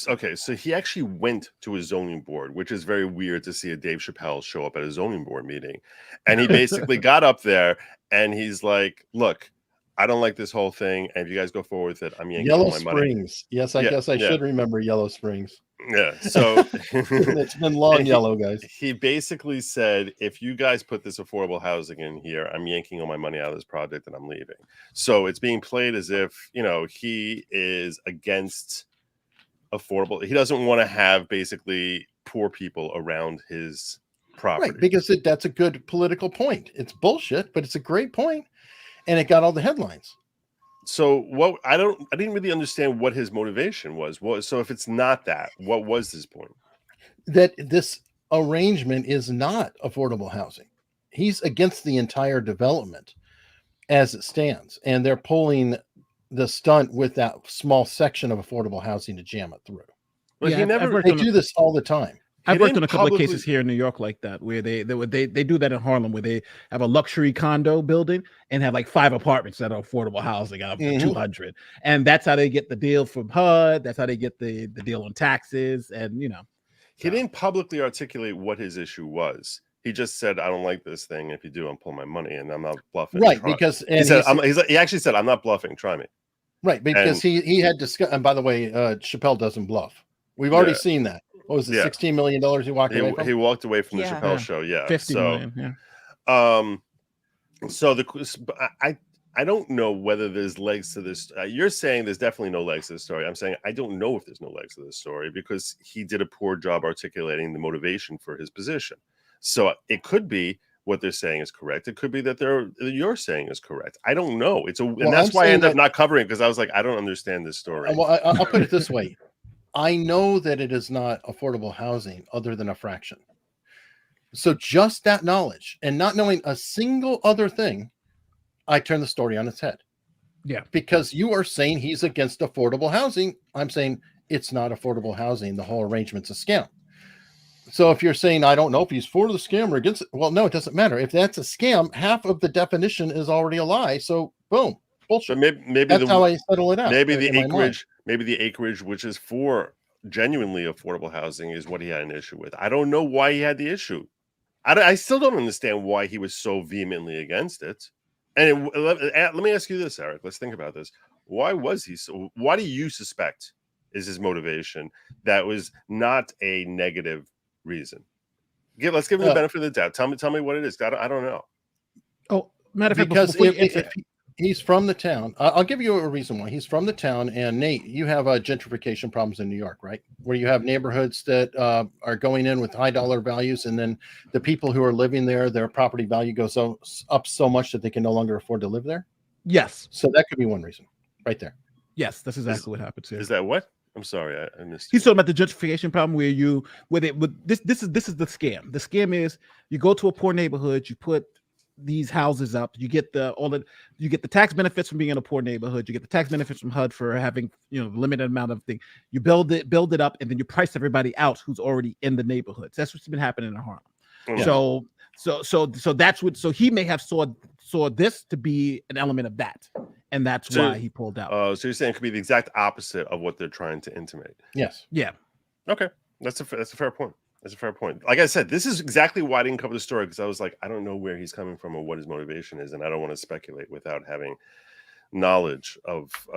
F: okay. So he actually went to a zoning board, which is very weird to see a Dave Chappelle show up at a zoning board meeting. And he basically got up there and he's like, look, I don't like this whole thing, and if you guys go forward with it, I'm yanking
A: Yellow
F: all my money.
A: Springs. Yes, I guess I should remember Yellow Springs.
F: Yeah, so
A: it's been long yellow, guys.
F: He basically said, if you guys put this affordable housing in here, I'm yanking all my money out of this project and I'm leaving. So it's being played as if, he is against affordable. He doesn't want to have basically poor people around his property.
A: Right, because that's a good political point. It's bullshit, but it's a great point, and it got all the headlines.
F: So I didn't really understand what his motivation was. So if it's not that, what was his point?
A: That this arrangement is not affordable housing. He's against the entire development as it stands, and they're pulling the stunt with that small section of affordable housing to jam it through.
F: But
A: they do this all the time.
E: I've worked on a couple of cases here in New York like that, where they do that in Harlem, where they have a luxury condo building and have like 5 apartments that are affordable housing out of 200, and that's how they get the deal from HUD. That's how they get the deal on taxes, and
F: he didn't publicly articulate what his issue was. He just said, "I don't like this thing. If you do, I'm pulling my money, and I'm not bluffing."
A: Right, because
F: he actually said, "I'm not bluffing. Try me."
A: Right, because he had discussed. And by the way, Chappelle doesn't bluff. We've already seen that. What was it? $16 million he walked away from?
F: He walked away from the Chappelle show. Yeah,
E: 50 million. Yeah.
F: So I don't know whether there's legs to this. You're saying there's definitely no legs to this story. I'm saying I don't know if there's no legs to this story because he did a poor job articulating the motivation for his position. So it could be what they're saying is correct. It could be that you're saying is correct. I don't know. And that's why I ended up not covering it, because I was like, I don't understand this story.
A: Well, I'll put it this way. I know that it is not affordable housing other than a fraction. So just that knowledge and not knowing a single other thing, I turn the story on its head.
E: Yeah.
A: Because you are saying he's against affordable housing. I'm saying it's not affordable housing. The whole arrangement's a scam. So if you're saying, I don't know if he's for the scam or against it, well, no, it doesn't matter. If that's a scam, half of the definition is already a lie. So boom, bullshit.
F: So maybe
A: that's how I settle it out.
F: Maybe the acreage, which is for genuinely affordable housing, is what he had an issue with. I don't know why he had the issue. I still don't understand why he was so vehemently against it. And let me ask you this, Eric. Let's think about this. Why was he so? Why do you suspect is his motivation that was not a negative reason? Let's give him the benefit of the doubt. Tell me what it is. I don't know.
E: Oh, matter of fact,
A: because if he's from the town, I'll give you a reason why. He's from the town, and Nate, you have gentrification problems in New York, right? Where you have neighborhoods that are going in with high dollar values, and then the people who are living there, their property value goes up so much that they can no longer afford to live there.
E: Yes.
A: So that could be one reason, right there.
E: Yes, that's exactly what happens here.
F: Is that what? I'm sorry, I missed.
E: He's talking about the gentrification problem this is the scam. The scam is you go to a poor neighborhood, you put these houses up, you get the tax benefits from being in a poor neighborhood, you get the tax benefits from HUD for having limited amount of thing. You build it up, and then you price everybody out who's already in the neighborhoods. That's what's been happening in Harlem. Yeah. So that's what. So he may have saw this to be an element of that, and that's why he pulled out.
F: So you're saying it could be the exact opposite of what they're trying to intimate.
A: Yes.
E: Yeah.
F: Okay, that's a fair point. That's a fair point. Like I said, this is exactly why I didn't cover the story, because I was like, I don't know where he's coming from or what his motivation is, and I don't want to speculate without having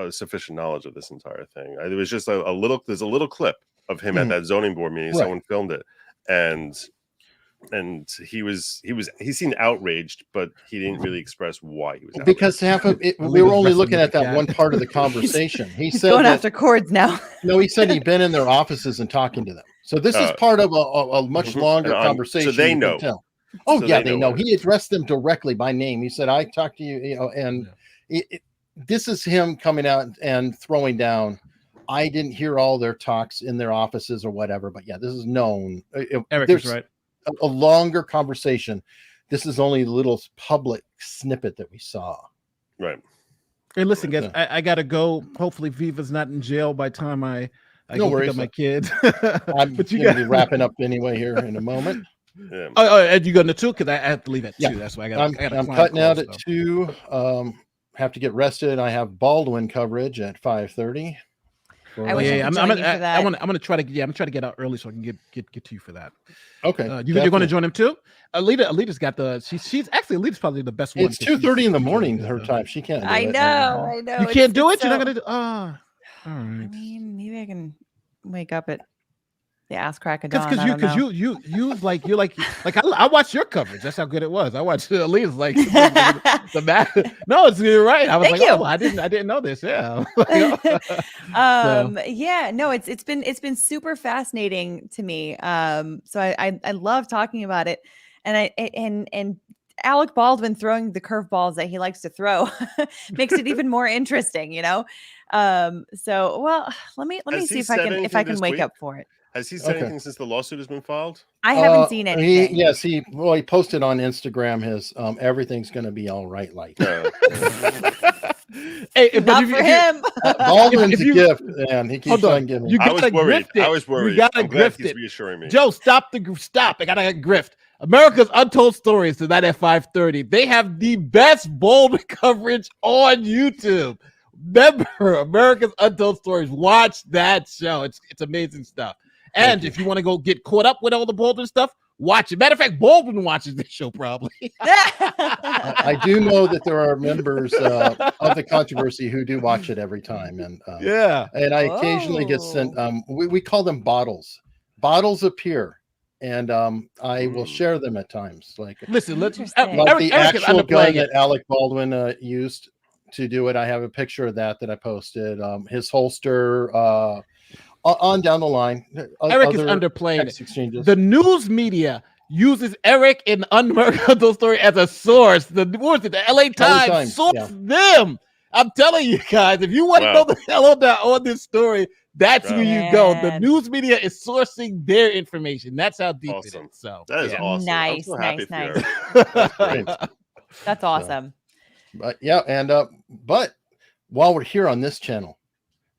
F: sufficient knowledge of this entire thing. There was just there's a little clip of him at that zoning board meeting. Right. Someone filmed it, and he seemed outraged, but he didn't really express why he was outraged.
A: Because half of it, we were only looking at that one part of the conversation.
B: He's going after chords now.
A: No, he said he'd been in their offices and talking to them. So this is part of a much longer conversation.
F: So they know.
A: Oh, so yeah, they know. He addressed them directly by name. He said, I talked to you, and this is him coming out and throwing down. I didn't hear all their talks in their offices or whatever, but yeah, this is known.
E: Eric is right.
A: A longer conversation. This is only a little public snippet that we saw.
F: Right.
E: Hey, listen, guys, I gotta go. Hopefully Viva's not in jail by the time I
A: no
E: go
A: worries.
E: pick up my kid.
A: I'm going to be wrapping up anyway here in a moment.
F: Yeah.
E: Oh, and you going to 2? Because I have to leave at 2. That's why I'm
A: cutting out at 2. Have to get rested. I have Baldwin coverage at 5:30. For,
B: I wish I could join you for that.
E: I'm gonna try to get out early so I can get to you for that.
A: Okay,
E: you're going to join him too. Alita's got she's actually Alita's probably the best one.
A: It's 2:30 in the morning her time. She can't do
B: I
A: it.
B: know.
E: You can't do it. You're not gonna do. All right.
B: I mean, maybe I can wake up at the ass crack of dawn.
E: Because you're like I watched your coverage. That's how good it was. I watched Alita's like the math. No, you're right. I was
B: Thank you.
E: Oh, I didn't know this. Yeah.
B: Yeah, no, it's been super fascinating to me. So I love talking about it, and Alec Baldwin throwing the curveballs that he likes to throw makes it even more interesting, you know. So well, let me see if I can wake up for it.
F: Has he said anything since the lawsuit has been filed?
B: I haven't seen anything.
A: He posted on Instagram his everything's going to be all right. Like,
E: hey,
B: not for him.
A: Baldwin's a gift, and he keeps on giving.
F: I was worried. You gotta grift it. Reassuring me.
E: Joe, stop. I gotta grift. America's Untold Stories tonight at 5:30. They have the best bold coverage on YouTube. Remember, America's Untold Stories. Watch that show. It's amazing stuff. And if you want to go get caught up with all the Baldwin stuff, watch it. Matter of fact, Baldwin watches this show probably.
A: I do know that there are members of the controversy who do watch it every time, and and I occasionally get sent. We call them bottles. Bottles appear, and I will share them at times. Like,
E: listen,
A: like the actual gun that Alec Baldwin used to do it. I have a picture of that I posted. His holster. On down the line,
E: Eric is underplaying it. The news media uses Eric in Unmerciful Story as a source. The LA Times source them. I'm telling you guys, if you want to know the hell on this story, that's where you go. The news media is sourcing their information. That's how deep it is. So
F: that is awesome.
B: Nice. That's awesome.
A: But but while we're here on this channel,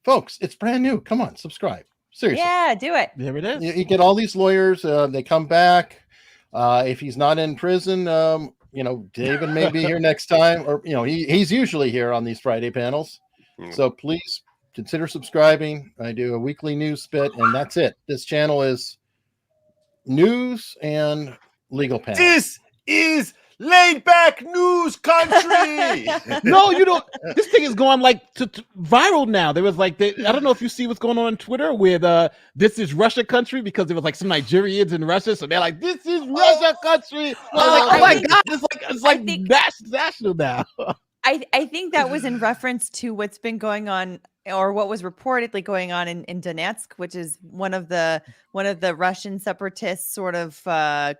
A: folks, it's brand new. Come on, subscribe. Seriously.
B: Yeah, do it.
E: There it is.
A: You get all these lawyers. They come back. If he's not in prison, David may be here next time, or he's usually here on these Friday panels. So please consider subscribing. I do a weekly news spit, and that's it. This channel is news and legal panels.
F: This is laid back news country.
E: No, you don't. This thing is going like to viral now. There was like, I don't know if you see what's going on Twitter with this is Russia country, because there was like some Nigerians in Russia, so they're like, this is Russia country. Oh my god, it's like national now.
B: I think that was in reference to what's been going on, or what was reportedly going on in Donetsk, which is one of the Russian separatist sort of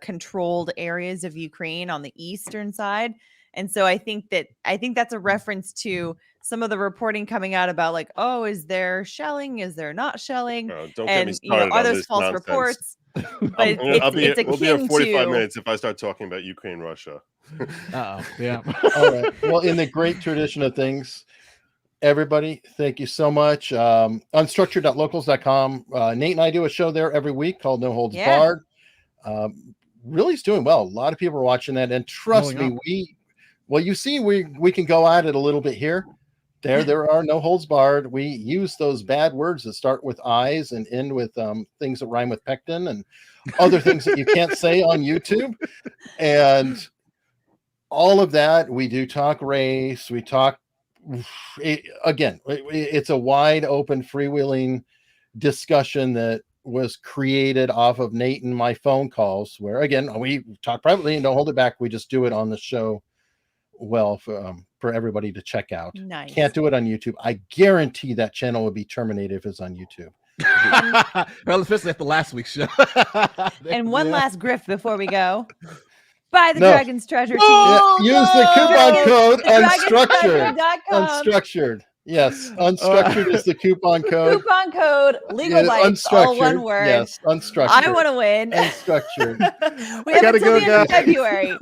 B: controlled areas of Ukraine on the eastern side. And so I think that's a reference to some of the reporting coming out about like, oh, is there shelling? Is there not shelling?
F: Don't get me started
B: are
F: on
B: those
F: this
B: false
F: nonsense.
B: reports? But
F: we'll be here 45
B: to...
F: minutes if I start talking about Ukraine, Russia.
E: Yeah.
A: All right. Well, in the great tradition of things, everybody, thank you so much. Unstructured.locals.com. Nate and I do a show there every week called No Holds Barred. Really is doing well. A lot of people are watching that, and trust me, you see, we can go at it a little bit here. There are no holds barred. We use those bad words that start with I's and end with things that rhyme with pectin and other things that you can't say on YouTube. And all of that, we do talk race. We talk, it's a wide open, freewheeling discussion that was created off of Nate and my phone calls, where, again, we talk privately and don't hold it back. We just do it on the show. Well, for everybody to check out.
B: Nice.
A: Can't do it on YouTube. I guarantee that channel would be terminated if it's on YouTube.
E: Well, especially after last week's show.
B: And one last grift before we go. Buy the Dragon's Treasure team.
A: Use the coupon code Unstructured. Unstructured. Yes, Unstructured is the coupon code.
B: Coupon code Legal Bytes, all one word.
A: Yes, Unstructured.
B: I want to win.
A: Unstructured.
B: We have until the end of February.